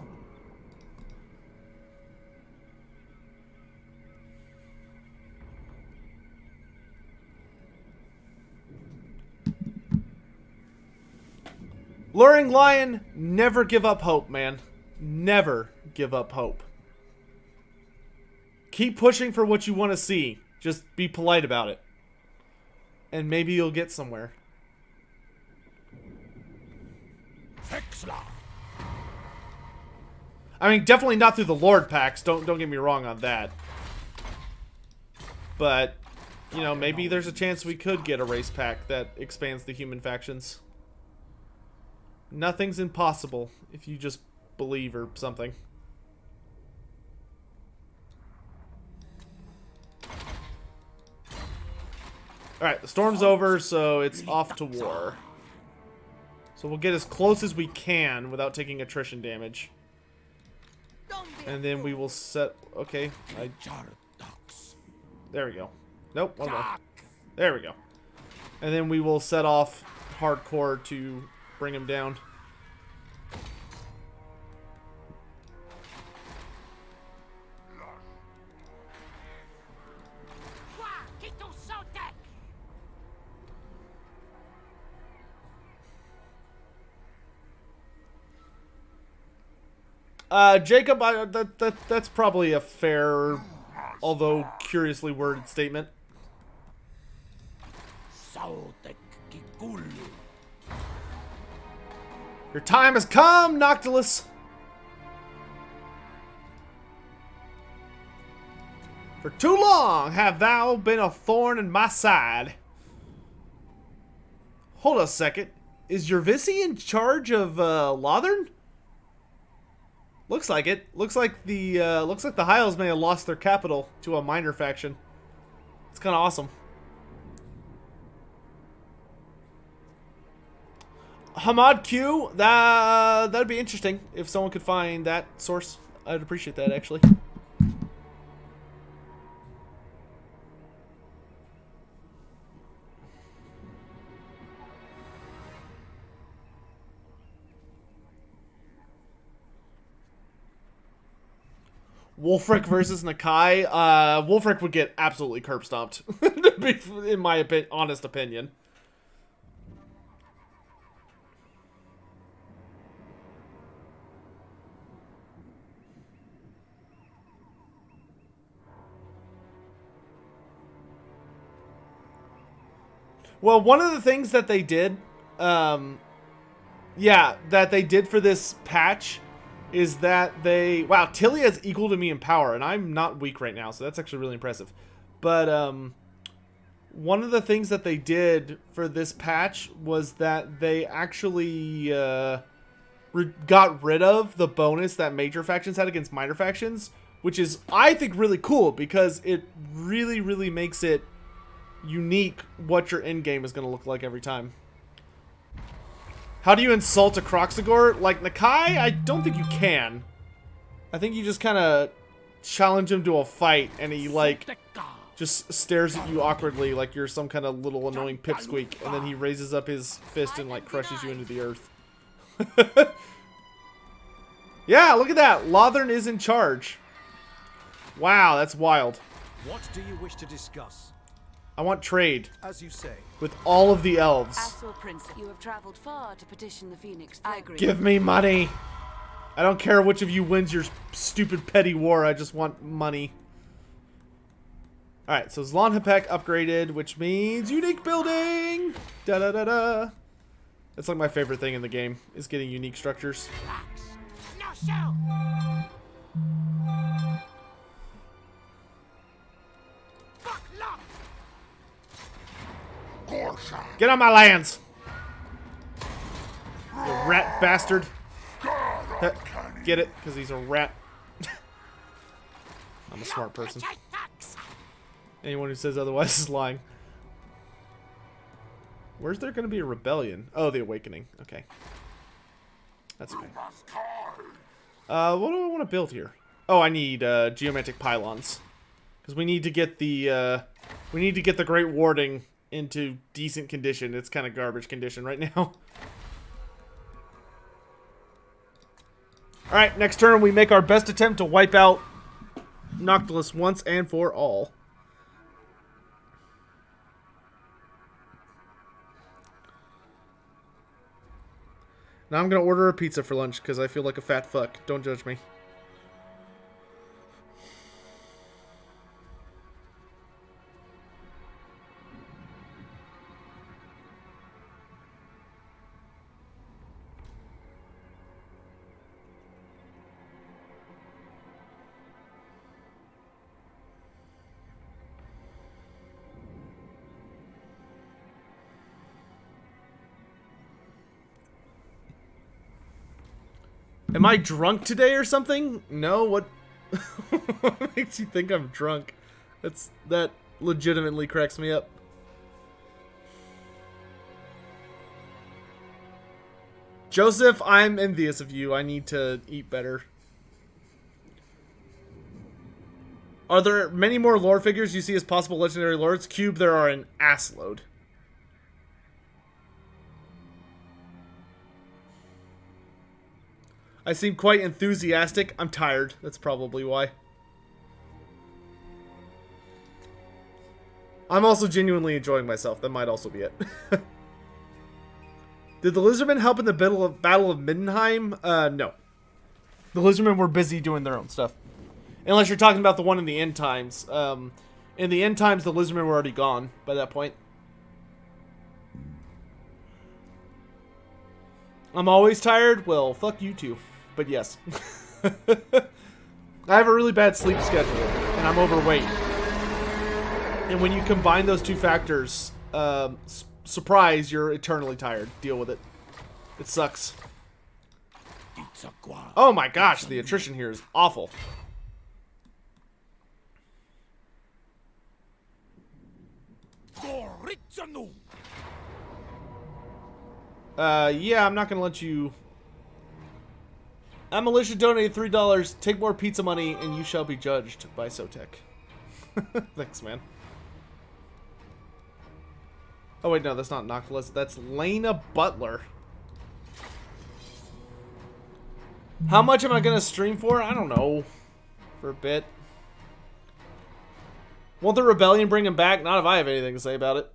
Luring Lion, never give up hope, man. Never give up hope. Keep pushing for what you want to see. Just be polite about it. And maybe you'll get somewhere. I mean, definitely not through the Lord packs. Don't get me wrong on that. But, you know, maybe there's a chance we could get a race pack that expands the human factions. Nothing's impossible if you just believe or something. Alright, the storm's over, so it's off to war. So we'll get as close as we can without taking attrition damage. And then we will set... Okay. There we go. Nope, one more. There we go. And then we will set off hardcore to bring him down. Jacob, that's probably a fair, although curiously worded statement. Sotek kikulu. Your time has come, Noctilus. For too long have thou been a thorn in my side. Hold a second. Is Yervisi in charge of Lothern? Looks like it. Looks like the Hyles may have lost their capital to a minor faction. It's kind of awesome. Hamad Q, that'd be interesting if someone could find that source. I'd appreciate that, actually. Wolfric versus Nakai. Wolfric would get absolutely curb stomped, in my honest opinion. Well, one of the things that they did, yeah, that they did for this patch is that they... Wow, Tilia is equal to me in power, and I'm not weak right now, so that's actually really impressive. But, one of the things that they did for this patch was that they actually, got rid of the bonus that major factions had against minor factions, which is, I think, really cool, because it really, really makes it unique what your end game is going to look like every time. How do you insult a Kroxigor? Like Nakai, I don't think you can. I think you just kind of challenge him to a fight, and he, like, just stares at you awkwardly like you're some kind of little annoying pipsqueak, and then he raises up his fist and, like, crushes you into the earth. Yeah, look at that. Lothern is in charge. Wow, that's wild. What do you wish to discuss? I want trade. As you say. With all of the elves. Asur Prince, you have traveled far to petition the Phoenix. I agree. Give me money. I don't care which of you wins your stupid petty war. I just want money. Alright, so Zlan Hapek upgraded, which means unique building. Da da da da. That's like my favorite thing in the game, is getting unique structures. No show. Get on my lands! You rat bastard. Get it? Because he's a rat. I'm a smart person. Anyone who says otherwise is lying. Where's there going to be a rebellion? Oh, the Awakening. Okay. That's okay. What do I want to build here? Oh, I need geometric pylons. Because we need to get the Great Warding into decent condition. It's kind of garbage condition right now. Alright, next turn we make our best attempt to wipe out Noctilus once and for all. Now I'm going to order a pizza for lunch because I feel like a fat fuck. Don't judge me. Am I drunk today or something? No, what what makes you think I'm drunk? That legitimately cracks me up. Joseph, I'm envious of you. I need to eat better. Are there many more lore figures you see as possible legendary lords? Cube, there are an assload. I seem quite enthusiastic. I'm tired. That's probably why. I'm also genuinely enjoying myself. That might also be it. Did the Lizardmen help in the Battle of Middenheim? No. The Lizardmen were busy doing their own stuff. Unless you're talking about the one in the end times. In the end times, the Lizardmen were already gone by that point. I'm always tired? Well, fuck you too. But yes. I have a really bad sleep schedule, and I'm overweight. And when you combine those two factors, surprise, you're eternally tired. Deal with it. It sucks. Oh my gosh, the attrition here is awful. Yeah, I'm not gonna let you... Militia donated $3. Take more pizza money and you shall be judged by Sotek. Thanks, man. Oh wait, no, that's not Noctilus. That's Lena Butler. How much am I gonna stream for? I don't know. For a bit. Won't the rebellion bring him back? Not if I have anything to say about it.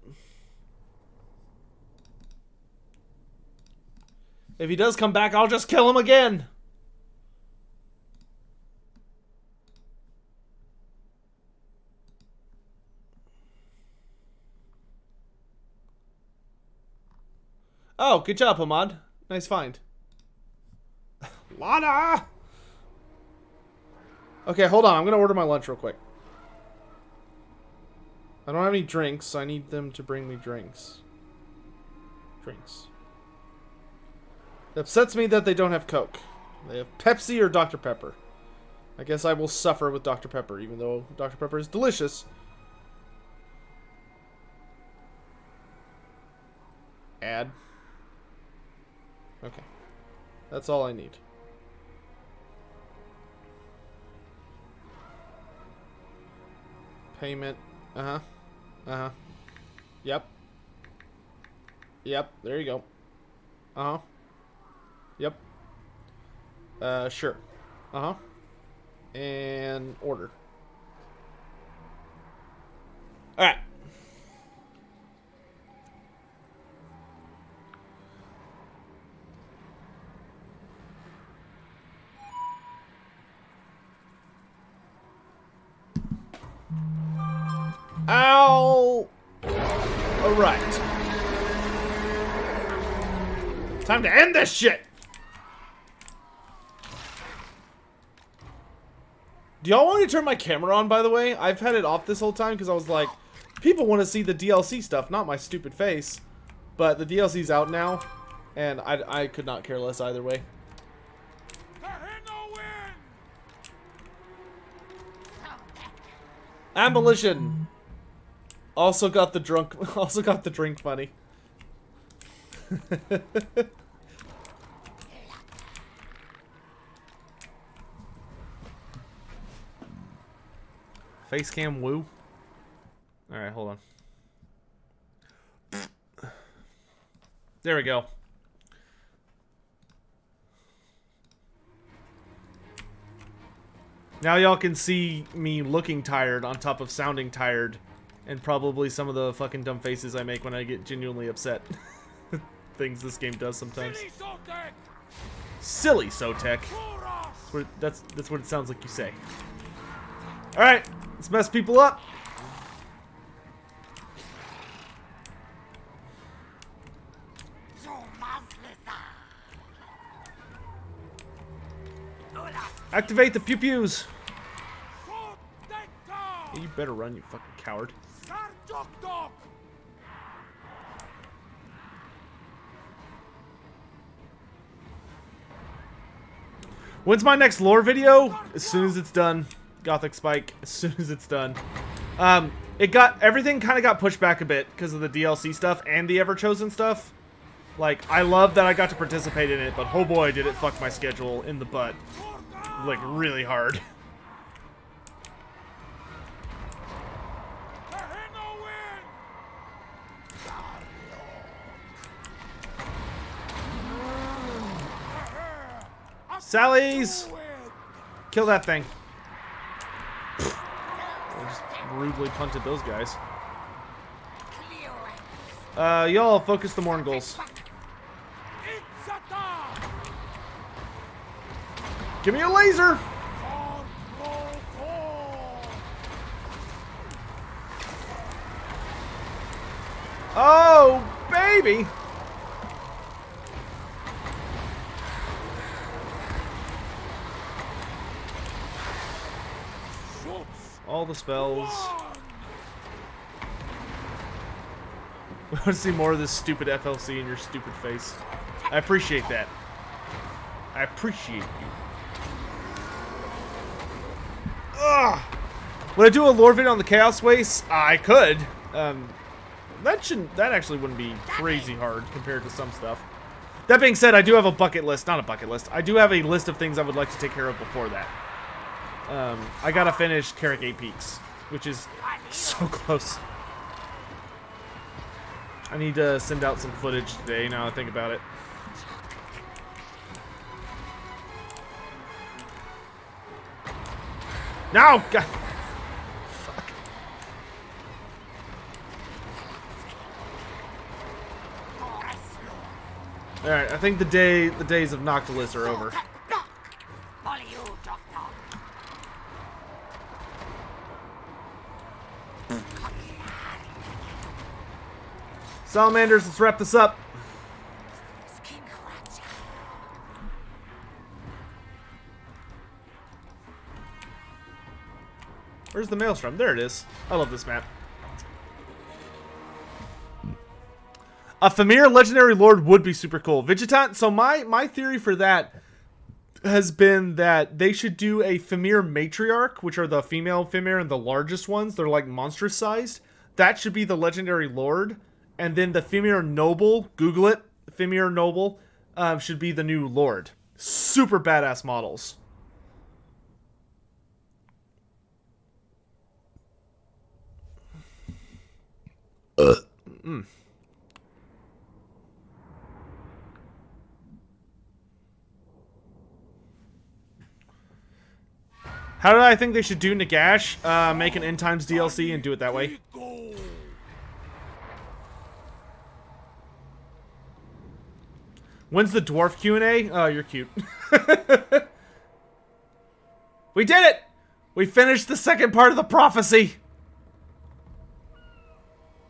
If he does come back, I'll just kill him again. Oh, good job, Hamad. Nice find. Lana! Okay, hold on. I'm gonna order my lunch real quick. I don't have any drinks, so I need them to bring me drinks. Drinks. It upsets me that they don't have Coke. They have Pepsi or Dr. Pepper. I guess I will suffer with Dr. Pepper, even though Dr. Pepper is delicious. Add. Okay. That's all I need. Payment. Uh-huh. Uh-huh. Yep. Yep. There you go. Uh-huh. Yep. Sure. Uh-huh. And order. Alright. Ow! Alright. Time to end this shit! Do y'all want me to turn my camera on, by the way? I've had it off this whole time because I was like, people want to see the DLC stuff, not my stupid face. But the DLC's out now, and I could not care less either way. Abolition! Also got the drink money. Facecam woo. Alright, hold on. There we go. Now y'all can see me looking tired on top of sounding tired. And probably some of the fucking dumb faces I make when I get genuinely upset. Things this game does sometimes. Silly Sotek. That's what it sounds like you say. Alright, let's mess people up. Activate the pew-pews. Yeah, you better run, you fucking coward. When's my next lore video? As soon as it's done. Gothic Spike. As soon as it's done. Everything kind of got pushed back a bit because of the DLC stuff and the Everchosen stuff. Like, I love that I got to participate in it, but oh boy, did it fuck my schedule in the butt. Like, really hard. Sally's! Kill that thing. I just rudely punted those guys. Y'all focus the Morngulls. Give me a laser! Oh, baby! All the spells. We want to see more of this stupid FLC in your stupid face. I appreciate that. I appreciate you. Ugh! Would I do a lore video on the Chaos Waste? I could. That actually wouldn't be crazy hard compared to some stuff. That being said, I do have a bucket list. Not a bucket list. I do have a list of things I would like to take care of before that. I gotta finish Carrick 8 Peaks, which is so close. I need to send out some footage today, now I think about it. No! God. Fuck. Alright, I think the days of Noctilus are over. Salamanders, let's wrap this up. Where's the Maelstrom? There it is. I love this map. A Famir Legendary Lord would be super cool. Vigitant, so my theory for that has been that they should do a Famir Matriarch, which are the female Famir and the largest ones. They're like monstrous sized. That should be the Legendary Lord. And then the Famir Noble, Google it, Famir Noble, should be the new Lord. Super badass models. How do I think they should do Nagash? Make an End Times DLC and do it that way. When's the dwarf Q&A? Oh, you're cute. We did it! We finished the second part of the prophecy.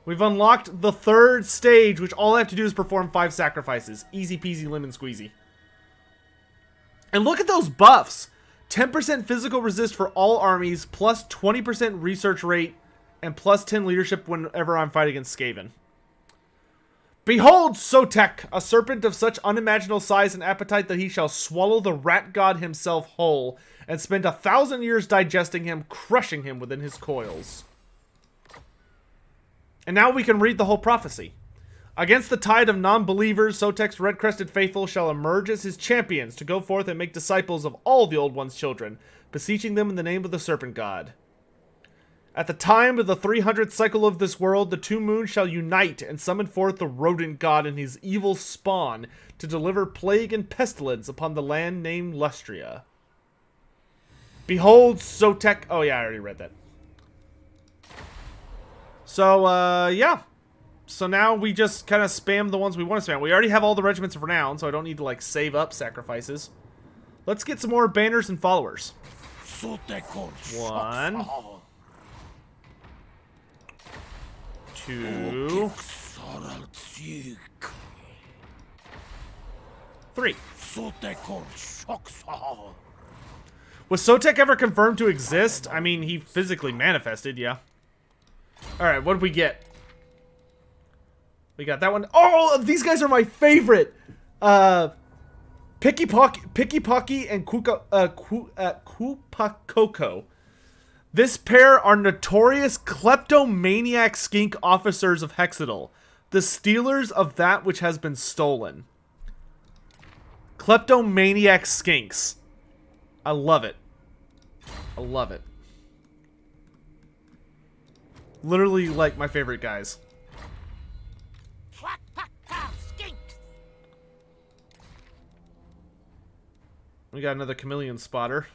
We've unlocked the third stage, which all I have to do is perform 5 sacrifices. Easy peasy lemon squeezy. And look at those buffs. 10% physical resist for all armies, plus 20% research rate, and plus 10 leadership whenever I'm fighting against Skaven. Behold, Sotek, a serpent of such unimaginable size and appetite that he shall swallow the rat god himself whole, and spend 1,000 years digesting him, crushing him within his coils. And now we can read the whole prophecy. Against the tide of non-believers, Sotek's red-crested faithful shall emerge as his champions to go forth and make disciples of all the Old One's children, beseeching them in the name of the serpent god. At the time of the 300th cycle of this world, the 2 moons shall unite and summon forth the rodent god and his evil spawn to deliver plague and pestilence upon the land named Lustria. Behold, Sotek... Oh, yeah, I already read that. So, yeah. So now we just kind of spam the ones we want to spam. We already have all the regiments of renown, so I don't need to, like, save up sacrifices. Let's get some more banners and followers. 1... 2... 3. Was Sotek ever confirmed to exist? I mean, he physically manifested, yeah. Alright, what did we get? We got that one. Oh, these guys are my favorite! Picky Pocky and Kupakoko. This pair are notorious kleptomaniac skink officers of Hexadal, the stealers of that which has been stolen. Kleptomaniac skinks. I love it. I love it. Literally, like, my favorite guys. Quack, quack, quack, skinks. We got another chameleon spotter.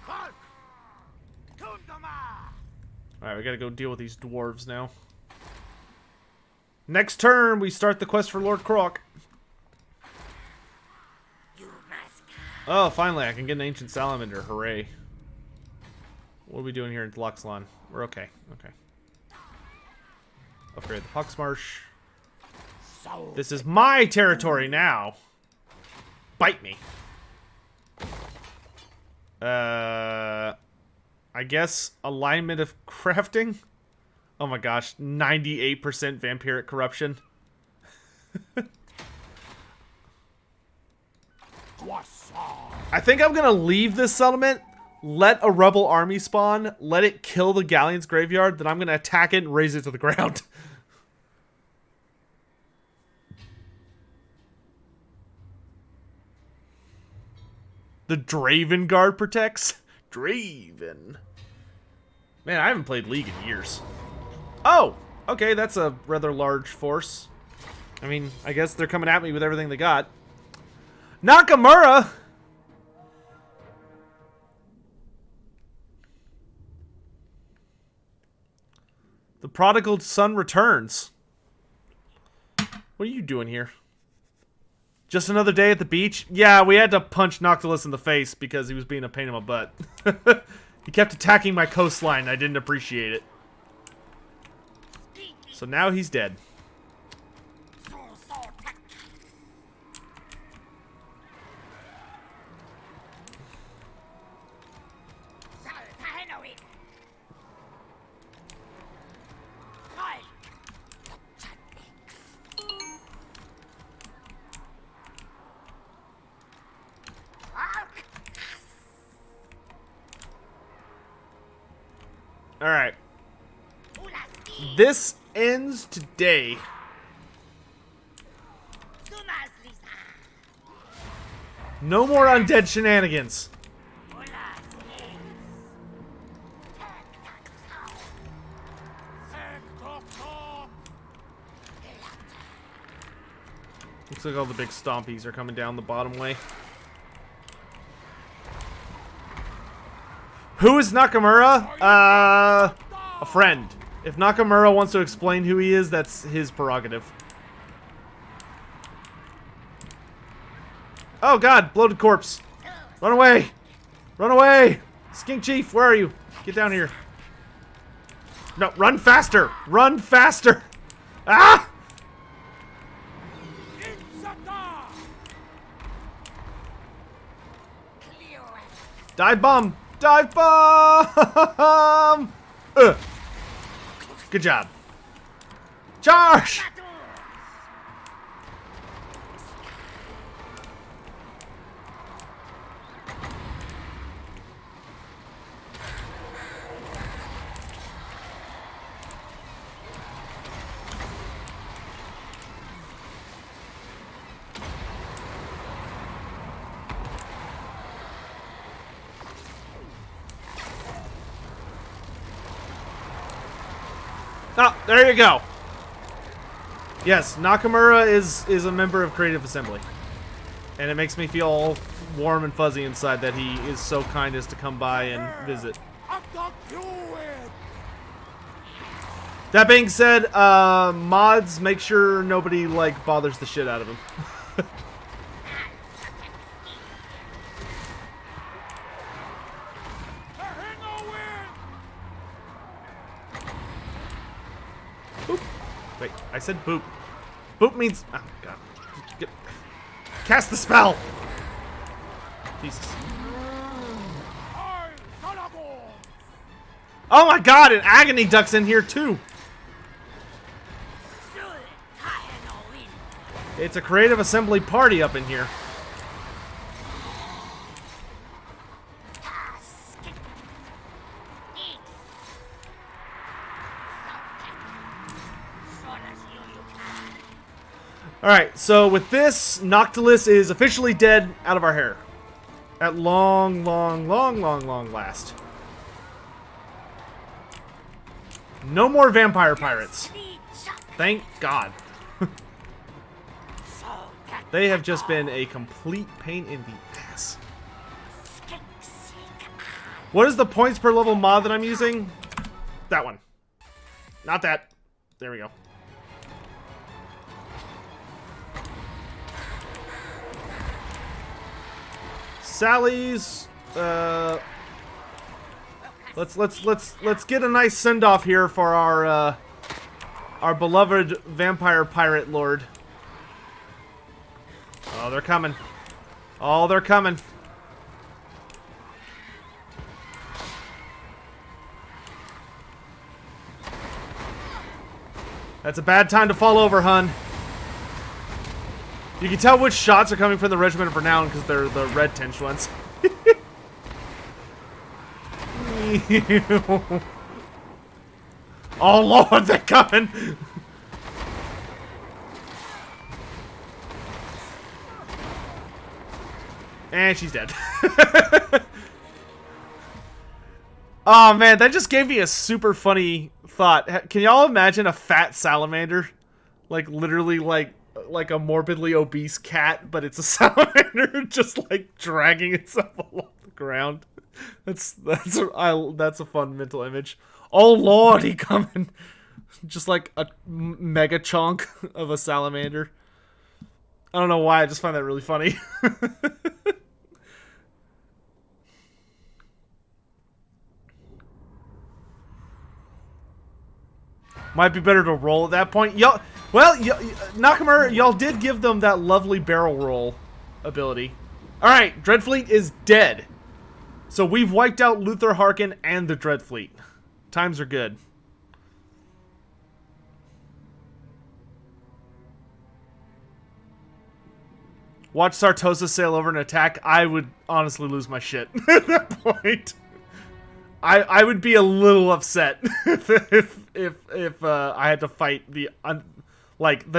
Kroak. Kundama. Alright, we gotta go deal with these dwarves now. Next turn, we start the quest for Lord Kroak. You must Oh, finally, I can get an ancient salamander. Hooray. What are we doing here in Luxlon? We're okay. Okay. Upgrade the Pucksmarsh. so. This is my territory now. Bite me. I guess alignment of crafting? Oh my gosh, 98% vampiric corruption. I think I'm gonna leave this settlement, let a rebel army spawn, let it kill the Galleon's graveyard, then I'm gonna attack it and raze it to the ground. The Draven Guard protects? Draven. Man, I haven't played League in years. Oh! Okay, that's a rather large force. I mean, I guess they're coming at me with everything they got. Nakamura! The prodigal son returns. What are you doing here? Just another day at the beach? Yeah, we had to punch Noctilus in the face because he was being a pain in my butt. He kept attacking my coastline. I didn't appreciate it. So now he's dead. Sotek. Saltahenoid. Kroak. Alright. This ends today. No more undead shenanigans. Looks like all the big stompies are coming down the bottom way. Who is Nakamura? A friend. If Nakamura wants to explain who he is, that's his prerogative. Oh god, bloated corpse. Run away! Run away! Skink Chief, where are you? Get down here. No, run faster! Run faster! Ah! Dive bomb! Dive bomb! Good job. Charge! Oh, there you go. Yes, Nakamura is a member of Creative Assembly. And it makes me feel all warm and fuzzy inside that he is so kind as to come by and visit. That being said, mods, make sure nobody, like, bothers the shit out of him. Boop. Wait, I said boop. Boop means... Oh, God. Cast the spell! Jesus. Oh my god, an Agony Duck's in here too! It's a creative assembly party up in here. Alright, so with this, Noctilus is officially dead out of our hair. At long last. No more vampire pirates. Thank God. They have just been a complete pain in the ass. What is the points per level mod that I'm using? That one. Not that. There we go. Sally's. Let's get a nice send off here for our beloved vampire pirate lord. Oh, they're coming. Oh, they're coming. That's a bad time to fall over, hun. You can tell which shots are coming from the Regiment of Renown because they're the red tinged ones. Oh Lord, they're coming! And she's dead. Oh man, that just gave me a super funny thought. Can y'all imagine a fat salamander? Like literally like a morbidly obese cat, but it's a salamander just like dragging itself along the ground. That's a fun mental image. Oh Lord, he coming. Just like a mega chunk of a salamander. I don't know why, I just find that really funny. Might be better to roll at that point. Y'all, well, Nakamura, y'all did give them that lovely barrel roll ability. Alright, Dreadfleet is dead. So we've wiped out Luther Harkin and the Dreadfleet. Times are good. Watch Sartosa sail over and attack. I would honestly lose my shit at that point. I would be a little upset if I had to fight the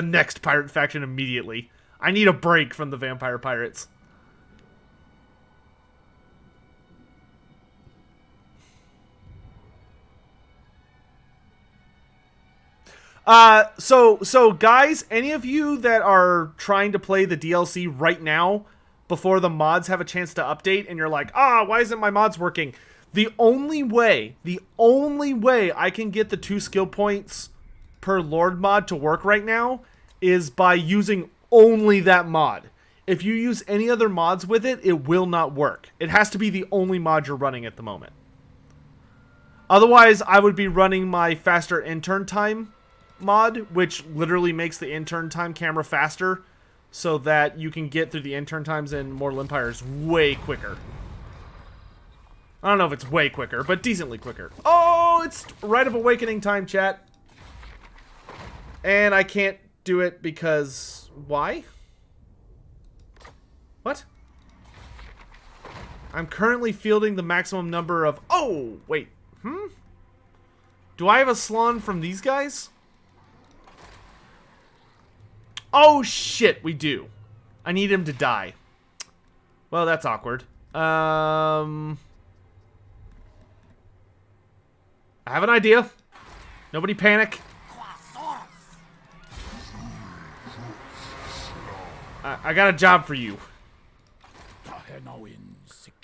next pirate faction immediately. I need a break from the vampire pirates. So guys, any of you that are trying to play the DLC right now before the mods have a chance to update and you're like, why isn't my mods working? The only way I can get the 2 skill points per Lord mod to work right now is by using only that mod. If you use any other mods with it, it will not work. It has to be the only mod you're running at the moment. Otherwise, I would be running my faster intern time mod, which literally makes the intern time camera faster so that you can get through the intern times in Mortal Empires way quicker. I don't know if it's way quicker, but decently quicker. Oh, it's Rite of Awakening time, chat. And I can't do it because... why? What? I'm currently fielding the maximum number of... oh, wait. Do I have a Slan from these guys? Oh, shit, we do. I need him to die. Well, that's awkward. I have an idea. Nobody panic. I got a job for you.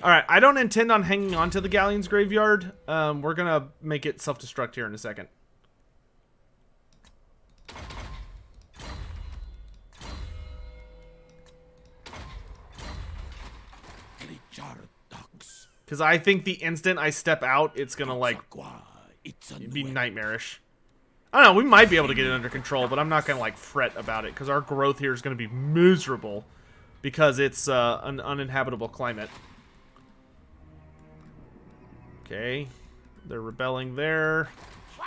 Alright, I don't intend on hanging on to the Galleon's graveyard. We're gonna make it self-destruct here in a second. Because I think the instant I step out, it's gonna, like, be nightmarish. I don't know, we might be able to get it under control, but I'm not gonna, like, fret about it, because our growth here is gonna be miserable, because it's an uninhabitable climate. Okay, they're rebelling there. I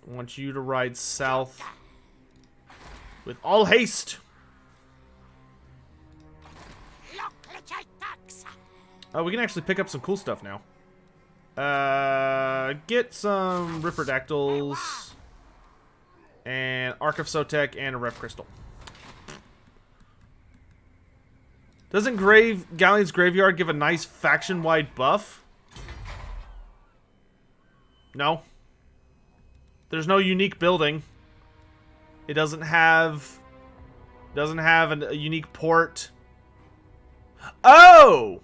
want you to ride south with all haste. We can actually pick up some cool stuff now. Get some Ripperdactyls and Ark of Sotek and a Rep Crystal. Doesn't Galleon's Graveyard give a nice faction-wide buff? No. There's no unique building. It doesn't have a unique port. Oh!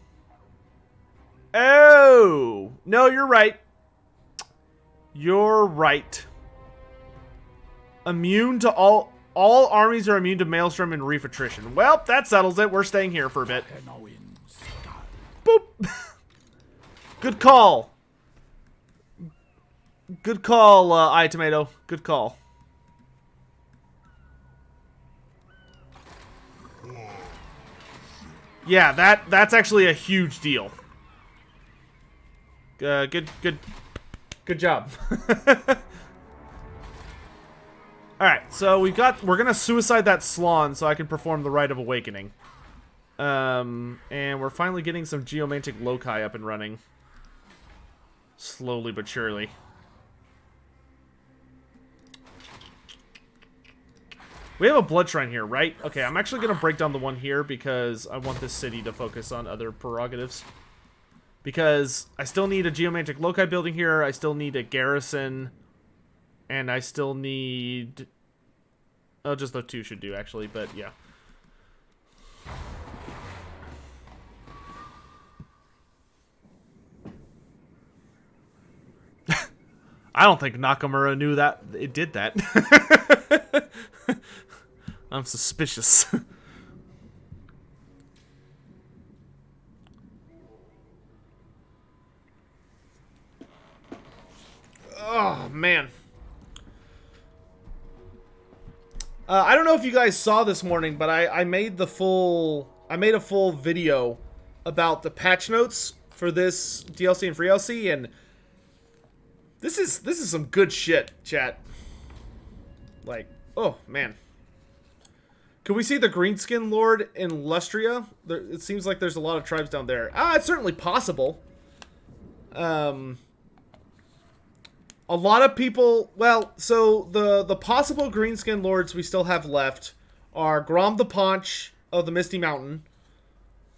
Oh! No, you're right. You're right. Immune to all armies are immune to Maelstrom and Reef Attrition. Well, that settles it. We're staying here for a bit. Boop. Good call. Good call, iTomato. Good call. Yeah, that's actually a huge deal. Good job. Alright, so we're gonna suicide that Slon so I can perform the Rite of Awakening. And we're finally getting some geomantic loci up and running. Slowly but surely. We have a blood shrine here, right? Okay, I'm actually gonna break down the one here because I want this city to focus on other prerogatives. Because I still need a geomantic loci building here, I still need a garrison, and I still need... Oh, just the two should do, actually, but yeah. I don't think Nakamura knew that it did that. I'm suspicious. Oh, man. I don't know if you guys saw this morning, but I made a full video about the patch notes for this DLC and free DLC, and this is some good shit, chat. Like, oh man. Can we see the Greenskin Lord in Lustria? It seems like there's a lot of tribes down there. It's certainly possible. A lot of people... Well, so the possible Greenskin Lords we still have left are Grom the Paunch of the Misty Mountain.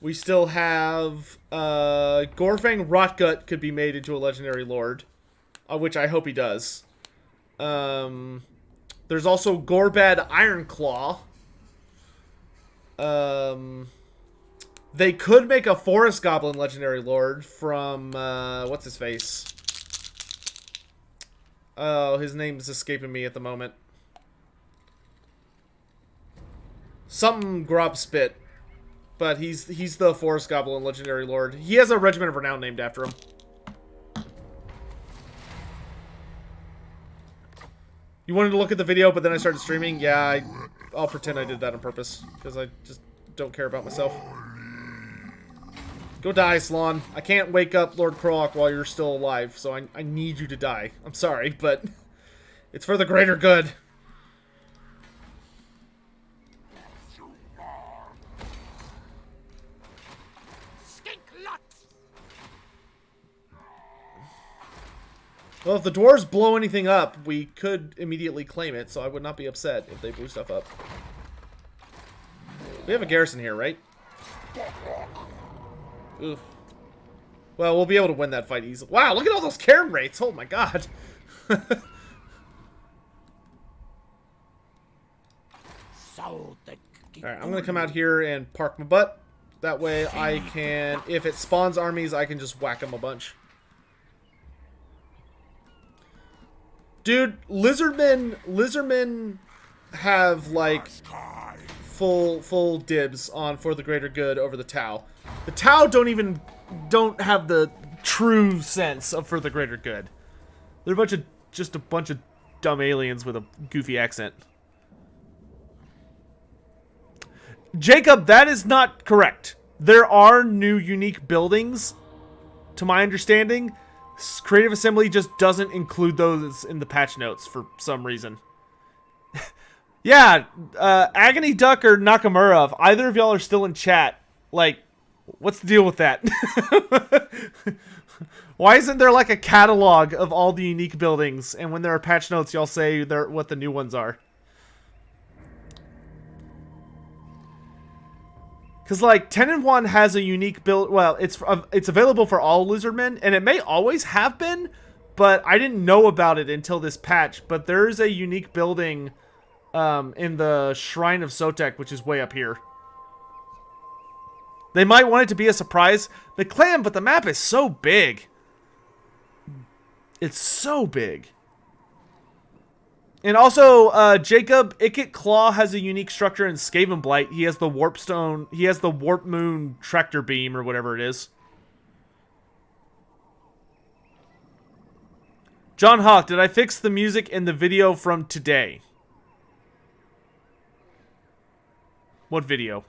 We still have... Gorfang Rotgut could be made into a Legendary Lord. Which I hope he does. There's also Gorbad Ironclaw. They could make a Forest Goblin Legendary Lord from... what's his face? Oh, his name is escaping me at the moment. Something Grobspit. But he's the Forest Goblin Legendary Lord. He has a Regiment of Renown named after him. You wanted to look at the video, but then I started streaming? Yeah, I'll pretend I did that on purpose. Because I just don't care about myself. Go die, Slon. I can't wake up Lord Kroak while you're still alive, so I need you to die. I'm sorry, but it's for the greater good. Skink lots. Well, if the dwarves blow anything up, we could immediately claim it, so I would not be upset if they blew stuff up. We have a garrison here, right? Oof. Well, we'll be able to win that fight easily. Wow, look at all those Cairn rates! Oh my god! Sotek. Alright, I'm gonna come out here and park my butt. That way I can, if it spawns armies, I can just whack them a bunch. Dude, Lizardmen have, like, full dibs on For the Greater Good over the Tau. The Tau don't have the true sense of For the Greater Good. They're just a bunch of dumb aliens with a goofy accent. Jacob, that is not correct. There are new unique buildings, to my understanding. Creative Assembly just doesn't include those in the patch notes for some reason. Yeah, Agony Duck or Nakamura, if either of y'all are still in chat, like, what's the deal with that? Why isn't there like a catalog of all the unique buildings, and when there are patch notes, y'all say what the new ones are? Because, like, 10-1 has a unique build. Well, it's available for all Lizardmen, and it may always have been, but I didn't know about it until this patch. But there's a unique building in the Shrine of Sotek, which is way up here. They might want it to be a surprise. The clan, but the map is so big. It's so big. And also, Jacob Ikit Claw has a unique structure in Skaven Blight. He has the Warp Stone. He has the Warp Moon Tractor Beam, or whatever it is. John Hawk, did I fix the music in the video from today? What video?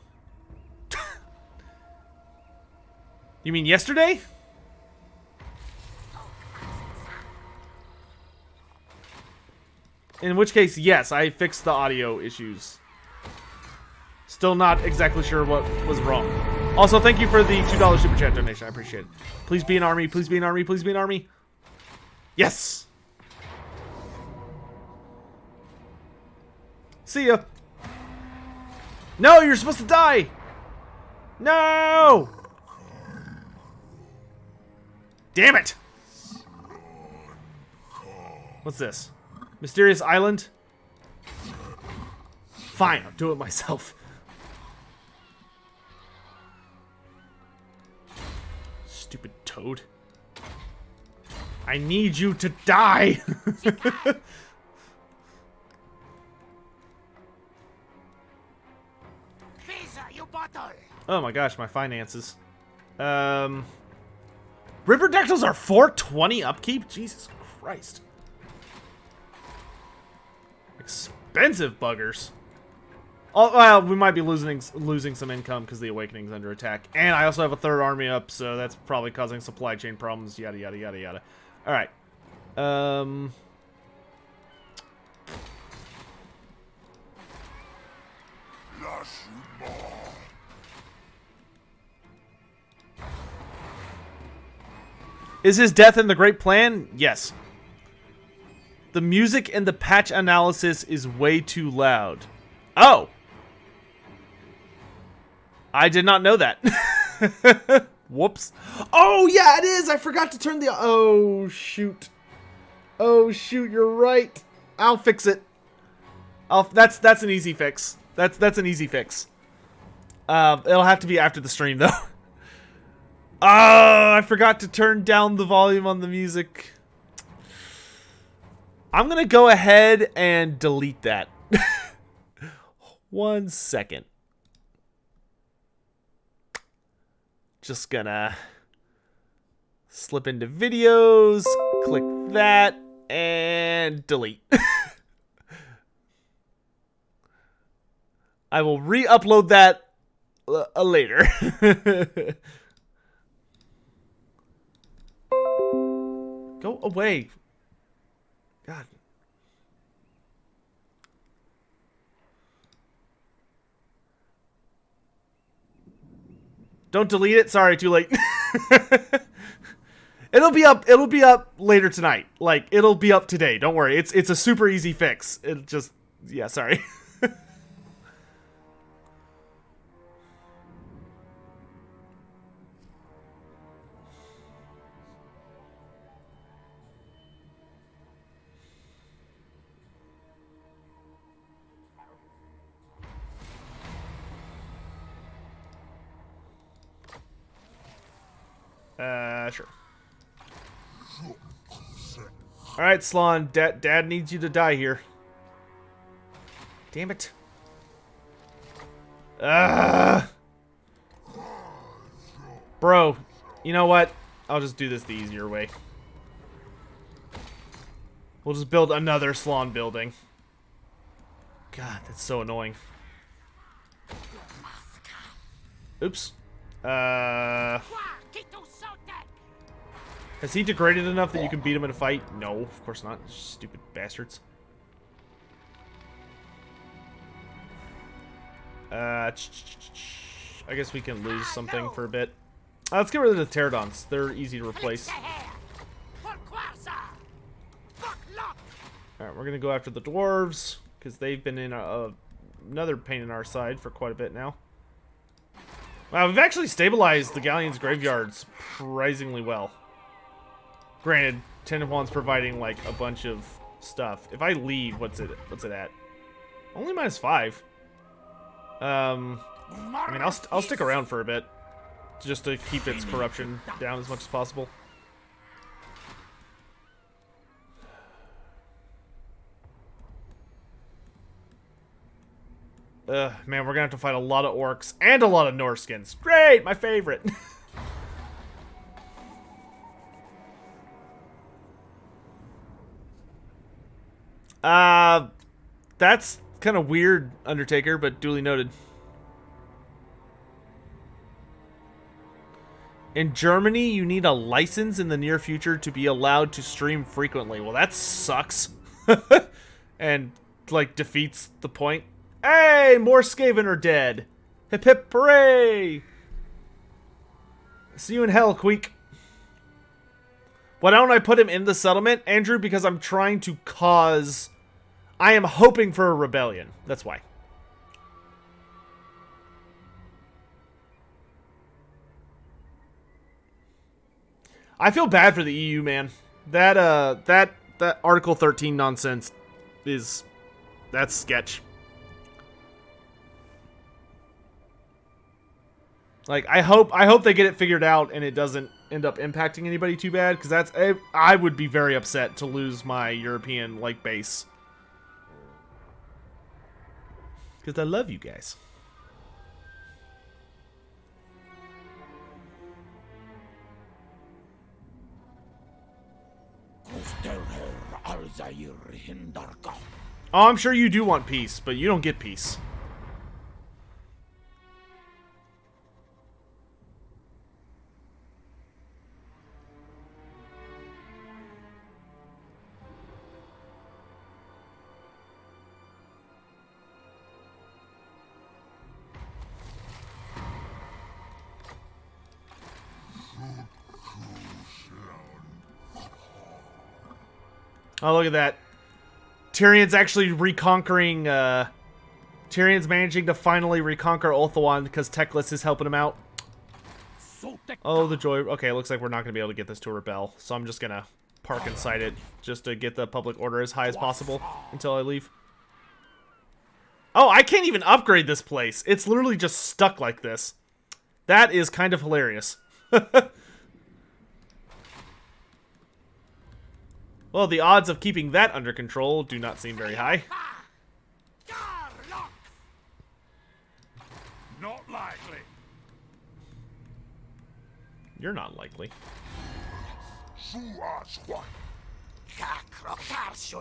You mean yesterday? In which case, yes, I fixed the audio issues. Still not exactly sure what was wrong. Also, thank you for the $2 Super Chat donation. I appreciate it. Please be an army. Please be an army. Please be an army. Yes! See ya. No, you're supposed to die! No! Damn it! What's this? Mysterious Island? Fine, I'll do it myself. Stupid toad. I need you to die! Visa, you bottle! Oh my gosh, my finances. Ripperdactyls are 420 upkeep? Jesus Christ. Expensive buggers. Oh, well, we might be losing some income because the Awakening's under attack. And I also have a third army up, so that's probably causing supply chain problems, yada, yada, yada, yada. Alright. Is his death in the Great Plan? Yes. The music in the patch analysis is way too loud. Oh! I did not know that. Whoops. Oh, yeah, it is! I forgot to turn the... Oh, shoot. Oh, shoot, you're right. I'll fix it. That's an easy fix. That's an easy fix. It'll have to be after the stream, though. Oh, I forgot to turn down the volume on the music. I'm going to go ahead and delete that. 1 second. Just gonna slip into videos, click that, and delete. I will re-upload that later. Go away. God. Don't delete it. Sorry, too late. It'll be up later tonight. Like, it'll be up today. Don't worry. It's a super easy fix. It just, yeah, sorry. Sure. Alright, Slon. Dad needs you to die here. Damn it. Bro, you know what? I'll just do this the easier way. We'll just build another Slon building. God, that's so annoying. Oops. Has he degraded enough that you can beat him in a fight? No, of course not. Stupid bastards. I guess we can lose something for a bit. Let's get rid of the pterodons. They're easy to replace. Alright, we're gonna go after the dwarves, because they've been in another pain in our side for quite a bit now. Wow, we've actually stabilized the Galleon's graveyard surprisingly well. Granted, Ten of Wands providing like a bunch of stuff. If I leave, what's it at? Only -5. I mean, I'll stick around for a bit, just to keep its corruption down as much as possible. Man, we're gonna have to fight a lot of orcs and a lot of Norskins. Great, my favorite. That's kind of weird, Undertaker, but duly noted. In Germany, you need a license in the near future to be allowed to stream frequently. Well, that sucks. And, like, defeats the point. Hey, more Skaven are dead. Hip hip hooray! See you in hell, Queek. Why don't I put him in the settlement, Andrew? Because I'm trying to cause... I am hoping for a rebellion. That's why. I feel bad for the EU, man. That Article 13 nonsense is... that's sketch. Like, I hope they get it figured out and it doesn't end up impacting anybody too bad, because that's... I would be very upset to lose my European, like, base. Because I love you guys. Oh, I'm sure you do want peace, but you don't get peace. Oh, look at that. Tyrion's actually reconquering, Tyrion's managing to finally reconquer Ulthuan because Teclis is helping him out. Oh, the joy. Okay, looks like we're not going to be able to get this to rebel, so I'm just going to park inside it just to get the public order as high as possible until I leave. Oh, I can't even upgrade this place. It's literally just stuck like this. That is kind of hilarious. Well, the odds of keeping that under control do not seem very high. Not likely. You're not likely.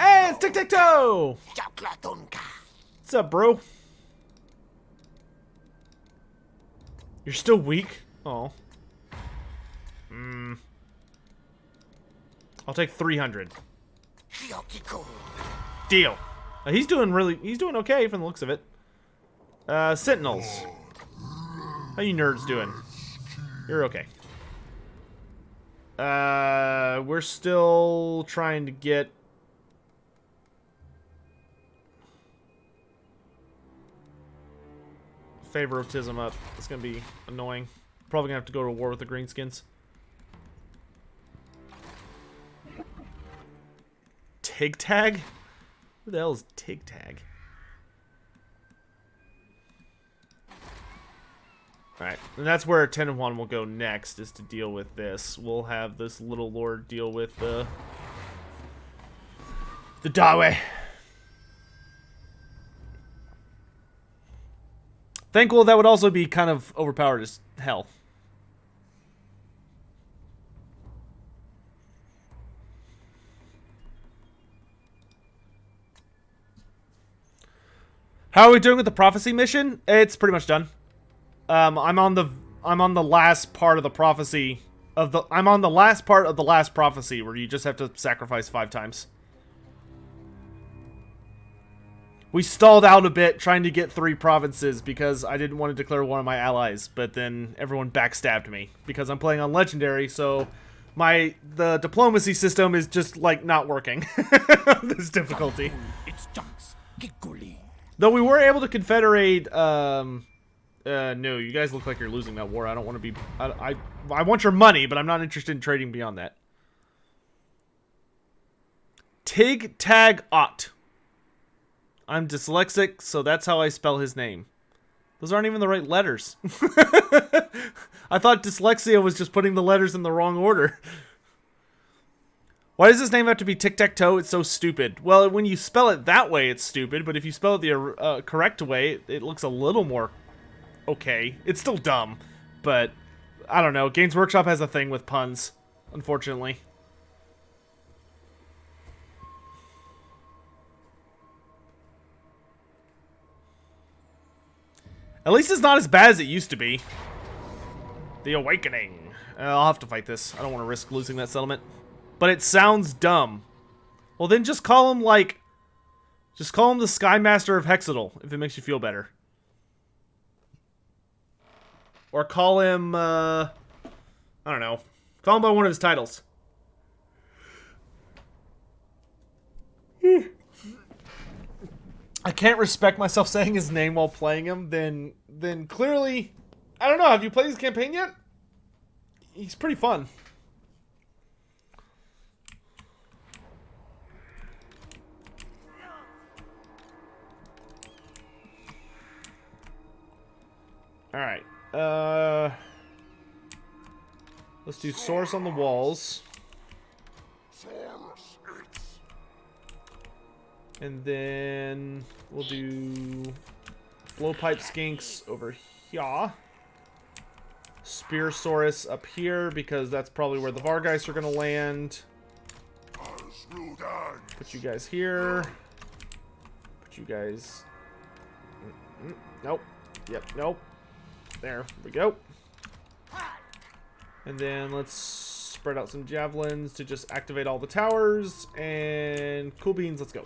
Hey, it's Tic-Tac-Toe! What's up, bro? You're still weak? Oh. I'll take 300. Deal. He's doing okay from the looks of it. Sentinels. How you nerds doing? You're okay. We're still trying to get... favoritism up. It's gonna be annoying. Probably gonna have to go to war with the Greenskins. Tig Tag? Who the hell is Tig Tag? Alright, and that's where 10 of 1 will go next, is to deal with this. We'll have this little lord deal with the Dawe. Thankful that would also be kind of overpowered as hell. How are we doing with the prophecy mission? It's pretty much done. I'm on the last part of the prophecy I'm on the last part of the last prophecy where you just have to sacrifice 5 times. We stalled out a bit trying to get 3 provinces because I didn't want to declare one of my allies, but then everyone backstabbed me because I'm playing on Legendary, so the diplomacy system is just, like, not working. This difficulty. Though we were able to confederate, no, you guys look like you're losing that war. I don't want to be, I want your money, but I'm not interested in trading beyond that. Tig Tag Ot. I'm dyslexic, so that's how I spell his name. Those aren't even the right letters. I thought dyslexia was just putting the letters in the wrong order. Why does his name have to be tic-tac-toe? It's so stupid. Well, when you spell it that way, it's stupid, but if you spell it the correct way, it looks a little more okay. It's still dumb, but I don't know. Games Workshop has a thing with puns, unfortunately. At least it's not as bad as it used to be. The Awakening. I'll have to fight this. I don't want to risk losing that settlement. But it sounds dumb. Well, then just call him, like... Just call him the Sky Master of Hexadal, if it makes you feel better. Or call him, I don't know. Call him by one of his titles. I can't respect myself saying his name while playing him, then clearly... I don't know, have you played his campaign yet? He's pretty fun. Alright, let's do source on the walls. And then we'll do blowpipe skinks over here. Spearsaurus up here because that's probably where the Vargeist are gonna land. Put you guys here. Put you guys. Nope. Yep. Nope. There we go. And then let's spread out some javelins to just activate all the towers. And cool beans. Let's go.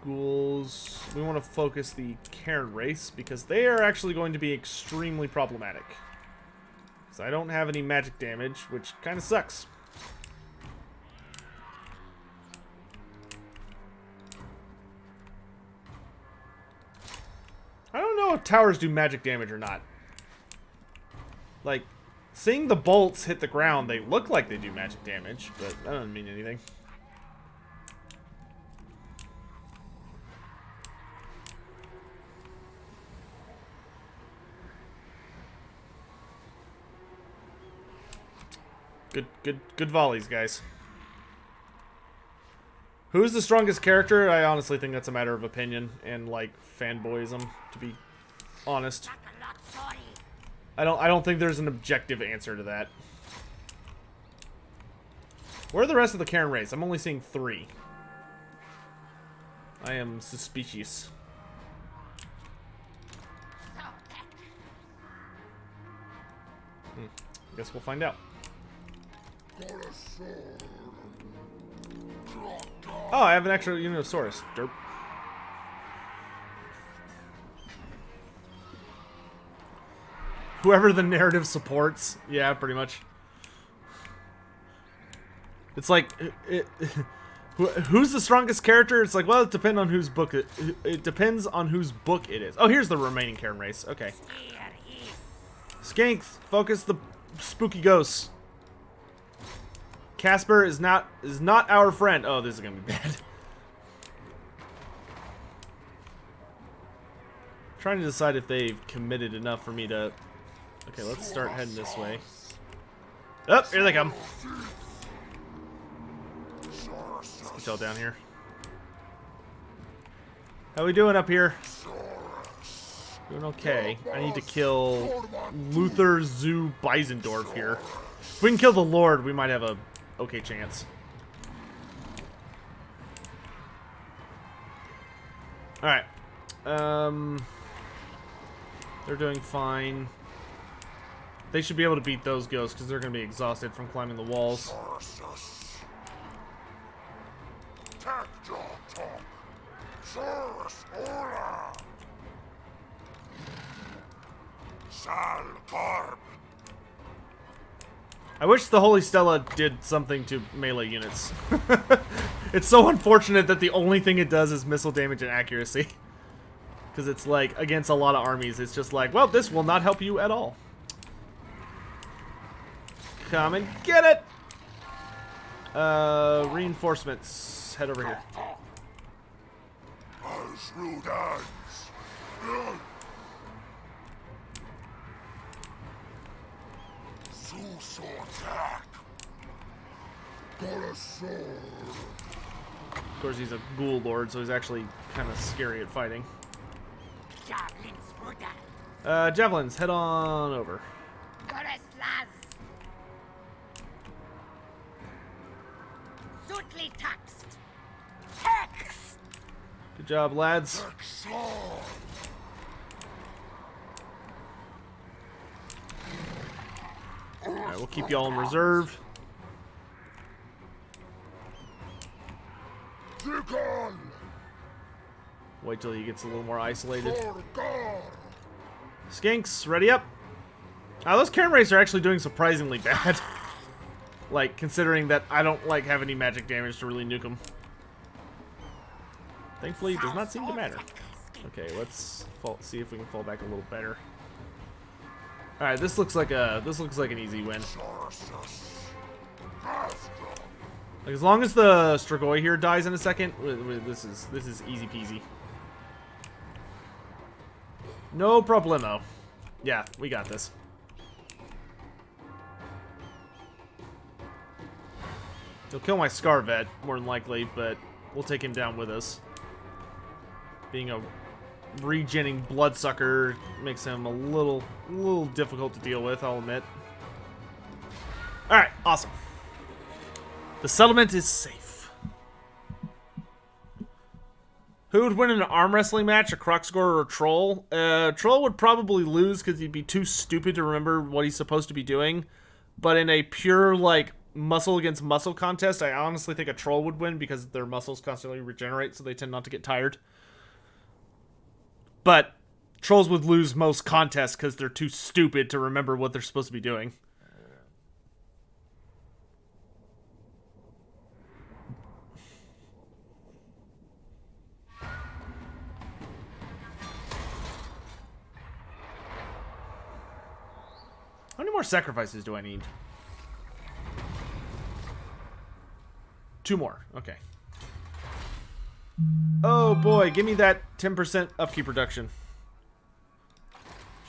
Ghouls. We want to focus the Cairn race because they are actually going to be extremely problematic. Because I don't have any magic damage, which kind of sucks. I don't know if towers do magic damage or not. Like, seeing the bolts hit the ground, they look like they do magic damage, but that doesn't mean anything. Good volleys, guys. Who's the strongest character? I honestly think that's a matter of opinion and like fanboyism, to be honest. I don't think there's an objective answer to that. Where are the rest of the Cairn race? I'm only seeing 3. I am suspicious. Guess we'll find out. Oh, I have an extra Uniosaurus. Derp. Whoever the narrative supports. Yeah, pretty much. It's like... who's the strongest character? It's like, well, it depends on whose book it depends on whose book it is. Oh, here's the remaining Cairn race. Okay. Skinks, focus the spooky ghosts. Casper is not our friend. Oh, this is gonna be bad. Trying to decide if they've committed enough for me to. Okay, let's start heading this way. Oh, here they come. Let's get y'all down here. How we doing up here? Doing okay. I need to kill Luther Zoo Bisendorf here. If we can kill the Lord, we might have a okay chance. Alright. They're doing fine. They should be able to beat those ghosts because they're going to be exhausted from climbing the walls. Ursus. Tech jaw talk. Source Ola. Sal Carb. I wish the Holy Stella did something to melee units. It's so unfortunate that the only thing it does is missile damage and accuracy. Because it's like, against a lot of armies, it's just like, well, this will not help you at all. Come and get it! Reinforcements. Head over here. As rude eyes. Sotek. Got a sword. Of course, he's a ghoul lord, so he's actually kind of scary at fighting. Javelins for that. Javelins, head on over. Goreslas. Sutli tax. Hex. Good job, lads. Sword. Alright, we'll keep y'all in reserve. Zigon. Wait till he gets a little more isolated. Gorgar. Skinks, ready up. Those Karen Rays are actually doing surprisingly bad. Like, considering that I don't, like, have any magic damage to really nuke them. Thankfully, it does not seem to matter. Okay, let's see if we can fall back a little better. Alright, this looks like an easy win. Ursus. Like, as long as the Strigoi here dies in a second, this is easy peasy. No problemo. Yeah, we got this. He'll kill my Scarvet, more than likely, but we'll take him down with us. Being a regenning bloodsucker makes him a little difficult to deal with, I'll admit. Alright, awesome. The settlement is safe. Who would win in an arm wrestling match, a Kroak or a Troll? Troll would probably lose because he'd be too stupid to remember what he's supposed to be doing. But in a pure, like, muscle against muscle contest, I honestly think a Troll would win because their muscles constantly regenerate, so they tend not to get tired. But Trolls would lose most contests because they're too stupid to remember what they're supposed to be doing. How many more sacrifices do I need? 2 more. Okay. Oh boy, give me that 10% upkeep reduction.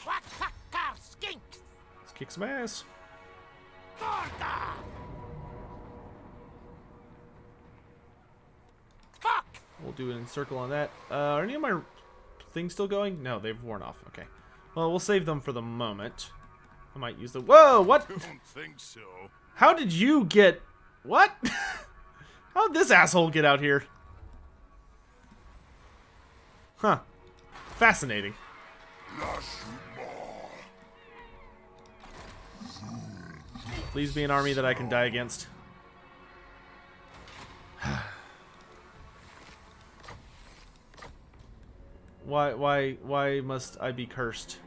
Schwarzakar skinks. Let's kick some ass. Gorga. Fuck. We'll do an encircle on that. Are any of my things still going? No, they've worn off. Okay. Well, we'll save them for the moment. I might use the... Whoa, what? Don't think so. How did you get... What? How did this asshole get out here? Huh. Fascinating. Please be an army that I can die against. Why must I be cursed?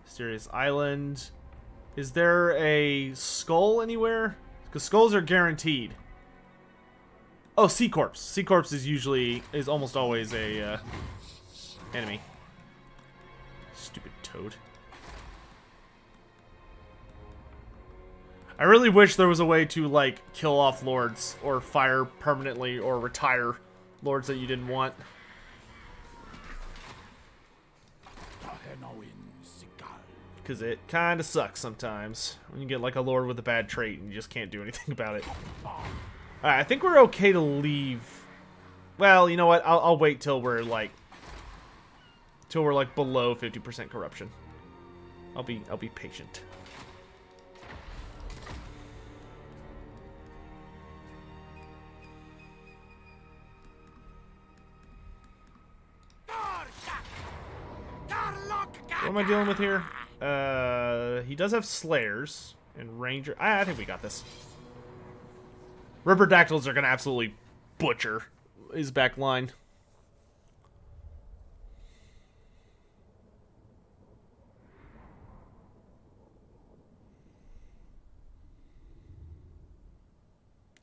Mysterious Island. Is there a skull anywhere? Because skulls are guaranteed. Oh, Sea Corpse. Sea Corpse is almost always a enemy. Stupid toad. I really wish there was a way to, like, kill off lords or fire permanently or retire lords that you didn't want. Because it kind of sucks sometimes when you get, like, a lord with a bad trait and you just can't do anything about it. Alright, I think we're okay to leave. Well, you know what? I'll wait till we're like below 50% corruption. I'll be patient. Gorshak. Garlokka. What am I dealing with here? He does have Slayers and Ranger. I think we got this. Riperdactyls are going to absolutely butcher his back line.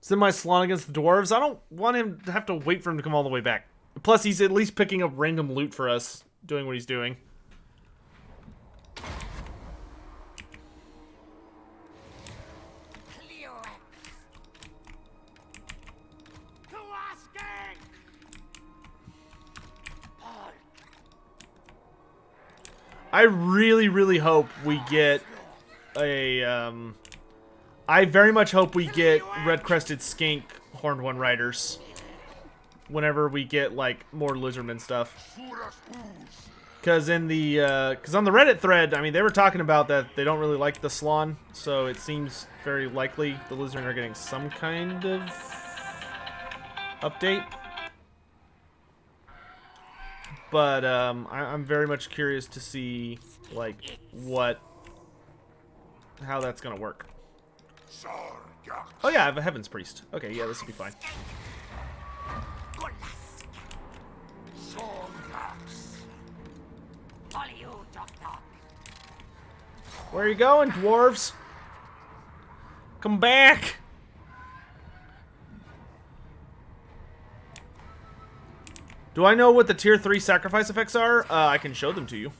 Send my Salon against the dwarves. I don't want him to have to wait for him to come all the way back. Plus, he's at least picking up random loot for us, doing what he's doing. I really, really hope we get a, I very much hope we get red-crested skink horned one riders whenever we get, like, more lizardman stuff. Because in the, because on the Reddit thread, I mean, they were talking about that they don't really like the Slon, so it seems very likely the lizardmen are getting some kind of update. But, I'm very much curious to see, like, how that's gonna work. Oh yeah, I have a Heaven's Priest. Okay, yeah, this will be fine. Where are you going, dwarves? Come back! Do I know what the tier 3 sacrifice effects are? I can show them to you.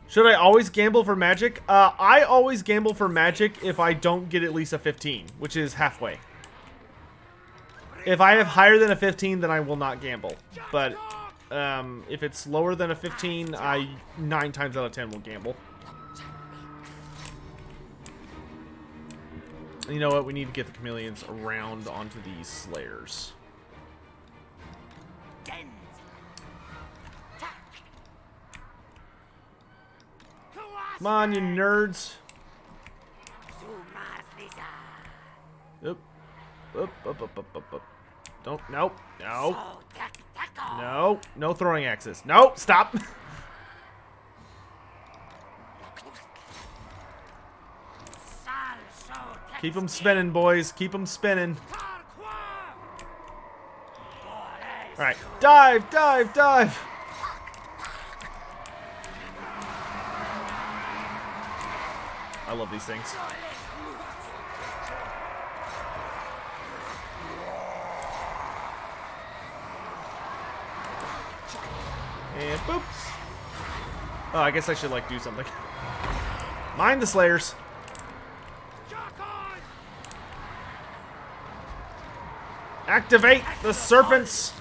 Should I always gamble for magic? I always gamble for magic if I don't get at least a 15, which is halfway. If I have higher than a 15, then I will not gamble. But if it's lower than a 15, I 9 times out of 10 will gamble. You know what? We need to get the chameleons around onto these slayers. Come on, you nerds. Oop. Oop, up, up, up, up, up. Don't, nope, no. No, no throwing axes. No, stop. Keep them spinning, boys. Keep them spinning. Alright, dive, dive, dive. I love these things. And boop. Oh, I guess I should, like, do something. Mind the slayers. Activate the serpents.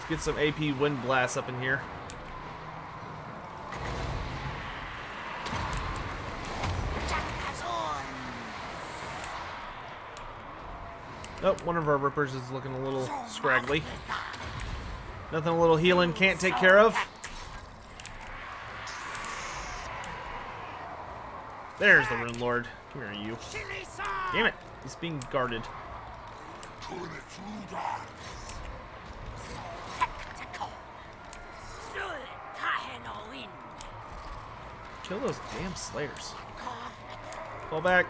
Let's get some AP wind blasts up in here. Oh, one of our rippers is looking a little scraggly. Nothing a little healing can't take care of. There's the Rune Lord. Come here, you. Damn it. He's being guarded. Kill those damn slayers. Fall back.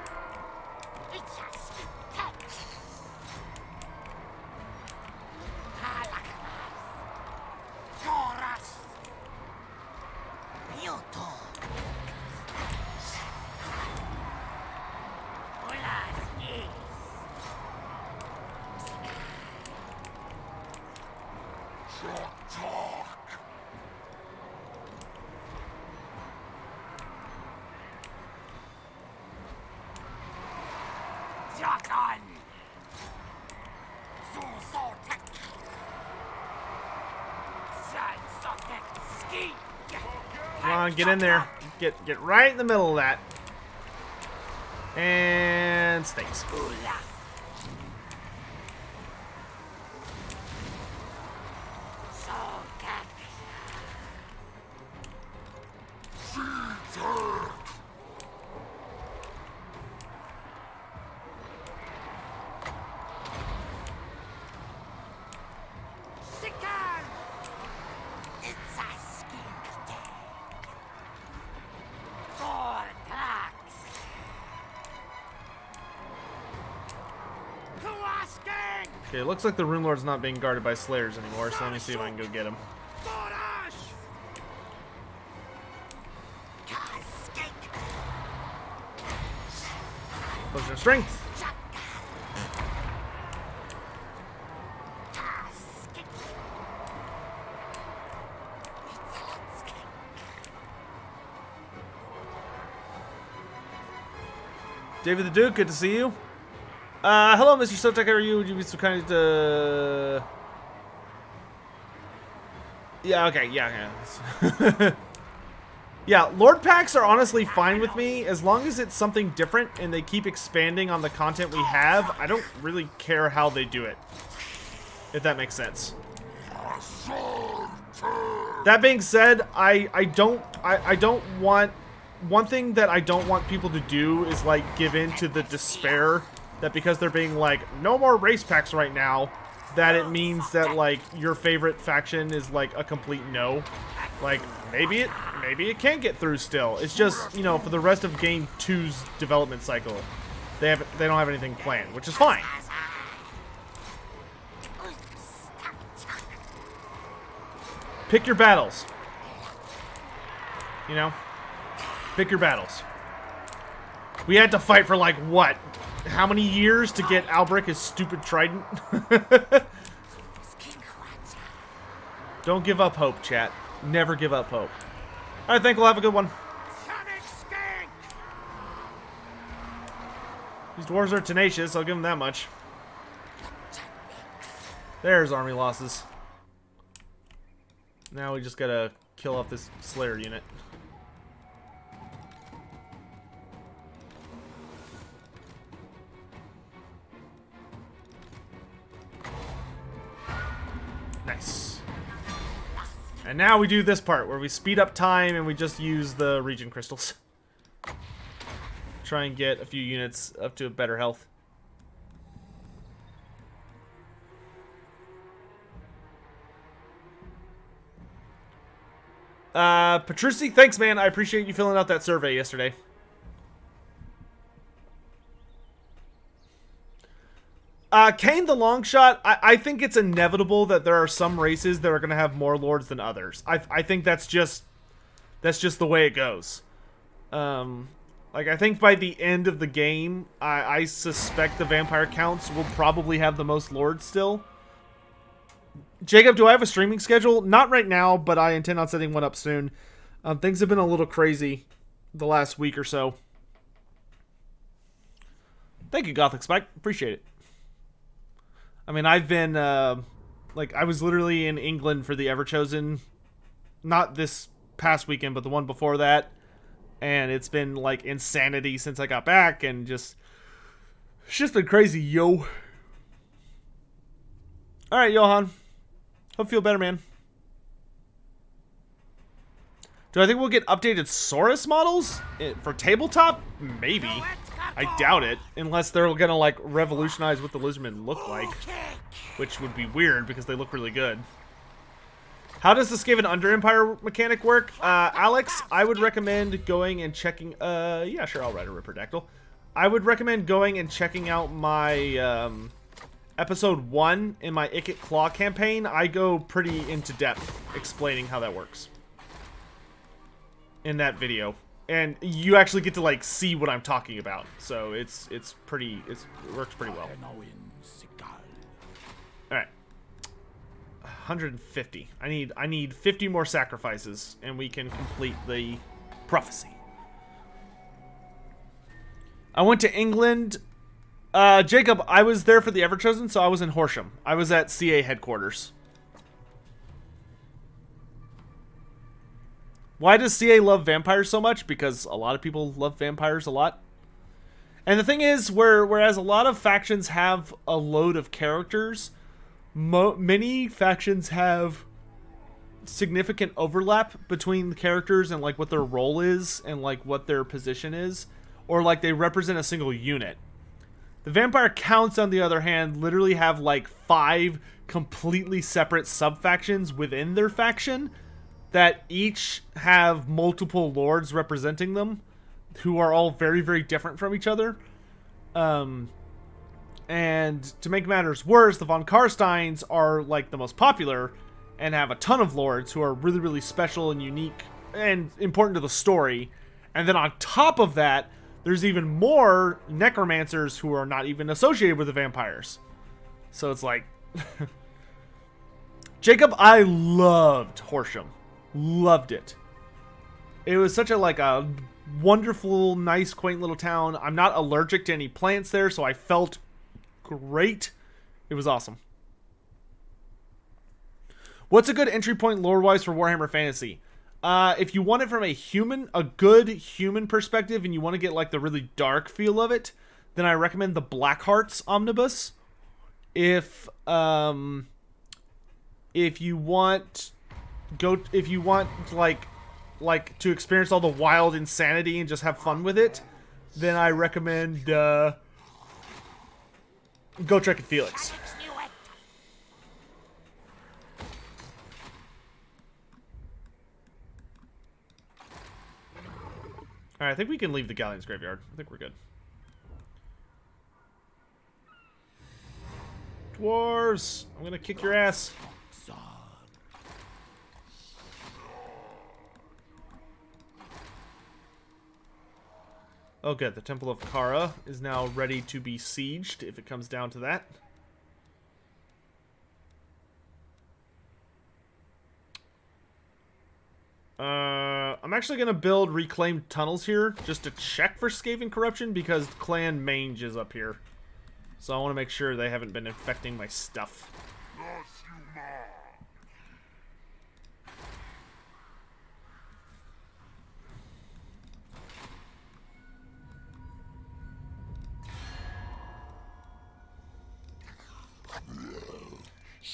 Come on, get in there. Get right in the middle of that. And snakes. Okay, it looks like the Rune Lord's not being guarded by Slayers anymore, so let me see if I can go get him. Potion of Strength. David the Duke, good to see you. Hello, Mr. Sotek, how are you? Would you be so kind to... Yeah, okay, yeah. Yeah, Lord Packs are honestly fine with me, as long as it's something different and they keep expanding on the content we have. I don't really care how they do it, if that makes sense. That being said, I don't want... One thing that I don't want people to do is, like, give in to the despair that because they're being like, no more race packs right now, that it means that, like, your favorite faction is, like, a complete no. Like, maybe it can get through still. It's just, you know, for the rest of Game 2's development cycle, they don't have anything planned, which is fine. Pick your battles. You know? Pick your battles. We had to fight for, like, what? How many years to get Albric his stupid trident? Don't give up hope, chat. Never give up hope. I think we'll have a good one. These dwarves are tenacious, I'll give them that much. There's army losses. Now we just gotta kill off this Slayer unit. Nice. And now we do this part where we speed up time and we just use the region crystals. Try and get a few units up to better health. Patrucci, thanks, man. I appreciate you filling out that survey yesterday. Kane the Longshot, I think it's inevitable that there are some races that are going to have more lords than others. I think that's just the way it goes. Like, I think by the end of the game, I suspect the vampire counts will probably have the most lords still. Jacob, do I have a streaming schedule? Not right now, but I intend on setting one up soon. Things have been a little crazy the last week or so. Thank you, Gothic Spike. Appreciate it. I mean, I've been, like, I was literally in England for the Everchosen. Not this past weekend, but the one before that. And it's been, like, insanity since I got back, and just... It's just been crazy, yo. Alright, Johan. Hope you feel better, man. Do I think we'll get updated Saurus models for tabletop? Maybe. I doubt it. Unless they're gonna, like, revolutionize what the Lizardmen look like. Which would be weird, because they look really good. How does the Skaven Under Empire mechanic work? Alex, I would recommend going and checking... yeah, sure, I'll write a Ripperdactyl. I would recommend going and checking out my, episode 1 in my Ikit Claw campaign. I go pretty into depth explaining how that works. In that video. And you actually get to, like, see what I'm talking about. So it works pretty well. Alright. 150. I need 50 more sacrifices, and we can complete the prophecy. I went to England. Jacob, I was there for the Everchosen, so I was in Horsham. I was at CA headquarters. Why does CA love vampires so much? Because a lot of people love vampires a lot. And the thing is, whereas a lot of factions have a load of characters, many factions have significant overlap between the characters and, like, what their role is and, like, what their position is. Or, like, they represent a single unit. The Vampire Counts, on the other hand, literally have, like, 5 completely separate sub-factions within their faction that each have multiple lords representing them, who are all very, very different from each other. And to make matters worse, the von Karsteins are like the most popular and have a ton of lords who are really, really special and unique and important to the story. And then on top of that, there's even more necromancers who are not even associated with the vampires. So it's like... Jacob, I loved Horsham. Loved it. It was such a wonderful, nice, quaint little town. I'm not allergic to any plants there, so I felt great. It was awesome. What's a good entry point lore-wise for Warhammer Fantasy? If you want it from a good human perspective, and you want to get like the really dark feel of it, then I recommend the Blackhearts Omnibus. If you want like to experience all the wild insanity and just have fun with it, then I recommend Gotrek and Felix. Alright, I think we can leave the Galleon's Graveyard. I think we're good. Dwarves! I'm gonna kick your ass. Oh good, the Temple of Kara is now ready to be sieged, if it comes down to that. I'm actually going to build reclaimed tunnels here, just to check for Skaven corruption, because Clan Mange is up here. So I want to make sure they haven't been infecting my stuff.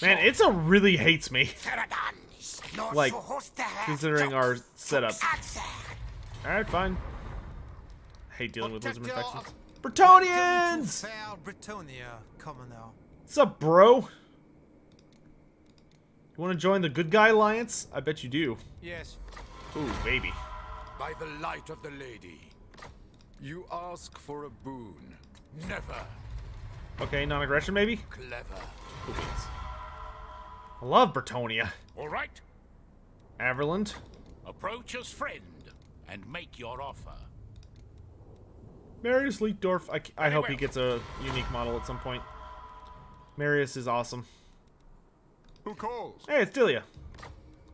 Man, Itza really hates me. Like, considering our setup. Alright, fine. I hate dealing with lizard infections. Bretonians! What's up, bro? You want to join the Good Guy Alliance? I bet you do. Yes. Ooh, baby. By the light of the lady, you ask for a boon. Never. Okay, non-aggression, maybe? Clever. Cool beans. I love Bretonia. All right. Averland. Approach as friend and make your offer. Marius Leekdorf. I hope he gets a unique model at some point. Marius is awesome. Who calls? Hey, it's Tilia.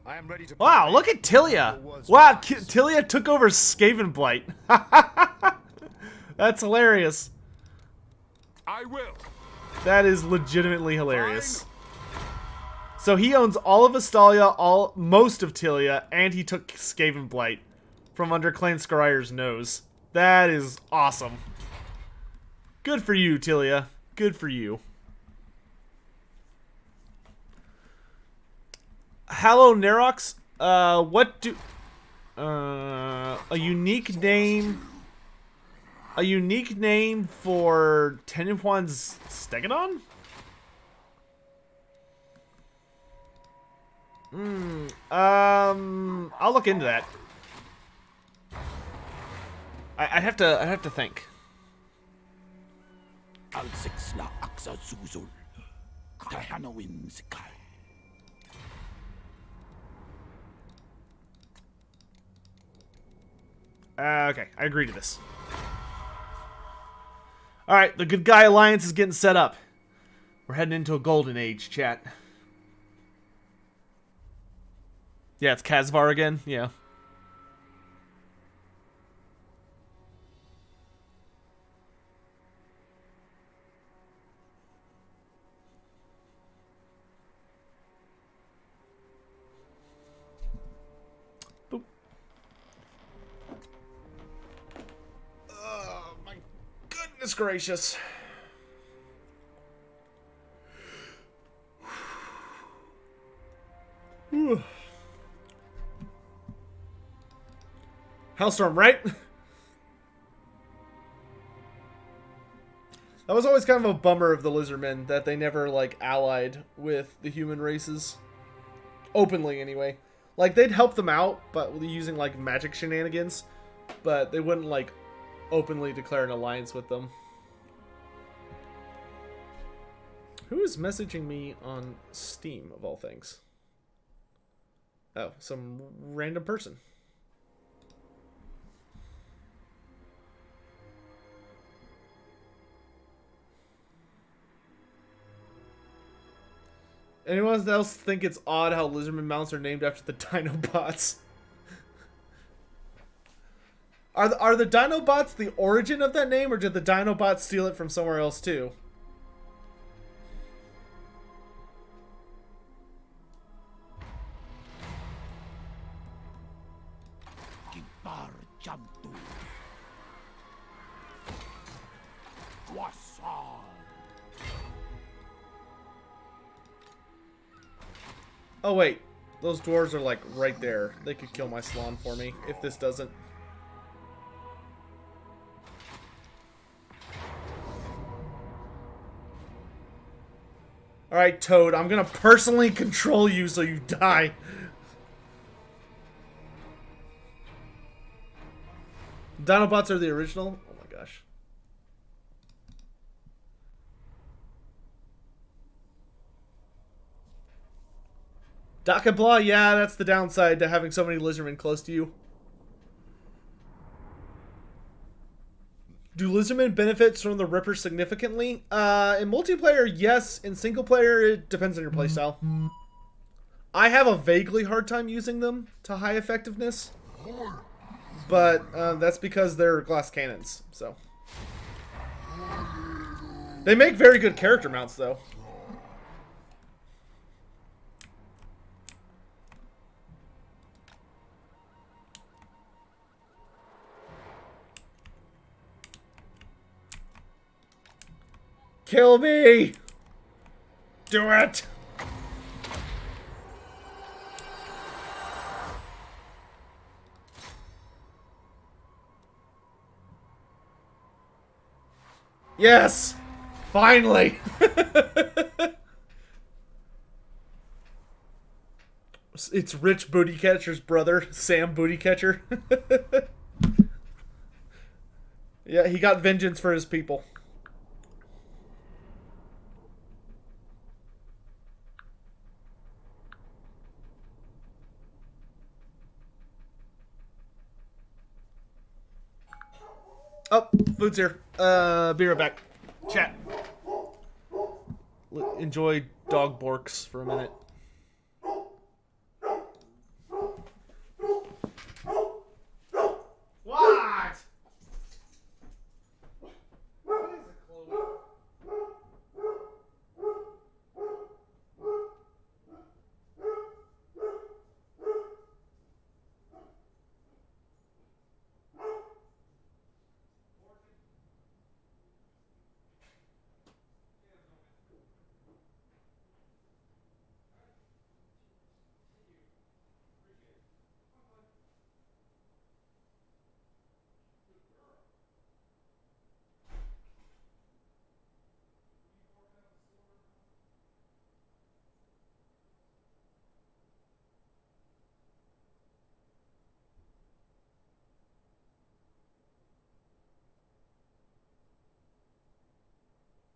I am ready to. Wow, look at Tilia. Wow, Tilia took over Skaven Blight. That's hilarious. I will. That is legitimately hilarious. So he owns all of Astalia, most of Tilia, and he took Skaven Blight from under Clan Scryer's nose. That is awesome. Good for you, Tilia. Good for you. Hello, Nerox. What do... a unique name... A unique name for Tenuan's Stegodon? I'll look into that. I'd have to think. Okay, I agree to this. Alright, the Good Guy Alliance is getting set up. We're heading into a golden age, chat. Yeah, it's Kazvar again. Yeah. Boop. Oh, my goodness gracious. Whew. Hellstorm, right? That was always kind of a bummer of the Lizardmen, that they never, like, allied with the human races. Openly, anyway. Like, they'd help them out, but using, like, magic shenanigans. But they wouldn't, like, openly declare an alliance with them. Who is messaging me on Steam, of all things? Oh, some random person. Anyone else think it's odd how Lizardman mounts are named after the Dinobots? Are the Dinobots the origin of that name, or did the Dinobots steal it from somewhere else too? Kibar Jantu. Wasal. Oh wait, those dwarves are like right there. They could kill my Slan for me if this doesn't. Alright, Toad, I'm gonna personally control you so you die. Dinobots are the original? Oh my gosh. Daka Blah, yeah, that's the downside to having so many lizardmen close to you. Do lizardmen benefit from the Ripper significantly? In multiplayer, yes. In single player, it depends on your playstyle. I have a vaguely hard time using them to high effectiveness. But that's because they're glass cannons, so. They make very good character mounts, though. Kill me! Do it! Yes! Finally! It's Rich Booty Catcher's brother, Sam Booty Catcher. Yeah, he got vengeance for his people. Oh, food's here. Be right back. Chat. Enjoy dog borks for a minute. What? What is it, Chloe?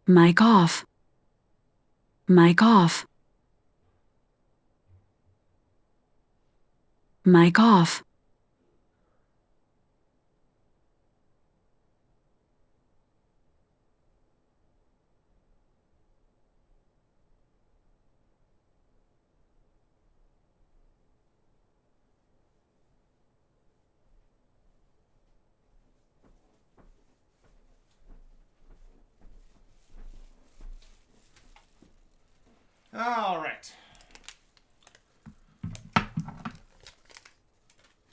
Mic off. Mic off. Mic off. All right.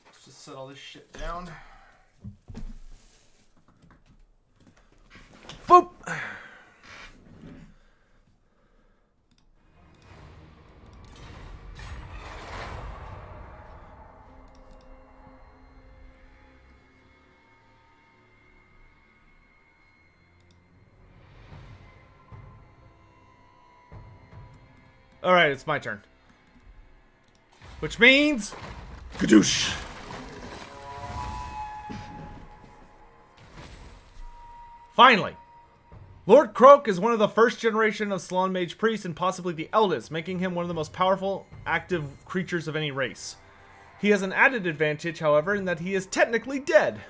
Let's just set all this shit down. Boop. All right, it's my turn. Which means, kadoosh. Finally, Lord Kroak is one of the first generation of Salon Mage priests and possibly the eldest, making him one of the most powerful, active creatures of any race. He has an added advantage, however, in that he is technically dead.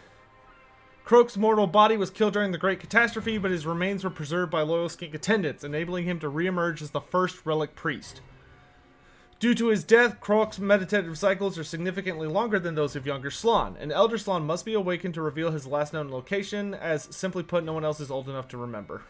Kroak's mortal body was killed during the Great Catastrophe, but his remains were preserved by loyal skink attendants, enabling him to re-emerge as the first relic priest. Due to his death, Kroak's meditative cycles are significantly longer than those of younger Slan. An elder Slan must be awakened to reveal his last known location, as simply put, no one else is old enough to remember.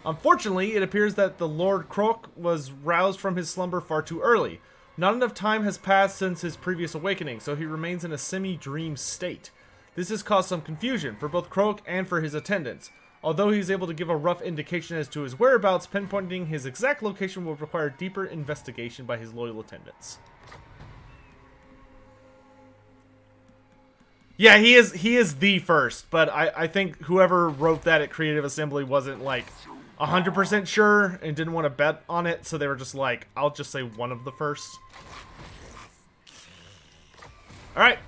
Unfortunately, it appears that the Lord Kroak was roused from his slumber far too early. Not enough time has passed since his previous awakening, so he remains in a semi-dream state. This has caused some confusion for both Kroak and for his attendants. Although he is able to give a rough indication as to his whereabouts, pinpointing his exact location will require deeper investigation by his loyal attendants. Yeah, he is the first, but I think whoever wrote that at Creative Assembly wasn't like 100% sure and didn't want to bet on it, so they were just like, I'll just say one of the first. Alright.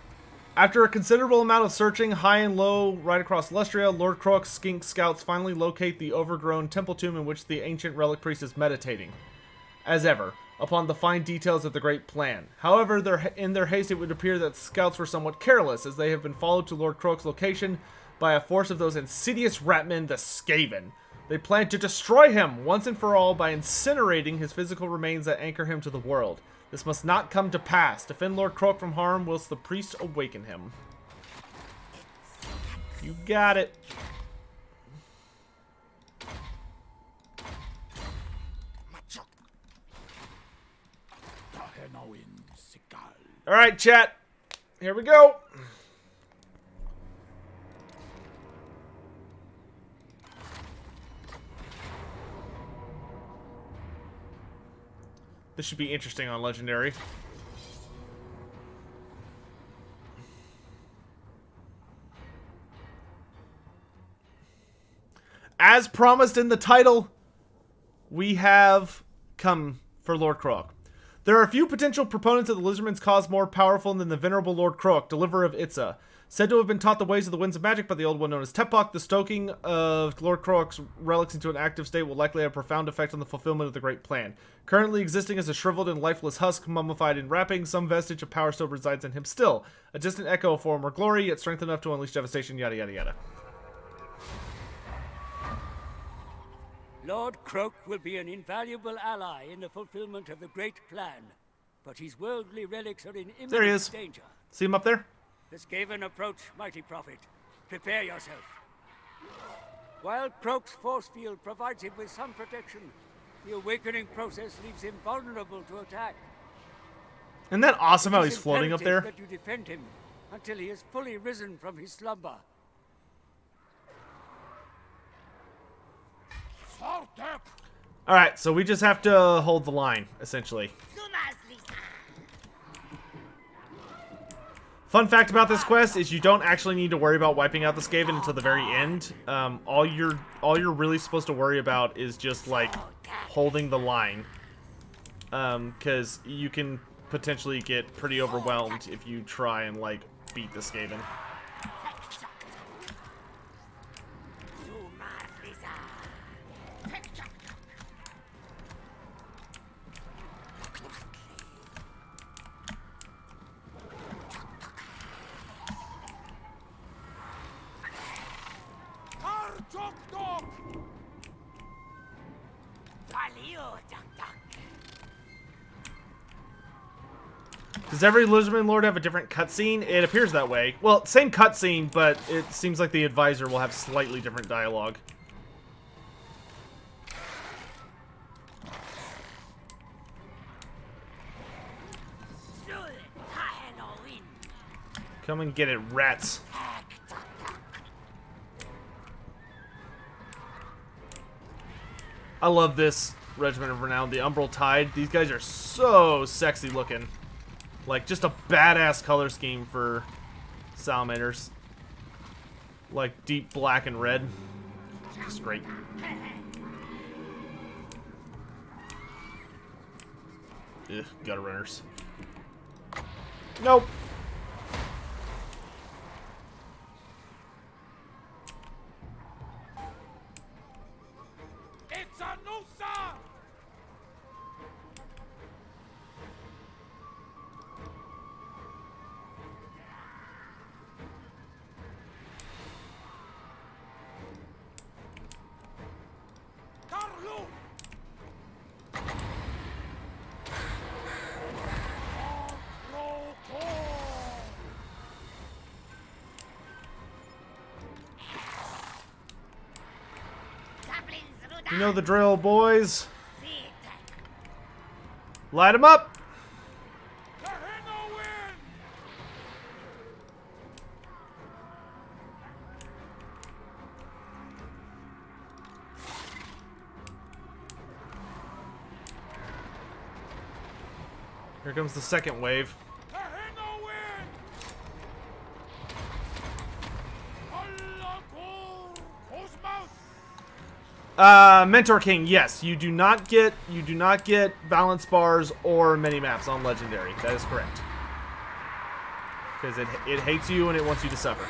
After a considerable amount of searching, high and low, right across Lustria, Lord Kroak's skink scouts finally locate the overgrown temple tomb in which the ancient relic priest is meditating. As ever, upon the fine details of the great plan. However, in their haste, it would appear that scouts were somewhat careless, as they have been followed to Lord Kroak's location by a force of those insidious ratmen, the Skaven. They plan to destroy him once and for all by incinerating his physical remains that anchor him to the world. This must not come to pass. Defend Lord Kroak from harm whilst the priest awaken him. You got it. Alright, chat. Here we go. This should be interesting on Legendary. As promised in the title, we have come for Lord Kroak. There are a few potential proponents of the Lizardman's cause more powerful than the venerable Lord Kroak, deliverer of Itza. Said to have been taught the ways of the winds of magic by the old one known as Tepak, the stoking of Lord Kroak's relics into an active state will likely have a profound effect on the fulfillment of the great plan. Currently existing as a shriveled and lifeless husk, mummified in wrapping, some vestige of power still resides in him still. A distant echo of former glory, yet strength enough to unleash devastation, yada yada yada. Lord Kroak will be an invaluable ally in the fulfillment of the great plan, but his worldly relics are in There he imminent is. danger. See him up there? The Skaven approach, mighty prophet. Prepare yourself. While Kroak's force field provides him with some protection, the awakening process leaves him vulnerable to attack. Isn't that awesome how It he's is floating up there? imperative that you defend him until he has fully risen from his slumber. Alright, so we just have to hold the line, essentially. Fun fact about this quest is you don't actually need to worry about wiping out the Skaven until the very end. All you're really supposed to worry about is just like holding the line, because you can potentially get pretty overwhelmed if you try and like beat the Skaven. Does every Lizardman Lord have a different cutscene? It appears that way. Well, same cutscene, but it seems like the advisor will have slightly different dialogue. Come and get it, rats. I love this Regiment of Renown, the Umbral Tide. These guys are so sexy looking. Like, just a badass color scheme for salamanders. Like, deep black and red. Just great. Ugh, gutter runners. Nope. You know the drill, boys. Light them up. Here comes the second wave. Mentor King, yes, you do not get balance bars or mini maps on Legendary. That is correct. Because it hates you and it wants you to suffer.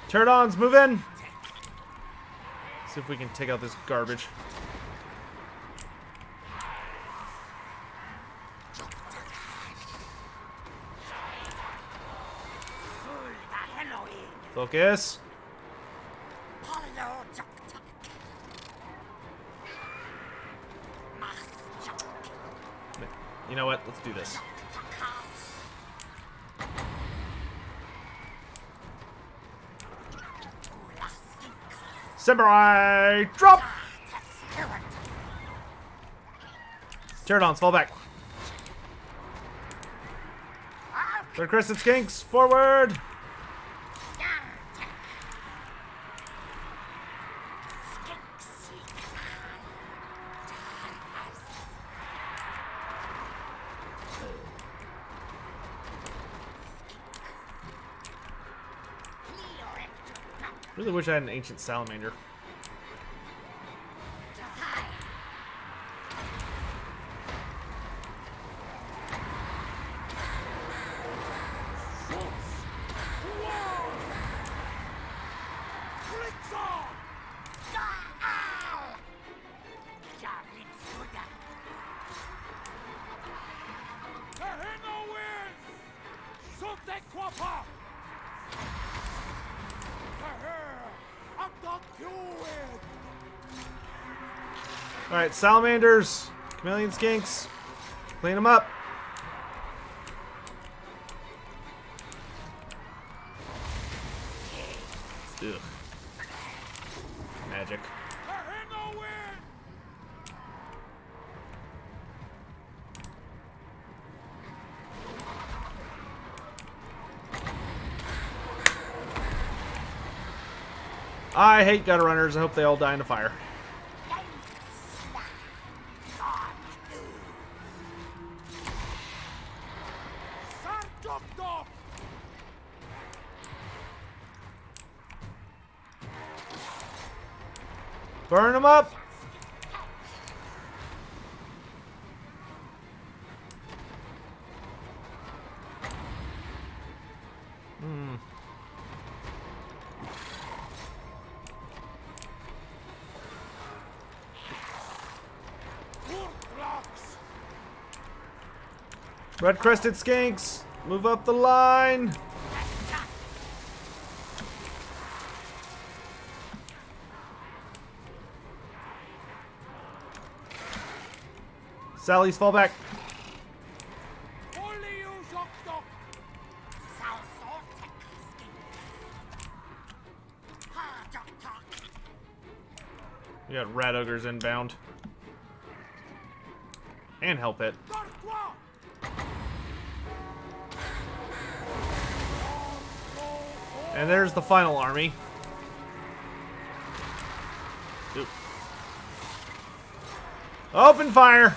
Pterodons, move in. See if we can take out this garbage. Focus. You know what? Let's do this. Samurai drop! Pterodons, fall back. Red Crescent Skinks, forward! Really wish I had an ancient salamander. Alright, salamanders, chameleon skinks, clean them up. Ugh. Magic. I hate gutter runners. I hope they all die in a fire. Burn them up! Red-crested skinks, move up the line! Sally's, fall back. We got rat ogres inbound. And help it. And there's the final army. Oop. Open fire!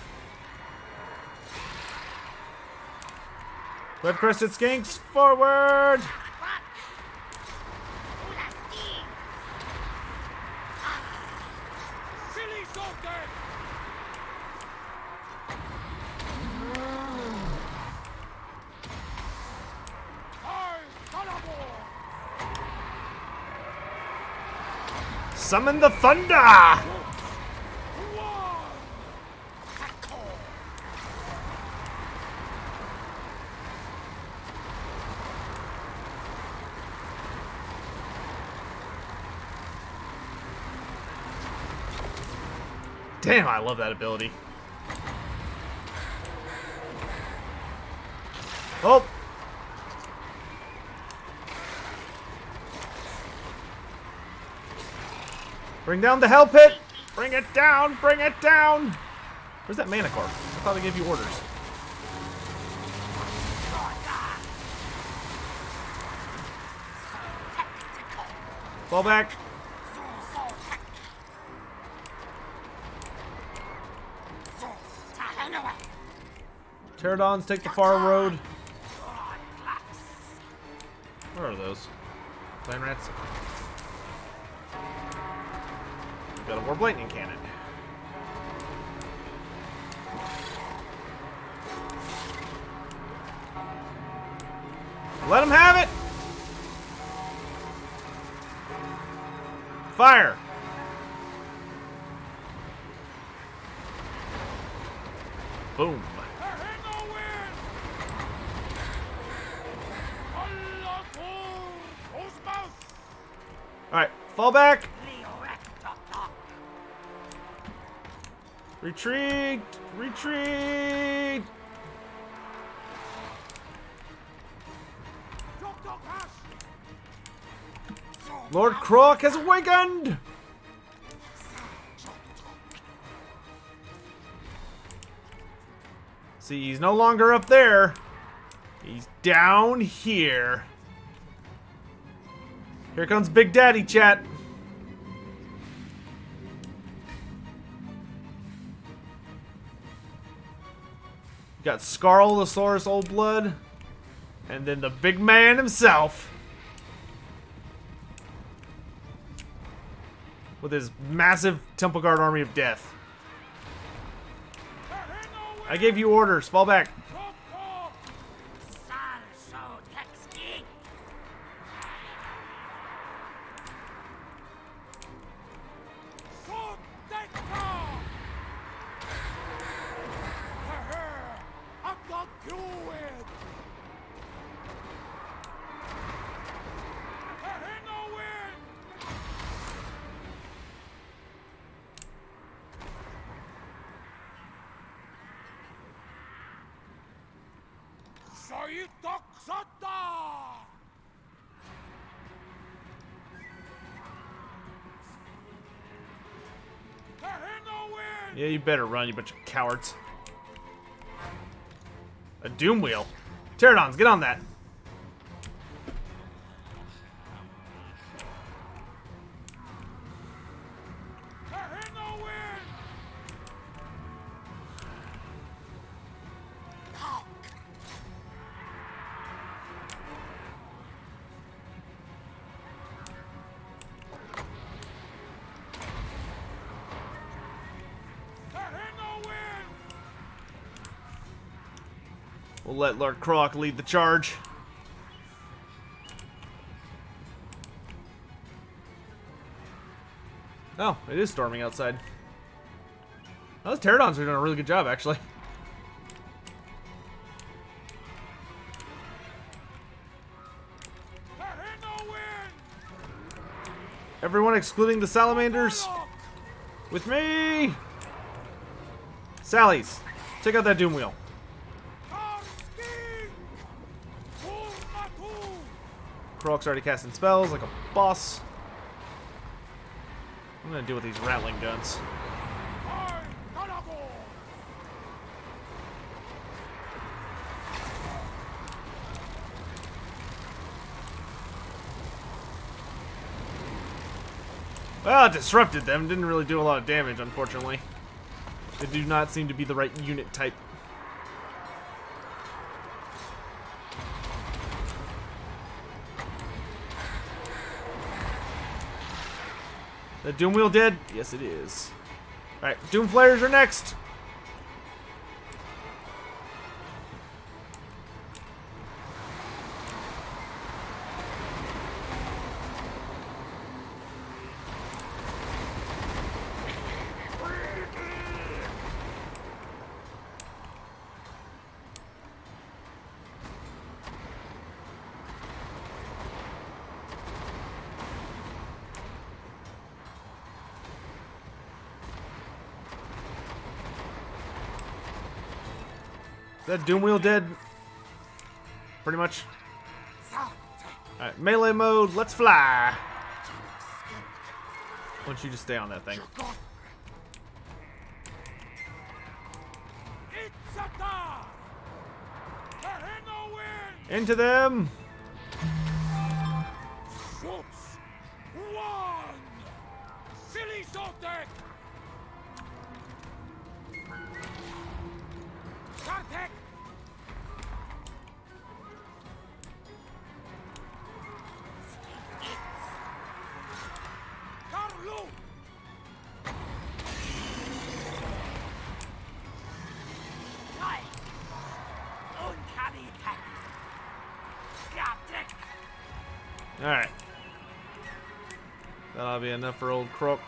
Red-crested skinks, forward! Summon the thunder! Damn, I love that ability. Oh! Bring down the hell pit! Bring it down! Bring it down! Where's that mana core? I thought I gave you orders. Fall back. Pterodons, take the far road. Where are those? Clan rats? Got a Warp Lightning Cannon. Let him have it! Fire! Boom. Alright, fall back! Retreat! Retreat! Lord Kroak has awakened! See, he's no longer up there. He's down here. Here comes Big Daddy, chat. Got Scarlosaurus Old Blood. And then the big man himself. With his massive Temple Guard army of death. I gave you orders. Fall back. Yeah, you better run, you bunch of cowards. A Doom Wheel. Pterodons, get on that. We'll let Lord Kroak lead the charge. Oh, it is storming outside. Those pterodons are doing a really good job, actually. Everyone excluding the salamanders. With me! Sallies, take out that Doom Wheel. Kroak's already casting spells like a boss. I'm gonna deal with these rattling guns. Well, it disrupted them. Didn't really do a lot of damage, unfortunately. They do not seem to be the right unit type. The Doom Wheel dead? Yes, it is. Alright, Doom Flares are next! Is that Doom Wheel dead? Pretty much. Alright, melee mode, let's fly! don't you just stay on that thing? It's a dog! Teheno win! Into them! Schutz! One! Silly Sotek! Sotek! Carlo! Nein! Uncanny attack! Grab Alright. That'll be enough for old Kroak.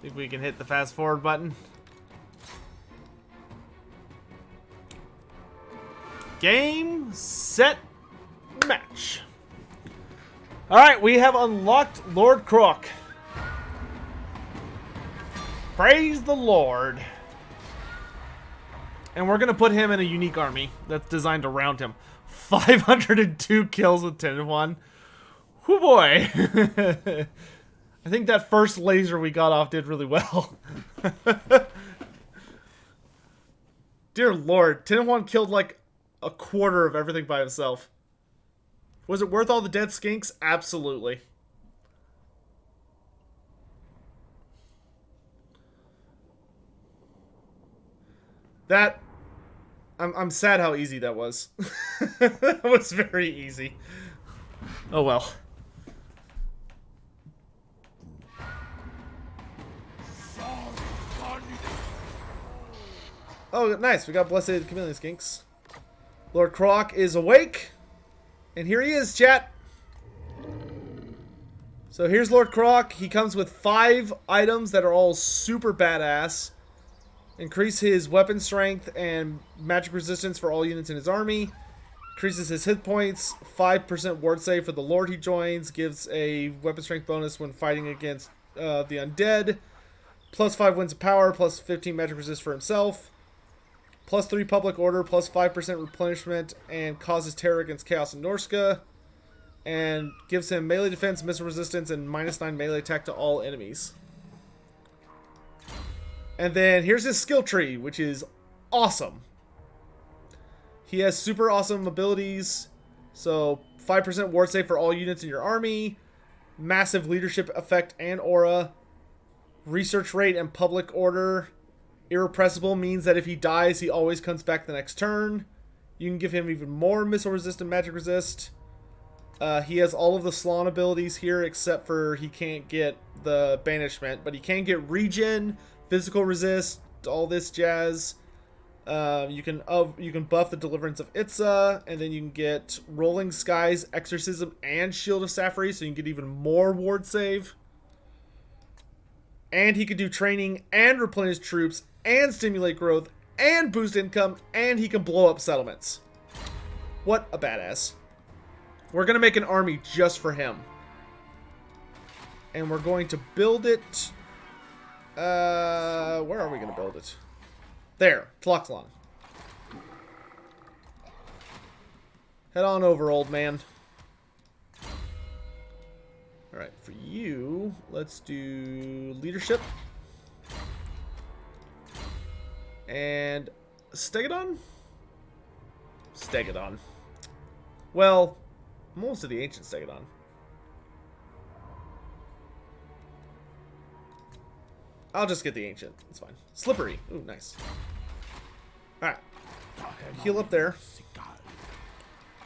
Think we can hit the fast forward button. Game, set, match. Alright, we have unlocked Lord Kroak. Praise the Lord. And we're going to put him in a unique army that's designed around him. 502 kills with 10-1. Whoo boy. I think that first laser we got off did really well. Dear Lord, 10-1 killed like a quarter of everything by himself. Was it worth all the dead skinks? Absolutely. That... I'm sad how easy that was. That was very easy. Oh well. Oh, nice. We got Blessed Chameleon Skinks. Lord Kroak is awake. And here he is, chat. So here's Lord Kroak. He comes with 5 items that are all super badass. Increase his weapon strength and magic resistance for all units in his army. Increases his hit points. 5% ward save for the Lord he joins. Gives a weapon strength bonus when fighting against the undead. Plus 5 wins of power. Plus 15 magic resist for himself. Plus 3 public order. Plus 5% replenishment. And causes terror against Chaos and Norska. And gives him melee defense, missile resistance, and -9 melee attack to all enemies. And then here's his skill tree, which is awesome. He has super awesome abilities. So 5% ward save for all units in your army. Massive leadership effect and aura. Research rate and public order. Irrepressible means that if he dies, he always comes back the next turn. You can give him even more missile resist and magic resist. He has all of the Slan abilities here, except for he can't get the banishment. But he can get regen, physical resist, all this jazz. You can buff the Deliverance of Itza, and then you can get Rolling Skies, Exorcism, and Shield of Safri, so you can get even more ward save. And he can do training and replenish troops and stimulate growth and boost income, and he can blow up settlements. What a badass. We're going to make an army just for him. And we're going to build it... where are we going to build it? There, Tloxlon. Head on over, old man. Alright, for you, let's do leadership. And Stegadon? Stegadon. Well, I'm almost to the ancient Stegadon. I'll just get the ancient. It's fine. Slippery. Ooh, nice. Alright. Heal up there.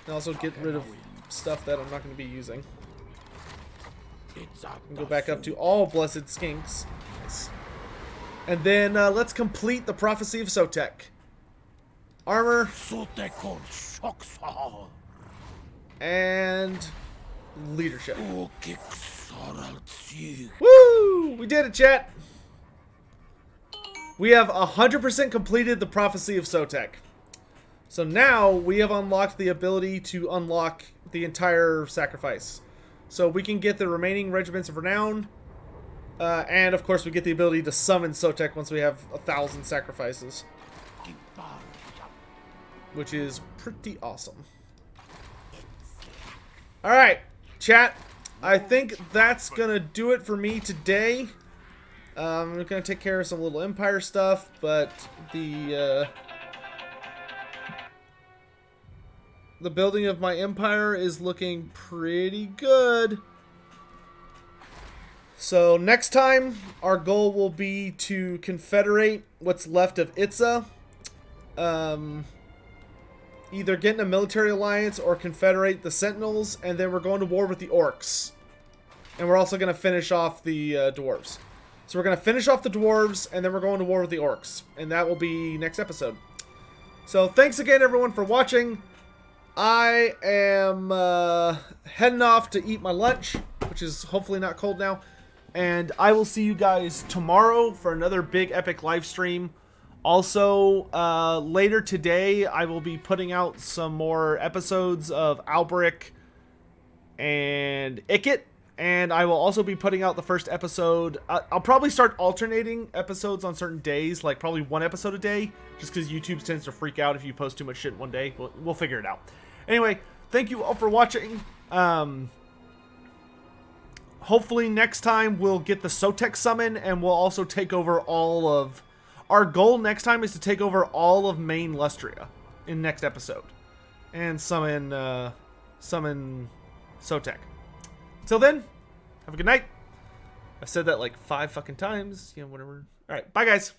And also get rid of stuff that I'm not going to be using. And go back up to all Blessed Skinks. Nice. And then let's complete the Prophecy of Sotek. Armor. And leadership. Woo! We did it, chat! We have 100% completed the Prophecy of Sotek. So now we have unlocked the ability to unlock the entire sacrifice. So we can get the remaining regiments of renown. And of course we get the ability to summon Sotek once we have 1,000 sacrifices. Which is pretty awesome. Alright, chat. I think that's gonna do it for me today. I'm gonna take care of some little Empire stuff, but the building of my Empire is looking pretty good. So next time, our goal will be to confederate what's left of Itza. Either get in a military alliance or confederate the Sentinels, and then we're going to war with the Orcs. And we're also going to finish off the Dwarves. So we're going to finish off the Dwarves, and then we're going to war with the Orcs. And that will be next episode. So thanks again, everyone, for watching. I am heading off to eat my lunch, which is hopefully not cold now. And I will see you guys tomorrow for another big epic live stream. Also, later today, I will be putting out some more episodes of Alberic and Ikit. And I will also be putting out the first episode. I'll probably start alternating episodes on certain days, like probably one episode a day, just because YouTube tends to freak out if you post too much shit in one day. We'll figure it out. Anyway, thank you all for watching. Hopefully next time we'll get the Sotek summon, and we'll also take over all of... Our goal next time is to take over all of main Lustria in next episode. And summon Sotek. Till then, have a good night. I've said that like 5 fucking times. You know, whatever. Alright, bye guys.